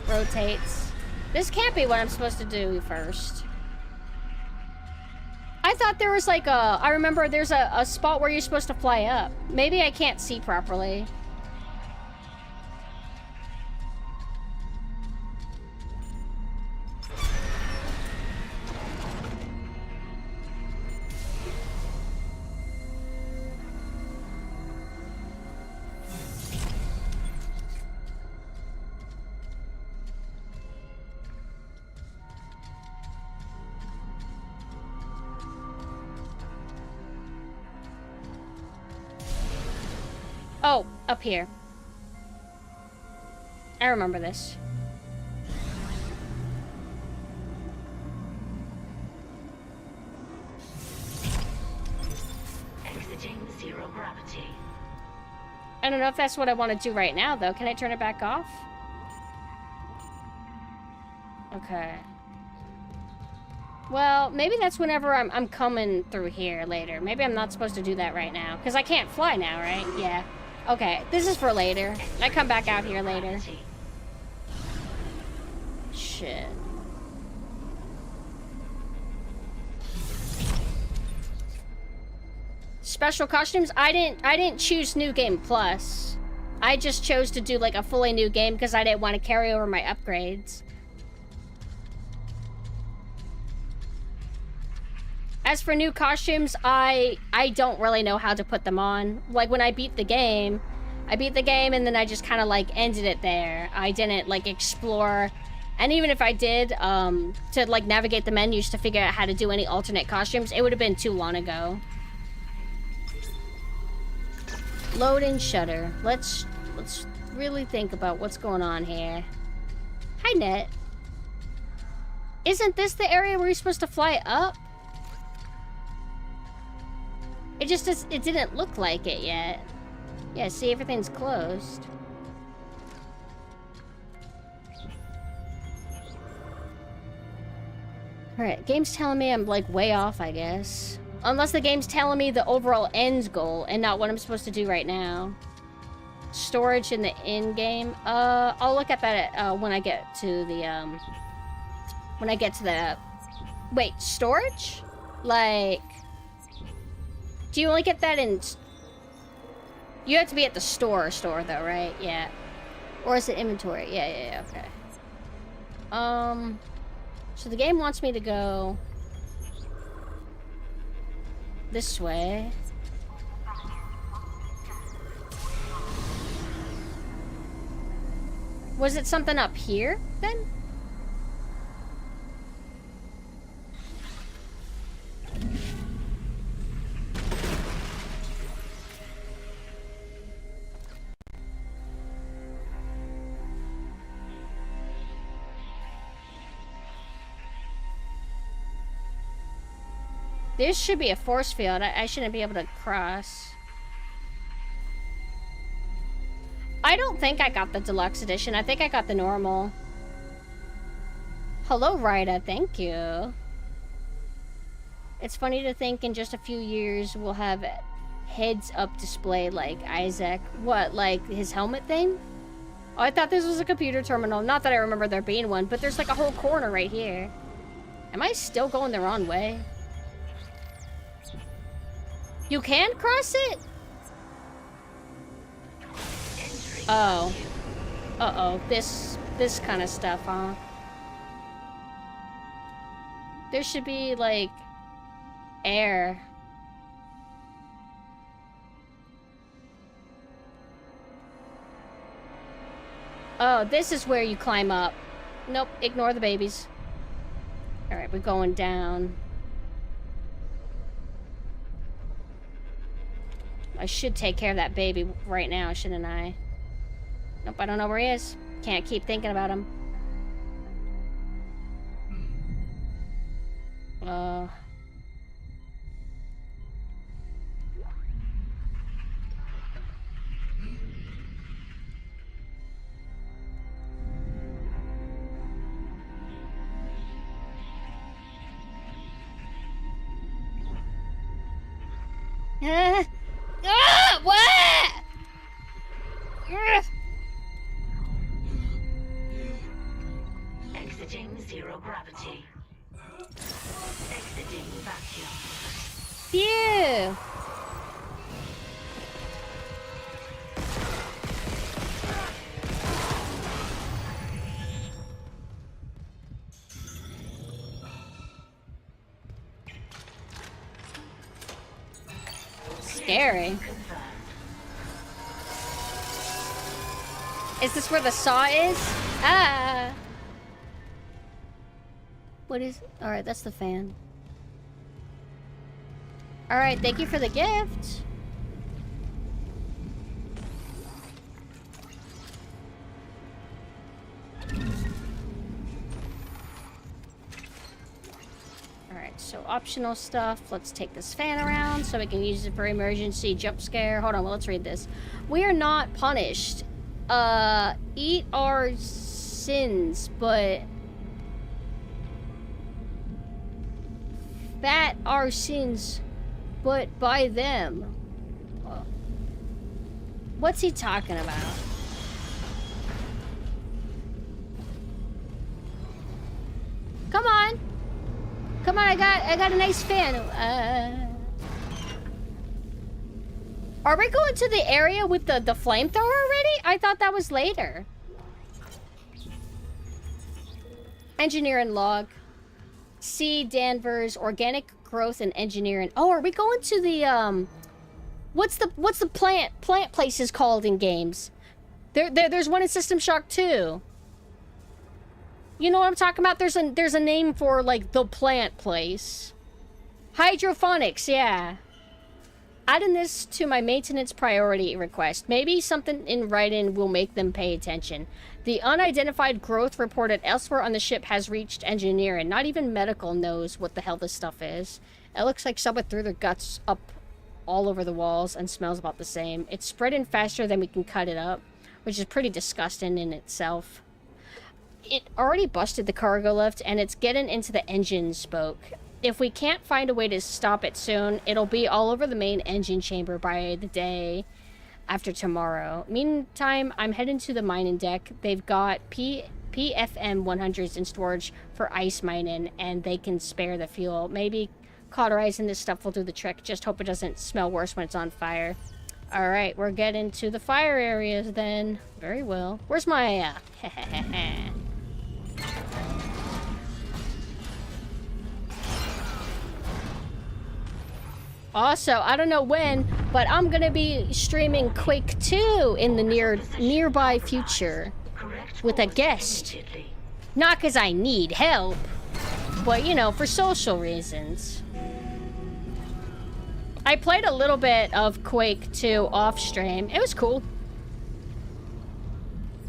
Rotates. This can't be what I'm supposed to do first. I thought there was like a... I remember there's a spot where you're supposed to fly up. Maybe I can't see properly. Oh, up here. I remember this. Exiting zero gravity. I don't know if that's what I want to do right now, though. Can I turn it back off? Okay. Well, maybe that's whenever I'm coming through here later. Maybe I'm not supposed to do that right now. Because I can't fly now, right? Yeah. Okay, this is for later. I come back out here later. Shit. Special costumes? I didn't choose New Game Plus. I just chose to do like a fully new game because I didn't want to carry over my upgrades. As for new costumes, I don't really know how to put them on. Like when I beat the game and then I just kind of like ended it there. I didn't like explore, and even if I did, to like navigate the menus to figure out how to do any alternate costumes, it would have been too long ago. Load and shutter. Let's really think about what's going on here. Hi, Net. Isn't this the area where you're supposed to fly up? It just it didn't look like it yet. Yeah, see, everything's closed. Alright, game's telling me I'm like way off, I guess. Unless the game's telling me the overall end goal and not what I'm supposed to do right now. Storage in the in-game. I'll look at that when I get to the wait, storage? Like, do you only get that in... You have to be at the store though, right? Yeah. Or is it inventory? Yeah, okay. So the game wants me to go this way. Was it something up here, then? There should be a force field. I shouldn't be able to cross. I don't think I got the deluxe edition. I think I got the normal. Hello, Ryda. Thank you. It's funny to think in just a few years we'll have heads-up display like Isaac. What, like his helmet thing? Oh, I thought this was a computer terminal. Not that I remember there being one, but there's like a whole corner right here. Am I still going the wrong way? You can cross it? Oh. Uh-oh. This kind of stuff, huh? There should be, like, air. Oh, this is where you climb up. Nope, ignore the babies. Alright, we're going down. I should take care of that baby right now, shouldn't I? Nope, I don't know where he is. Can't keep thinking about him. What? Exiting zero gravity. Exiting vacuum. Phew. Scary. Is this where the saw is? Ah! What is... Alright, that's the fan. Alright, thank you for the gift. optional stuff. Let's take this fan around so we can use it for emergency jump scare. Hold on, well, let's read this. We are not punished. Eat our sins, but fat our sins, but by them. What's he talking about? Come on. Come on, I got a nice fan. Are we going to the area with the flamethrower already? I thought that was later. Engineering log. C. Danvers, organic growth and engineering. Oh, are we going to the what's the plant places called in games? There's one in System Shock 2. You know what I'm talking about? There's a name for like the plant place. Hydroponics, yeah. Adding this to my maintenance priority request. Maybe something in writing will make them pay attention. The unidentified growth reported elsewhere on the ship has reached engineering. Not even medical knows what the hell this stuff is. It looks like someone threw their guts up all over the walls and smells about the same. It's spreading faster than we can cut it up, which is pretty disgusting in itself. It already busted the cargo lift and it's getting into the engine spoke. If we can't find a way to stop it soon, it'll be all over the main engine chamber by the day after tomorrow. Meantime, I'm heading to the mining deck. They've got PFM 100s in storage for ice mining, and they can spare the fuel. Maybe cauterizing this stuff will do the trick. Just hope it doesn't smell worse when it's on fire. Alright, we're getting to the fire areas then. Very well. Where's my, Also, I don't know when, but I'm gonna be streaming Quake 2 in the nearby future with a guest. Not because I need help, but you know, for social reasons. I played a little bit of Quake 2 off stream. It was cool.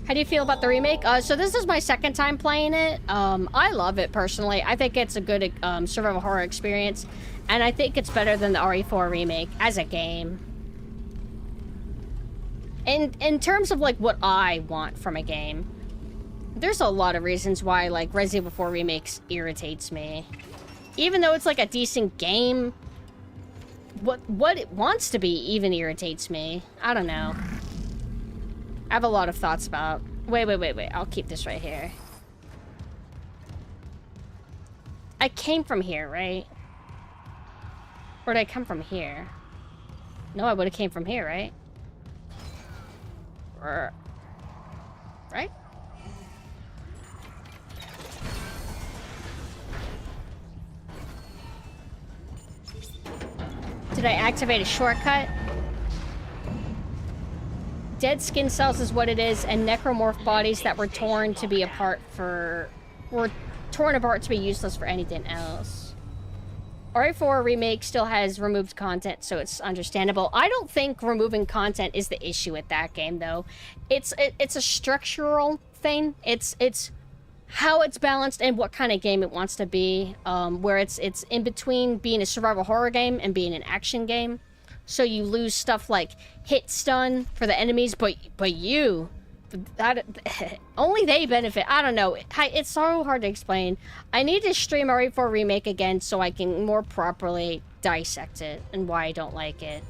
How do you feel about the remake? So this is my second time playing it. I love it personally. I think it's a good survival horror experience. And I think it's better than the RE4 remake as a game. In terms of like what I want from a game, there's a lot of reasons why like Resident Evil 4 remakes irritates me. Even though it's like a decent game, what it wants to be even irritates me. I don't know. I have a lot of thoughts about... Wait. I'll keep this right here. I came from here, right? Or did I come from here? No, I would have came from here, right? Right? Did I activate a shortcut? Dead skin cells is what it is, and necromorph bodies that were torn apart to be useless for anything else. RE4 remake still has removed content, so it's understandable. I don't think removing content is the issue with that game, though. It's a structural thing. It's how it's balanced and what kind of game it wants to be. Where it's in between being a survival horror game and being an action game. So you lose stuff like hit stun for the enemies, but you, only they benefit. I don't know. It's so hard to explain. I need to stream RE4 remake again so I can more properly dissect it and why I don't like it.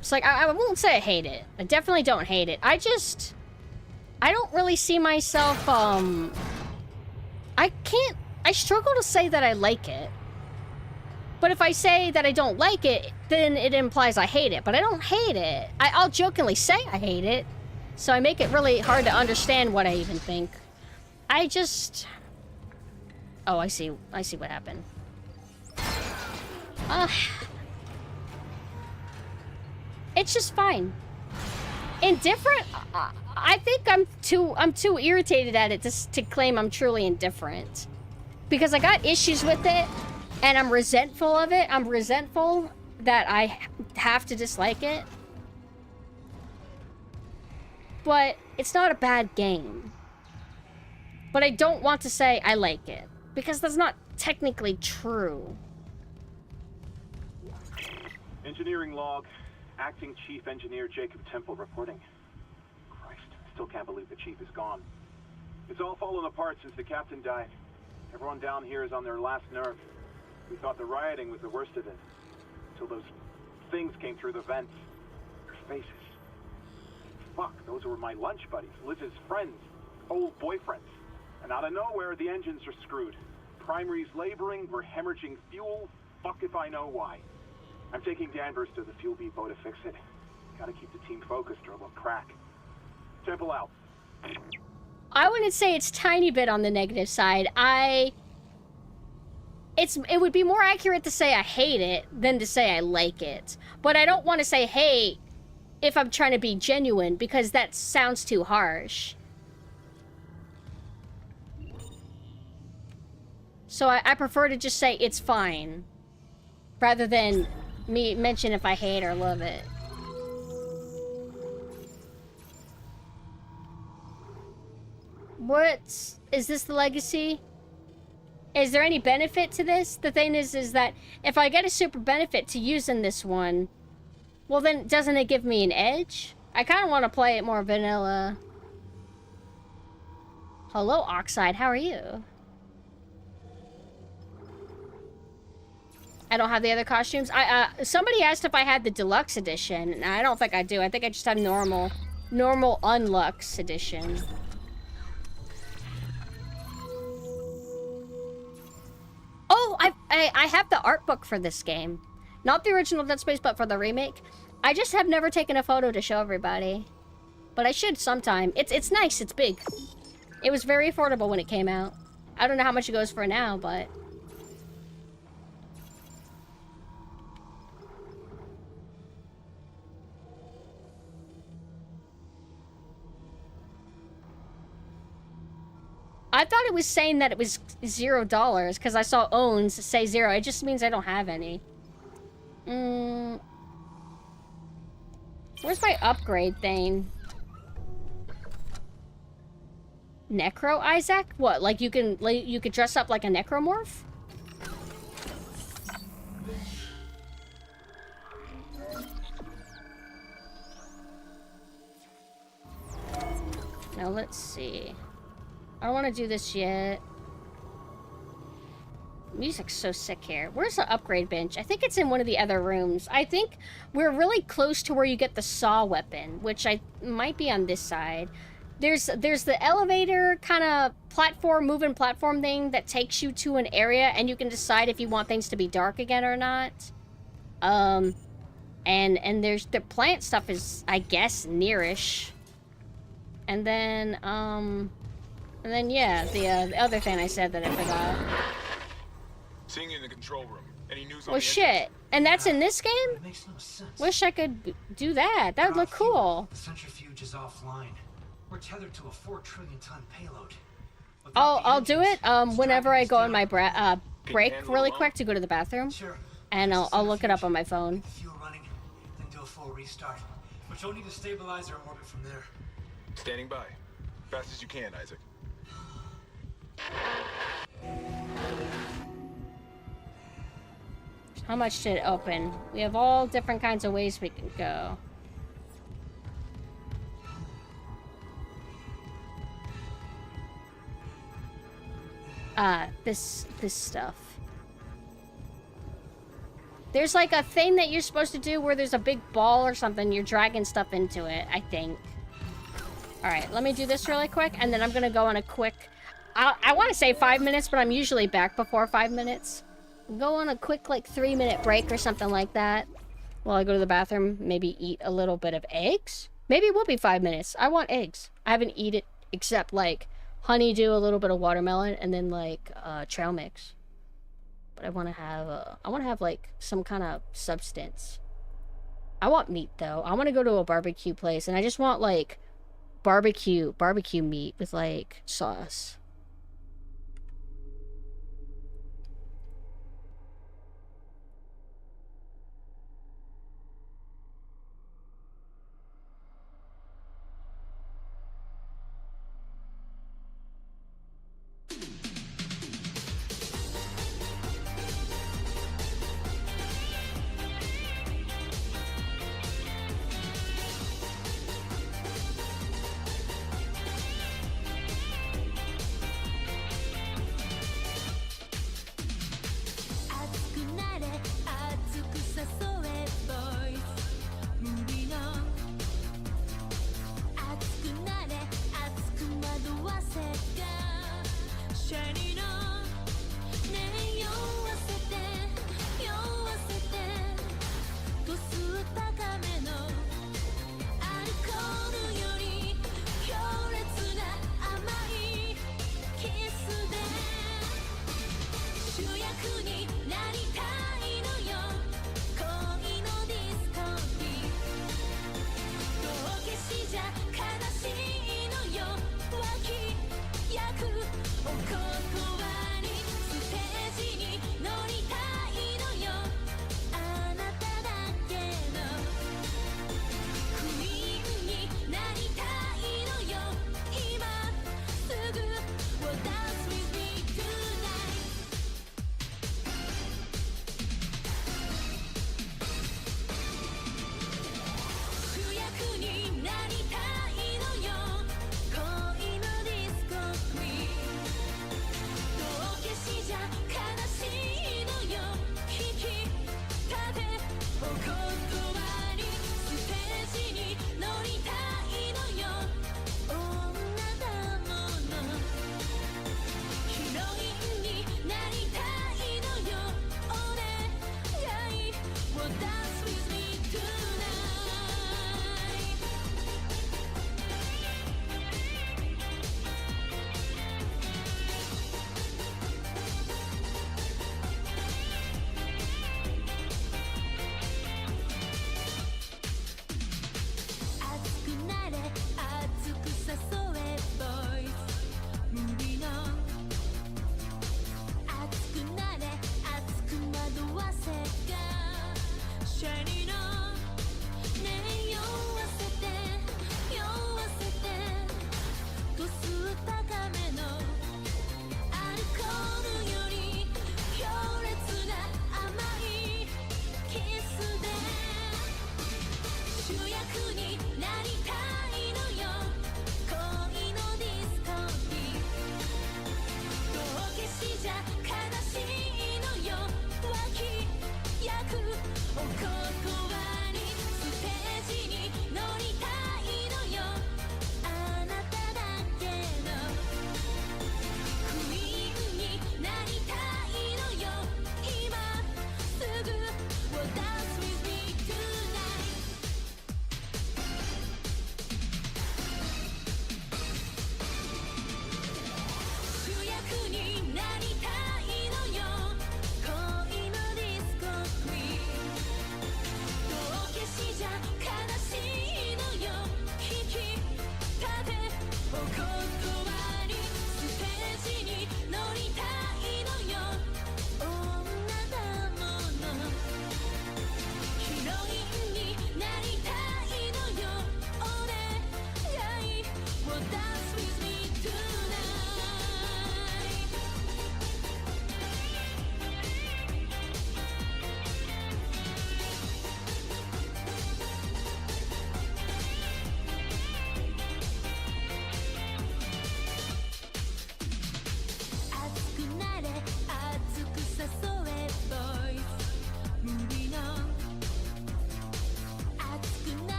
It's like, I won't say I hate it. I definitely don't hate it. I don't really see myself, I struggle to say that I like it. But if I say that I don't like it, then it implies I hate it. But I don't hate it. I'll jokingly say I hate it. So I make it really hard to understand what I even think. I just... Oh, I see what happened. It's just fine. Indifferent? I think I'm too irritated at it to claim I'm truly indifferent. Because I got issues with it, and I'm resentful of it. I'm resentful that I have to dislike it. But it's not a bad game. But I don't want to say I like it, because that's not technically true. Engineering log. Acting Chief Engineer Jacob Temple reporting. Christ, I still can't believe the chief is gone. It's all fallen apart since the captain died. Everyone down here is on their last nerve. We thought the rioting was the worst of it. Until those things came through the vents. Their faces. Fuck, those were my lunch buddies, Liz's friends, old boyfriends. And out of nowhere, the engines are screwed. Primary's laboring, we're hemorrhaging fuel. Fuck if I know why. I'm taking Danvers to the fuel depot to fix it. Gotta keep the team focused or we'll crack. Temple out. I wouldn't say it's tiny bit on the negative side. It would be more accurate to say I hate it than to say I like it. But I don't want to say hate if I'm trying to be genuine, because that sounds too harsh. So I prefer to just say it's fine, rather than me mention if I hate or love it. What is this, the legacy? Is there any benefit to this? The thing is that if I get a super benefit to using this one, well then doesn't it give me an edge? I kind of want to play it more vanilla. Hello, Oxide, how are you? I don't have the other costumes. Somebody asked if I had the deluxe edition, and I don't think I do. I think I just have normal unlux edition. Oh, I have the art book for this game. Not the original Dead Space, but for the remake. I just have never taken a photo to show everybody. But I should sometime. It's nice, it's big. It was very affordable when it came out. I don't know how much it goes for now, but... I thought it was saying that it was $0 because I saw owns say 0. It just means I don't have any. Where's my upgrade thing? Necro Isaac? What? Like you could dress up like a necromorph? Now let's see. I don't want to do this yet. Music's so sick here. Where's the upgrade bench? I think it's in one of the other rooms. I think we're really close to where you get the saw weapon, which might be on this side. There's the elevator kind of platform, moving platform thing that takes you to an area, and you can decide if you want things to be dark again or not. And there's the plant stuff is, I guess, nearish. And then yeah, the other thing I said that I forgot. Seeing you in the control room. Any news on Well, shit. And that's in this game? It makes no sense. Wish I could do that. That would look cool. The centrifuge is offline. We're tethered to a 4 trillion ton payload. I'll do it whenever I go on my break handle really alone? quick to go to the bathroom. Sure. And I'll look it up on my phone. Fuel running, then do a full restart. But you'll need to stabilize our orbit from there. Standing by. Fast as you can, Isaac. How much did it open? We have all different kinds of ways we can go. This stuff. There's like a thing that you're supposed to do where there's a big ball or something. You're dragging stuff into it, I think. Alright, let me do this really quick, and then I'm gonna go on a quick... I want to say 5 minutes, but I'm usually back before 5 minutes. Go on a quick, like, 3-minute break or something like that. While I go to the bathroom, maybe eat a little bit of eggs? Maybe it will be 5 minutes. I want eggs. I haven't eaten it except, like, honeydew, a little bit of watermelon, and then, like, trail mix. But I want to have, like, some kind of substance. I want meat, though. I want to go to a barbecue place, and I just want, like, barbecue meat with, like, sauce.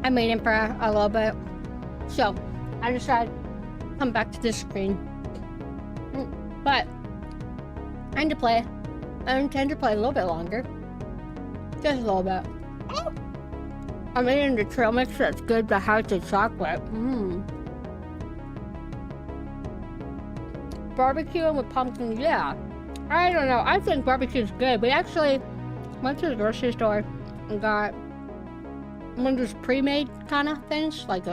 I'm waiting for a little bit. So, I decided to come back to this screen. But, I need to play. I intend to play a little bit longer. Just a little bit. I'm eating the trail mix that's good, the house of chocolate. Barbecue with pumpkin, yeah. I don't know. I think barbecue's good. We actually went to the grocery store and got one of those pre-made kind of things, like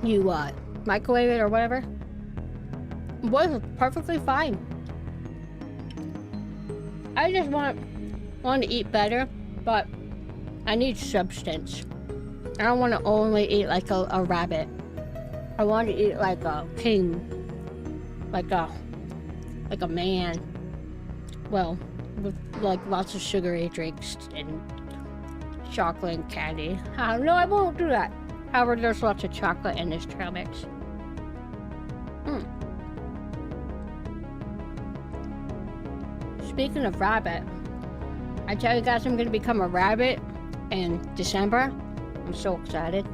you microwave it or whatever. It was perfectly fine. I just want to eat better, but I need substance. I don't want to only eat like a rabbit. I want to eat like a king, like a man. Well, with like lots of sugary drinks and chocolate and candy. No, I won't do that. However, there's lots of chocolate in this trail mix. Speaking of rabbit, I tell you guys I'm going to become a rabbit in December. I'm so excited.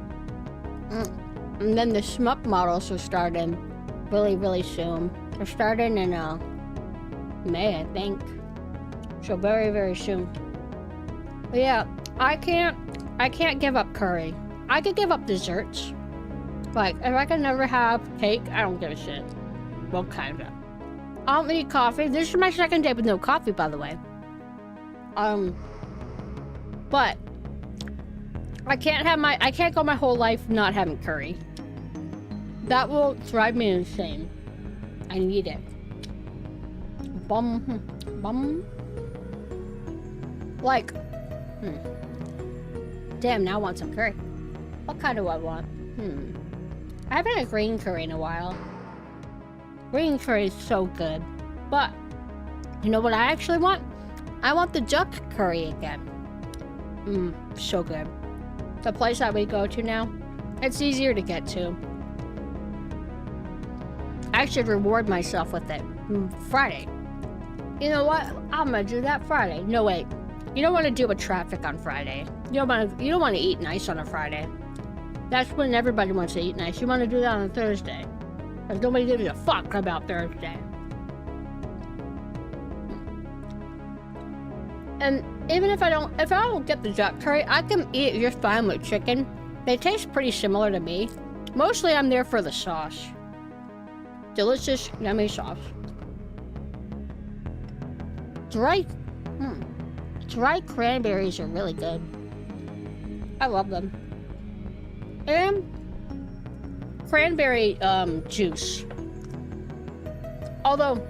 And then the SMUP models are starting really soon. They're starting in May, I think. So very soon. But yeah, I can't give up curry. I could give up desserts. Like, if I can never have cake, I don't give a shit. Well, kind of. I don't need coffee. This is my second day with no coffee, by the way. But I can't go my whole life not having curry. That will drive me insane. I need it. Bum. Like, damn, now I want some curry. What kind do I want? I haven't had green curry in a while. Green curry is so good. But, you know what I actually want? I want the duck curry again. So good. The place that we go to now, it's easier to get to. I should reward myself with it. Friday. You know what? I'm gonna do that Friday. No, wait. You don't want to deal with traffic on Friday. You don't want to eat nice on a Friday. That's when everybody wants to eat nice. You want to do that on a Thursday. Because nobody gives a fuck about Thursday. And even if I don't get the duck curry, I can eat it just fine with chicken. They taste pretty similar to me. Mostly I'm there for the sauce. Delicious, yummy sauce. It's right. Dry cranberries are really good. I love them. And cranberry juice. Although,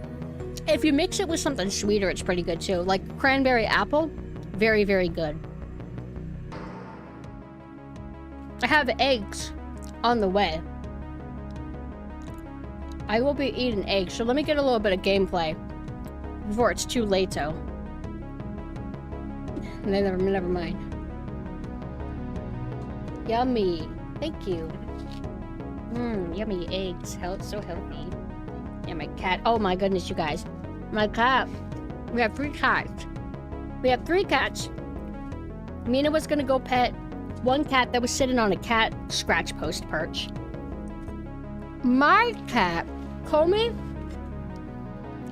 if you mix it with something sweeter, it's pretty good too. Like cranberry apple, very, very good. I have eggs on the way. I will be eating eggs, so let me get a little bit of gameplay before it's too late-o. Never mind. Yummy. Thank you. Yummy eggs. So healthy. Yeah, my cat. Oh my goodness, you guys. My cat. We have 3 cats. We have 3 cats. Mina was gonna go pet one cat that was sitting on a cat scratch post perch. My cat, Comey,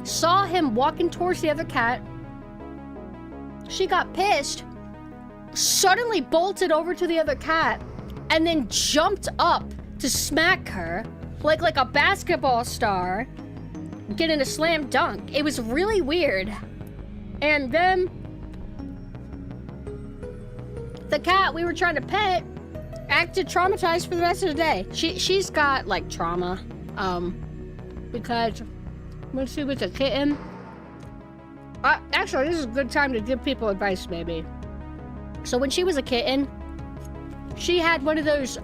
saw him walking towards the other cat. She got pissed, suddenly bolted over to the other cat, and then jumped up to smack her like a basketball star getting a slam dunk. It was really weird. And then the cat we were trying to pet acted traumatized for the rest of the day. She's got like trauma, because when she was a kitten, actually this is a good time to give people advice maybe. So when she was a kitten, she had one of those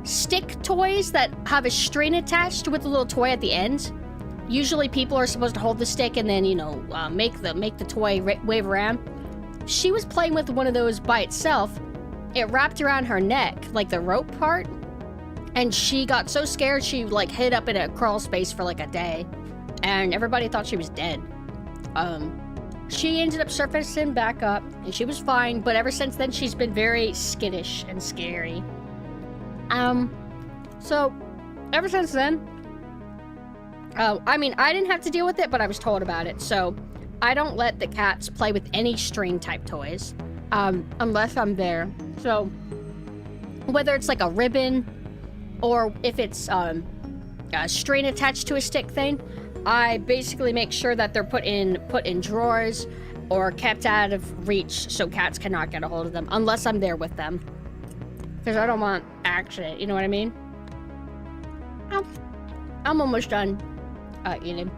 stick toys that have a string attached with a little toy at the end. Usually people are supposed to hold the stick and then, you know, make the toy wave around. She was playing with one of those by itself. It wrapped around her neck, like the rope part, and she got so scared she like hid up in a crawl space for like a day, and everybody thought she was dead. She ended up surfacing back up and she was fine, but ever since then she's been very skittish and scary. So ever since then, I mean, I didn't have to deal with it, but I was told about it, so I don't let the cats play with any string type toys, unless I'm there. So whether it's like a ribbon or if it's a string attached to a stick thing, I basically make sure that they're put in drawers or kept out of reach so cats cannot get a hold of them unless I'm there with them, because I don't want accident, you know what I mean? I'm almost done eating.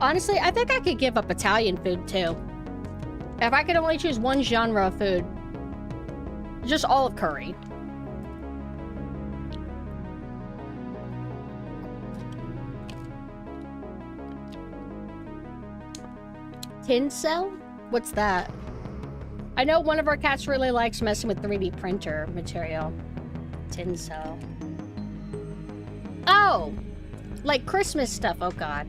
Honestly, I think I could give up Italian food too. If I could only choose one genre of food, just olive curry. Tin cell? What's that? I know one of our cats really likes messing with 3D printer material. Tin cell. Oh! Like Christmas stuff, oh god.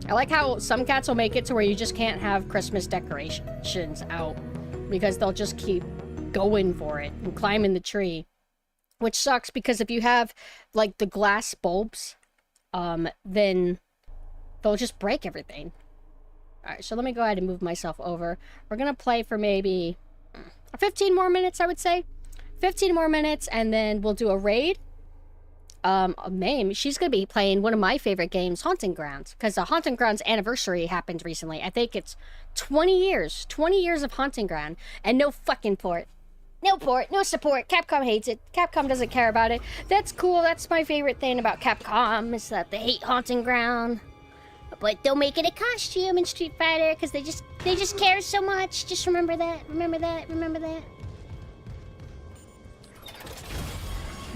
I like how some cats will make it to where you just can't have Christmas decorations out because they'll just keep going for it and climbing the tree. Which sucks because if you have like the glass bulbs, then they'll just break everything. Alright, so let me go ahead and move myself over. We're gonna play for maybe 15 more minutes, I would say. 15 more minutes, and then we'll do a raid. Mame, she's gonna be playing one of my favorite games, Haunting Grounds, because the Haunting Grounds anniversary happened recently. I think it's 20 years of Haunting Ground, and no fucking port. No port, no support. Capcom hates it. Capcom doesn't care about it. That's cool. That's my favorite thing about Capcom, is that they hate Haunting Ground. But they'll make it a costume in Street Fighter, because they just care so much. Just remember that, remember that, remember that.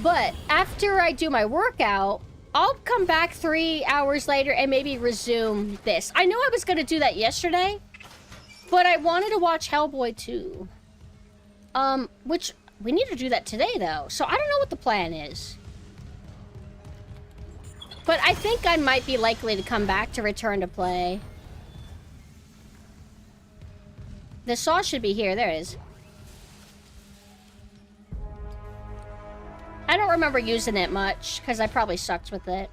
But after I do my workout, I'll come back 3 hours later and maybe resume this. I know I was going to do that yesterday, but I wanted to watch Hellboy 2. Which, we need to do that today, though. So I don't know what the plan is. But I think I might be likely to come back to Return to Play. The sauce should be here. There it is. I don't remember using it much, because I probably sucked with it.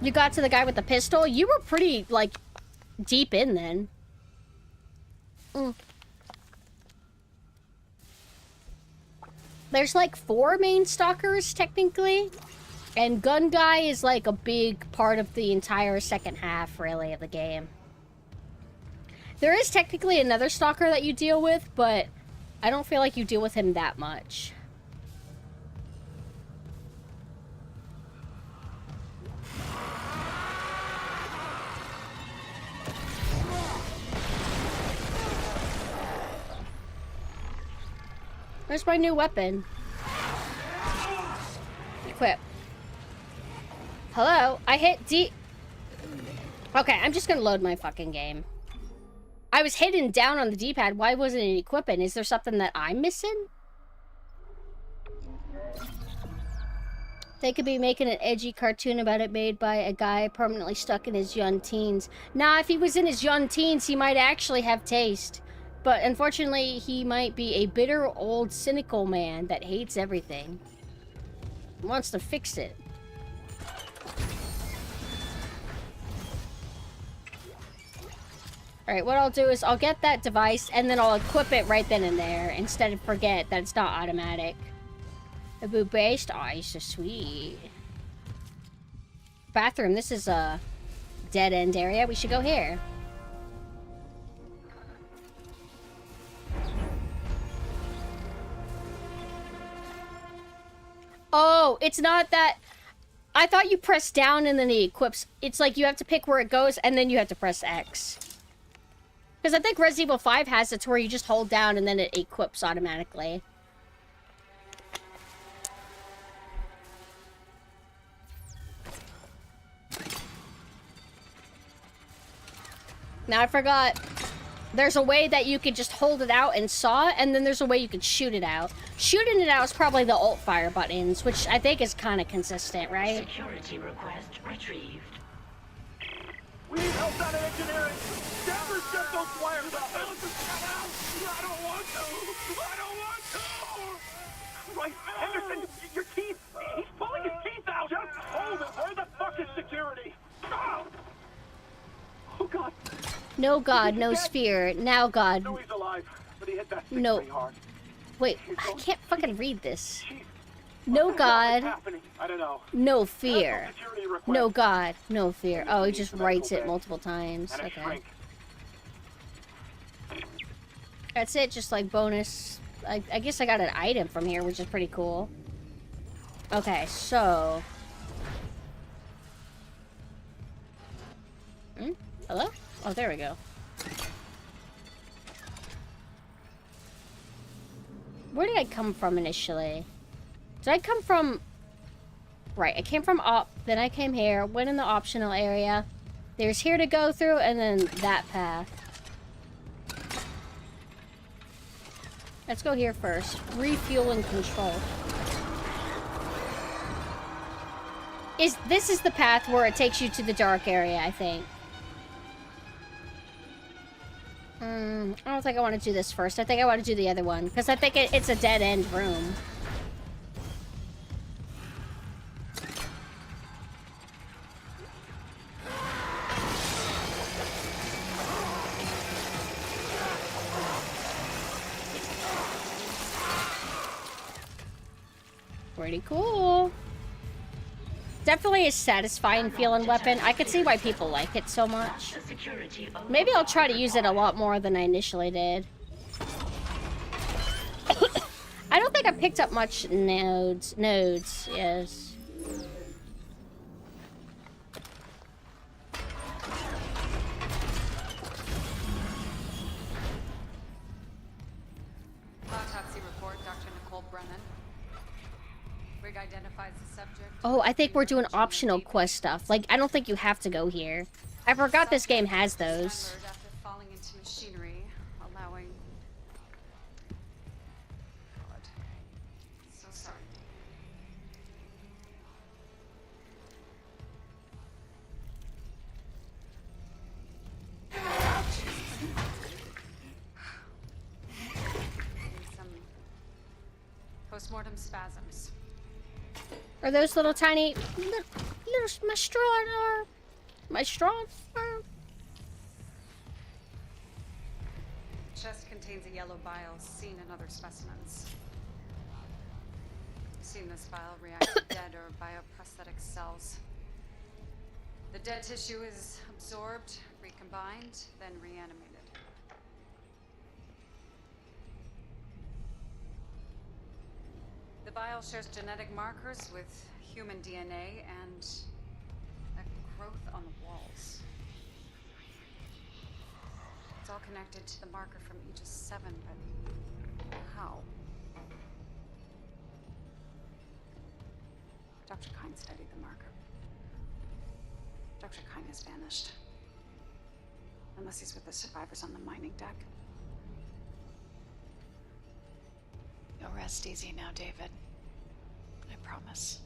You got to the guy with the pistol? You were pretty, like, deep in then. There's, like, 4 main stalkers, technically. And Gun Guy is, like, a big part of the entire second half, really, of the game. There is technically another stalker that you deal with, but I don't feel like you deal with him that much. Where's my new weapon? Equip. Hello? I hit D... Okay, I'm just gonna load my fucking game. I was hitting down on the D-pad. Why wasn't it equipping? Is there something that I'm missing? They could be making an edgy cartoon about it made by a guy permanently stuck in his young teens. Nah, if he was in his young teens, he might actually have taste. But unfortunately, he might be a bitter, old, cynical man that hates everything. Wants to fix it. Alright, what I'll do is I'll get that device and then I'll equip it right then and there instead of forget that it's not automatic. A boot-based? Oh, he's so sweet. Bathroom. This is a dead-end area. We should go here. Oh, it's not that... I thought you press down and then it equips. It's like you have to pick where it goes and then you have to press X. Because I think Resident Evil 5 has it to where you just hold down and then it equips automatically. Now I forgot. There's a way that you could just hold it out and saw it, and then there's a way you could shoot it out. Shooting it out is probably the alt fire buttons, which I think is kind of consistent, right? Security request retrieved. We need help down in engineering. Danvers, get those wires up. I don't want to. I don't want to. Right, Henderson, your teeth. He's pulling his teeth out. Just hold it. Where the fuck is security? Oh, God. No God, no sphere. Now God. No, he's alive, but he hit that stick No. pretty hard. Wait, I can't fucking read this. Chief, No what the hell is God, happening? I don't know. no fear. Cancel security request. No God, no fear. Oh, he Needs just a writes medical it bay. multiple times. And a Okay. shrink. That's it, just like bonus. I guess I got an item from here, which is pretty cool. Okay, so... Hello? Oh, there we go. Where did I come from initially? Did I come from... Right, I came from op, then I came here, went in the optional area. There's here to go through, and then that path. Let's go here first. Refuel and control. This is the path where it takes you to the dark area, I think. I don't think I want to do this first. I think I want to do the other one. Because I think it's a dead-end room. Pretty cool. Definitely a satisfying feeling weapon. I could see why people like it so much. Maybe I'll try to use it a lot more than I initially did. I don't think I picked up much nodes. Yes. Autopsy report, Dr. Nicole Brennan. Rig identifies the subject. Oh, I think we're doing optional quest stuff. Like, I don't think you have to go here. I forgot this game has those. After falling into machinery, allowing... God. So sorry. Some postmortem spasms. Are those little tiny, little my straw, my straw? Chest contains a yellow bile seen in other specimens. Seen this bile react to dead or bioprosthetic cells. The dead tissue is absorbed, recombined, then reanimated. The bile shares genetic markers with human DNA and a growth on the walls. It's all connected to the marker from Aegis 7, but how? Dr. Kine studied the marker. Dr. Kine has vanished. Unless he's with the survivors on the mining deck. You'll rest easy now, David. I promise.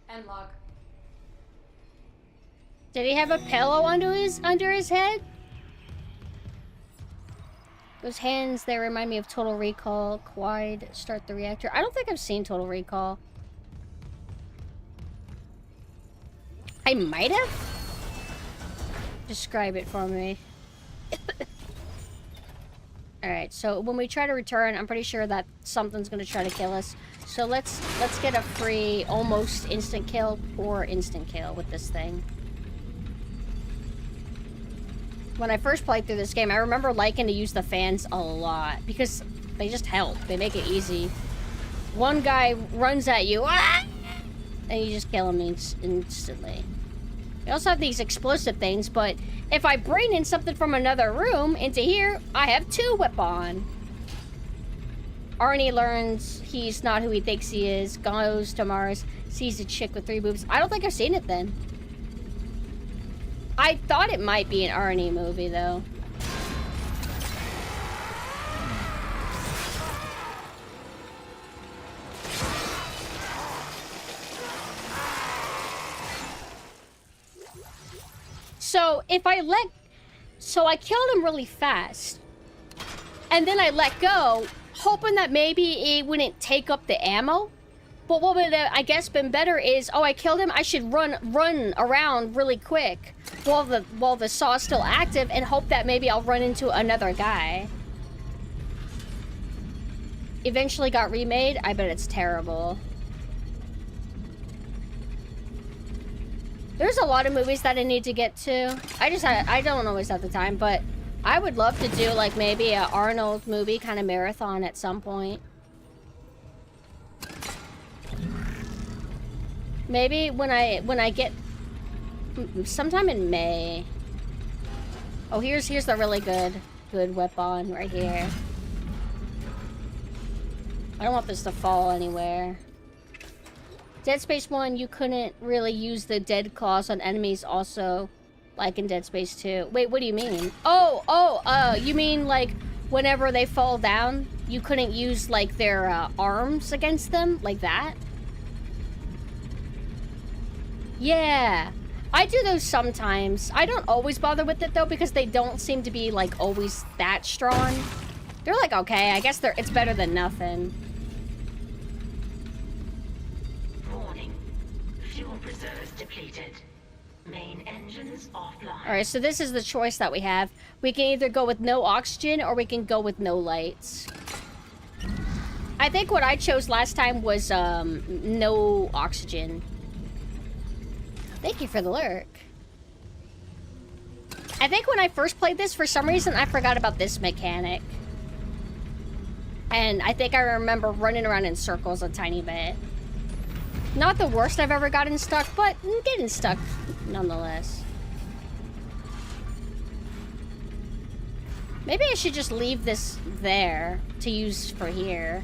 End log. Did he have a pillow under his head? Those hands there remind me of Total Recall. Quad, start the reactor. I don't think I've seen Total Recall. I might have? Describe it for me. Alright, so when we try to return, I'm pretty sure that something's gonna try to kill us. So let's get a free almost instant kill or instant kill with this thing. When I first played through this game, I remember liking to use the fans a lot because they just help. They make it easy. One guy runs at you, ah! And you just kill him instantly. We also have these explosive things, but if I bring in something from another room into here, I have 2 weapon. Arnie learns he's not who he thinks he is, goes to Mars, sees a chick with 3 boobs. I don't think I've seen it then. I thought it might be an Arnie movie, though. So, if I let... So, I killed him really fast. And then I let go, hoping that maybe it wouldn't take up the ammo. But what would have, I guess, been better is, oh, I killed him, I should run around really quick while the saw's still active and hope that maybe I'll run into another guy. Eventually got remade. I bet it's terrible. There's a lot of movies that I need to get to. I don't always have the time, but I would love to do like maybe a Arnold movie kind of marathon at some point. Maybe when I get sometime in May. Oh, here's the really good weapon right here. I don't want this to fall anywhere. Dead Space 1, you couldn't really use the dead claws on enemies also, like in Dead Space 2. Wait, what do you mean? You mean like whenever they fall down, you couldn't use like their arms against them, like that? Yeah, I do those sometimes. I don't always bother with it though because they don't seem to be like always that strong. They're like, okay, I guess it's better than nothing. Warning. Fuel reserves depleted. Main engines offline. Alright, so this is the choice that we have. We can either go with no oxygen or we can go with no lights. I think what I chose last time was no oxygen. Thank you for the lurk. I think when I first played this, for some reason, I forgot about this mechanic. And I think I remember running around in circles a tiny bit. Not the worst I've ever gotten stuck, but getting stuck nonetheless. Maybe I should just leave this there to use for here.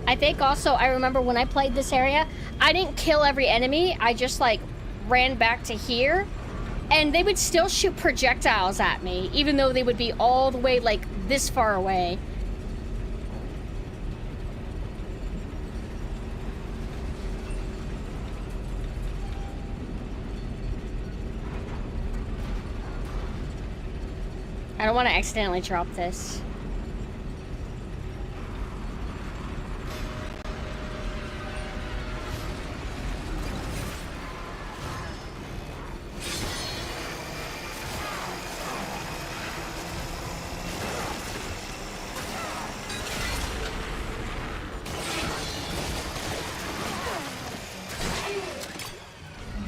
I think also, I remember when I played this area, I didn't kill every enemy. I just like ran back to here and they would still shoot projectiles at me, even though they would be all the way like this far away. I don't want to accidentally drop this.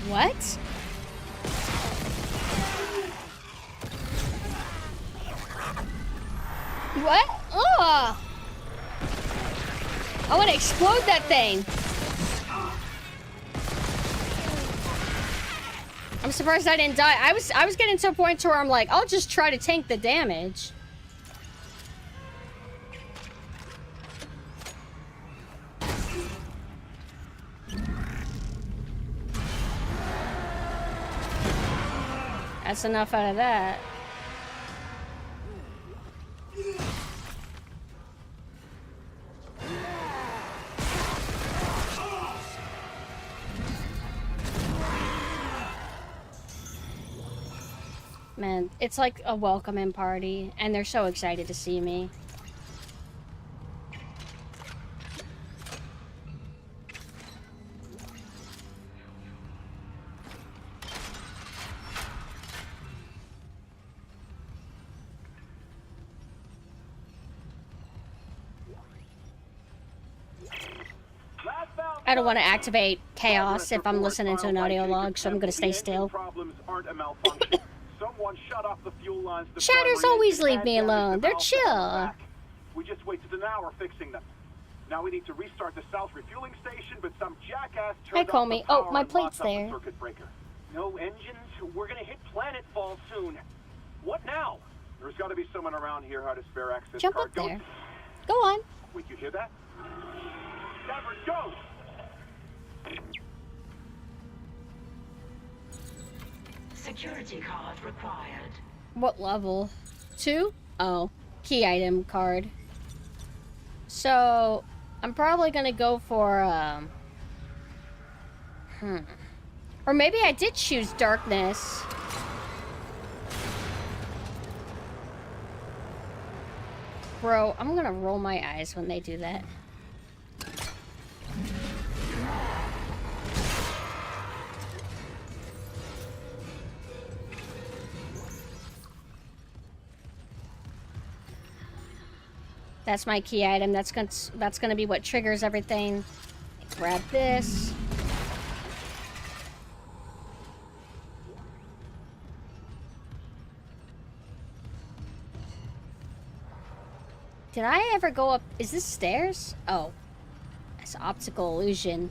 What? What? Ugh! I want to explode that thing. I'm surprised I didn't die. I was getting to a point to where I'm like, I'll just try to tank the damage. That's enough out of that. Man, it's like a welcoming party, and they're so excited to see me. I don't want to activate chaos if I'm listening to an audio log, so I'm going to stay still. Shatters always leave me alone. They're chill. We just wasted an hour fixing them. Now we need to restart the south refueling station, but some jackass turned off the power my and plate's locked up the there. circuit breaker. No engines? We're gonna hit planetfall soon. What now? There's got to be someone around here how to spare access Jump card. up there. Go on. Wait, you hear that? Never go! Security card required. What level? 2? Oh, key item card. So, I'm probably gonna go for, Or maybe I did choose darkness. Bro, I'm gonna roll my eyes when they do that. That's my key item. That's gonna be what triggers everything. Grab this. Did I ever go up? Is this stairs? Oh, it's optical illusion.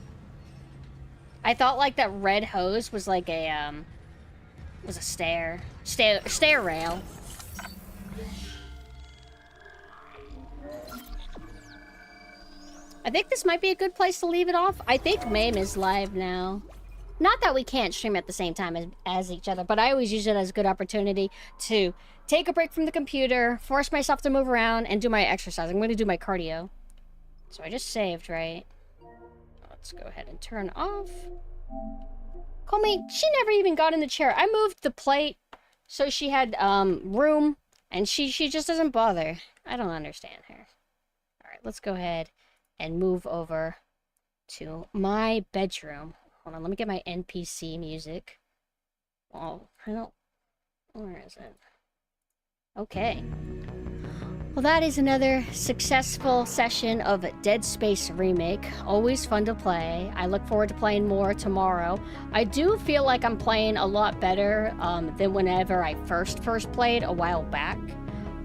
I thought like that red hose was like a was a stair rail. I think this might be a good place to leave it off. I think MAME is live now. Not that we can't stream at the same time as each other, but I always use it as a good opportunity to take a break from the computer, force myself to move around, and do my exercise. I'm going to do my cardio. So I just saved, right? Let's go ahead and turn off. Comey, she never even got in the chair. I moved the plate so she had room, and she just doesn't bother. I don't understand her. All right, let's go ahead and move over to my bedroom. Hold on, let me get my NPC music. Oh, I don't... Where is it? Okay. Well, that is another successful session of Dead Space Remake. Always fun to play. I look forward to playing more tomorrow. I do feel like I'm playing a lot better than whenever I first played a while back.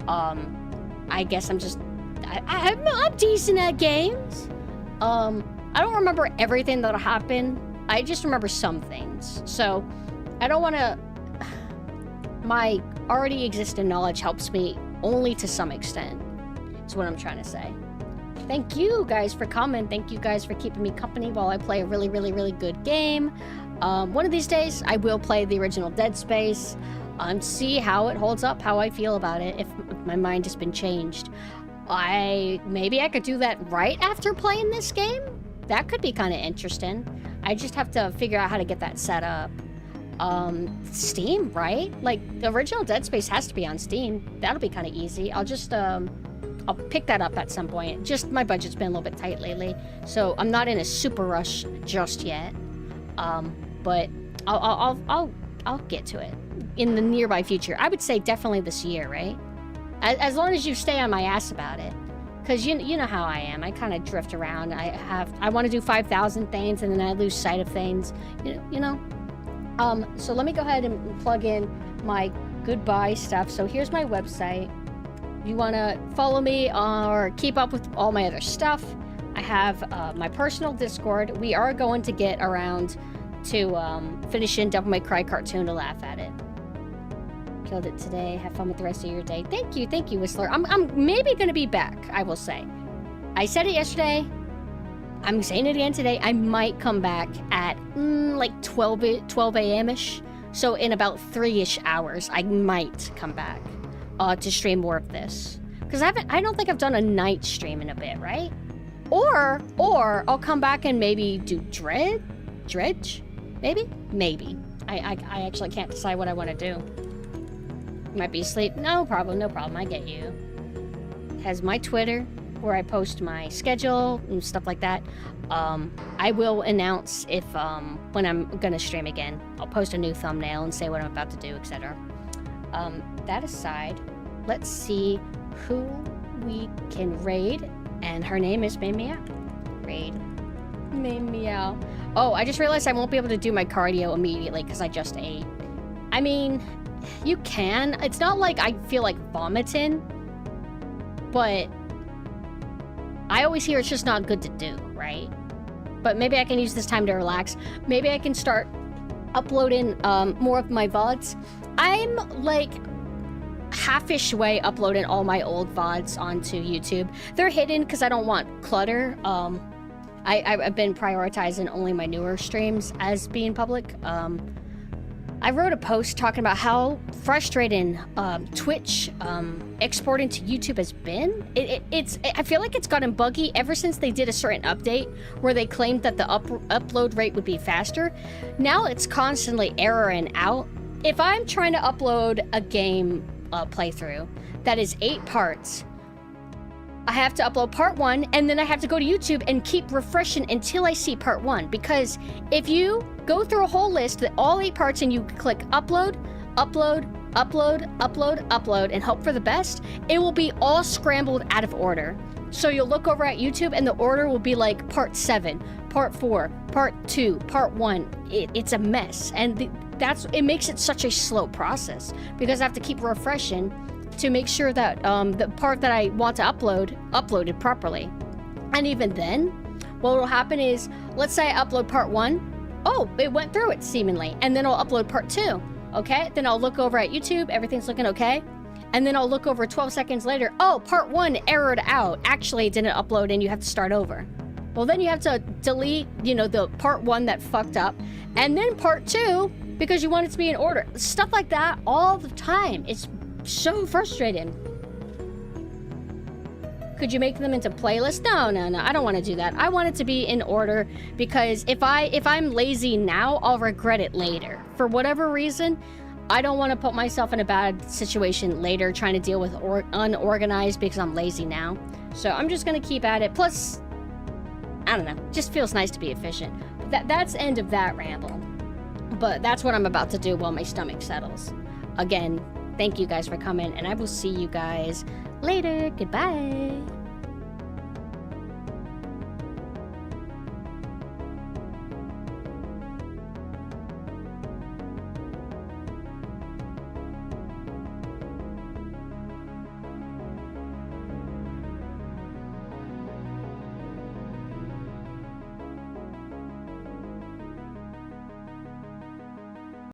I guess I'm just... I'm decent at games. I don't remember everything that'll happen. I just remember some things. So, I don't want to... My already existing knowledge helps me only to some extent. That's what I'm trying to say. Thank you guys for coming. Thank you guys for keeping me company while I play a really, really, really good game. One of these days, I will play the original Dead Space. See how it holds up, how I feel about it, if my mind has been changed. Maybe I could do that right after playing this game? That could be kind of interesting. I just have to figure out how to get that set up. Steam, right? Like, the original Dead Space has to be on Steam. That'll be kind of easy. I'll just, I'll pick that up at some point. Just, my budget's been a little bit tight lately, so I'm not in a super rush just yet. But I'll get to it in the nearby future. I would say definitely this year, right? As long as you stay on my ass about it. Because you know how I am. I kind of drift around. I want to do 5,000 things, and then I lose sight of things. You know? So let me go ahead and plug in my goodbye stuff. So here's my website. If you want to follow me or keep up with all my other stuff, I have my personal Discord. We are going to get around to finishing Devil May Cry cartoon to laugh at it. Killed it today. Have fun with the rest of your day. Thank you, Whistler. I'm maybe gonna be back, I will say. I said it yesterday. I'm saying it again today. I might come back at like 12 a.m.-ish. So in about 3-ish hours, I might come back to stream more of this. Because I don't think I've done a night stream in a bit, right? Or I'll come back and maybe do Dredge? Maybe. I actually can't decide what I want to do. Might be asleep. No problem. I get you. Has my Twitter where I post my schedule and stuff like that. I will announce if when I'm gonna stream again. I'll post a new thumbnail and say what I'm about to do, etc. That aside, let's see who we can raid. And her name is Meow. Raid. Meow. Oh, I just realized I won't be able to do my cardio immediately because I just ate. I mean, you can. It's not like I feel like vomiting, but I always hear it's just not good to do, right? But maybe I can use this time to relax. Maybe I can start uploading more of my VODs. I'm like half-ish way uploading all my old VODs onto YouTube. They're hidden because I don't want clutter. I've been prioritizing only my newer streams as being public. I wrote a post talking about how frustrating Twitch exporting to YouTube has been. I feel like it's gotten buggy ever since they did a certain update where they claimed that the upload rate would be faster. Now it's constantly erroring out. If I'm trying to upload a game playthrough that is 8 parts, I have to upload part 1, and then I have to go to YouTube and keep refreshing until I see part 1. Because if you go through a whole list with all 8 parts and you click upload, and hope for the best, it will be all scrambled out of order. So you'll look over at YouTube and the order will be like part 7, part 4, part 2, part 1. It's a mess. And it makes it such a slow process because I have to keep refreshing to make sure that the part that I want to uploaded properly. And even then, what will happen is, let's say I upload part 1. Oh, it went through it seemingly. And then I'll upload part 2. Okay, then I'll look over at YouTube, everything's looking okay. And then I'll look over 12 seconds later, oh, part 1 errored out. Actually, it didn't upload and you have to start over. Well, then you have to delete, the part 1 that fucked up. And then part 2, because you want it to be in order. Stuff like that all the time. It's so frustrating. Could you make them into playlists? No. I don't want to do that. I want it to be in order because if I'm lazy now, I'll regret it later. For whatever reason, I don't want to put myself in a bad situation later trying to deal with unorganized because I'm lazy now. So I'm just going to keep at it. Plus, I don't know. It just feels nice to be efficient. But that's the end of that ramble. But that's what I'm about to do while my stomach settles. Again, thank you guys for coming, and I will see you guys later. Goodbye.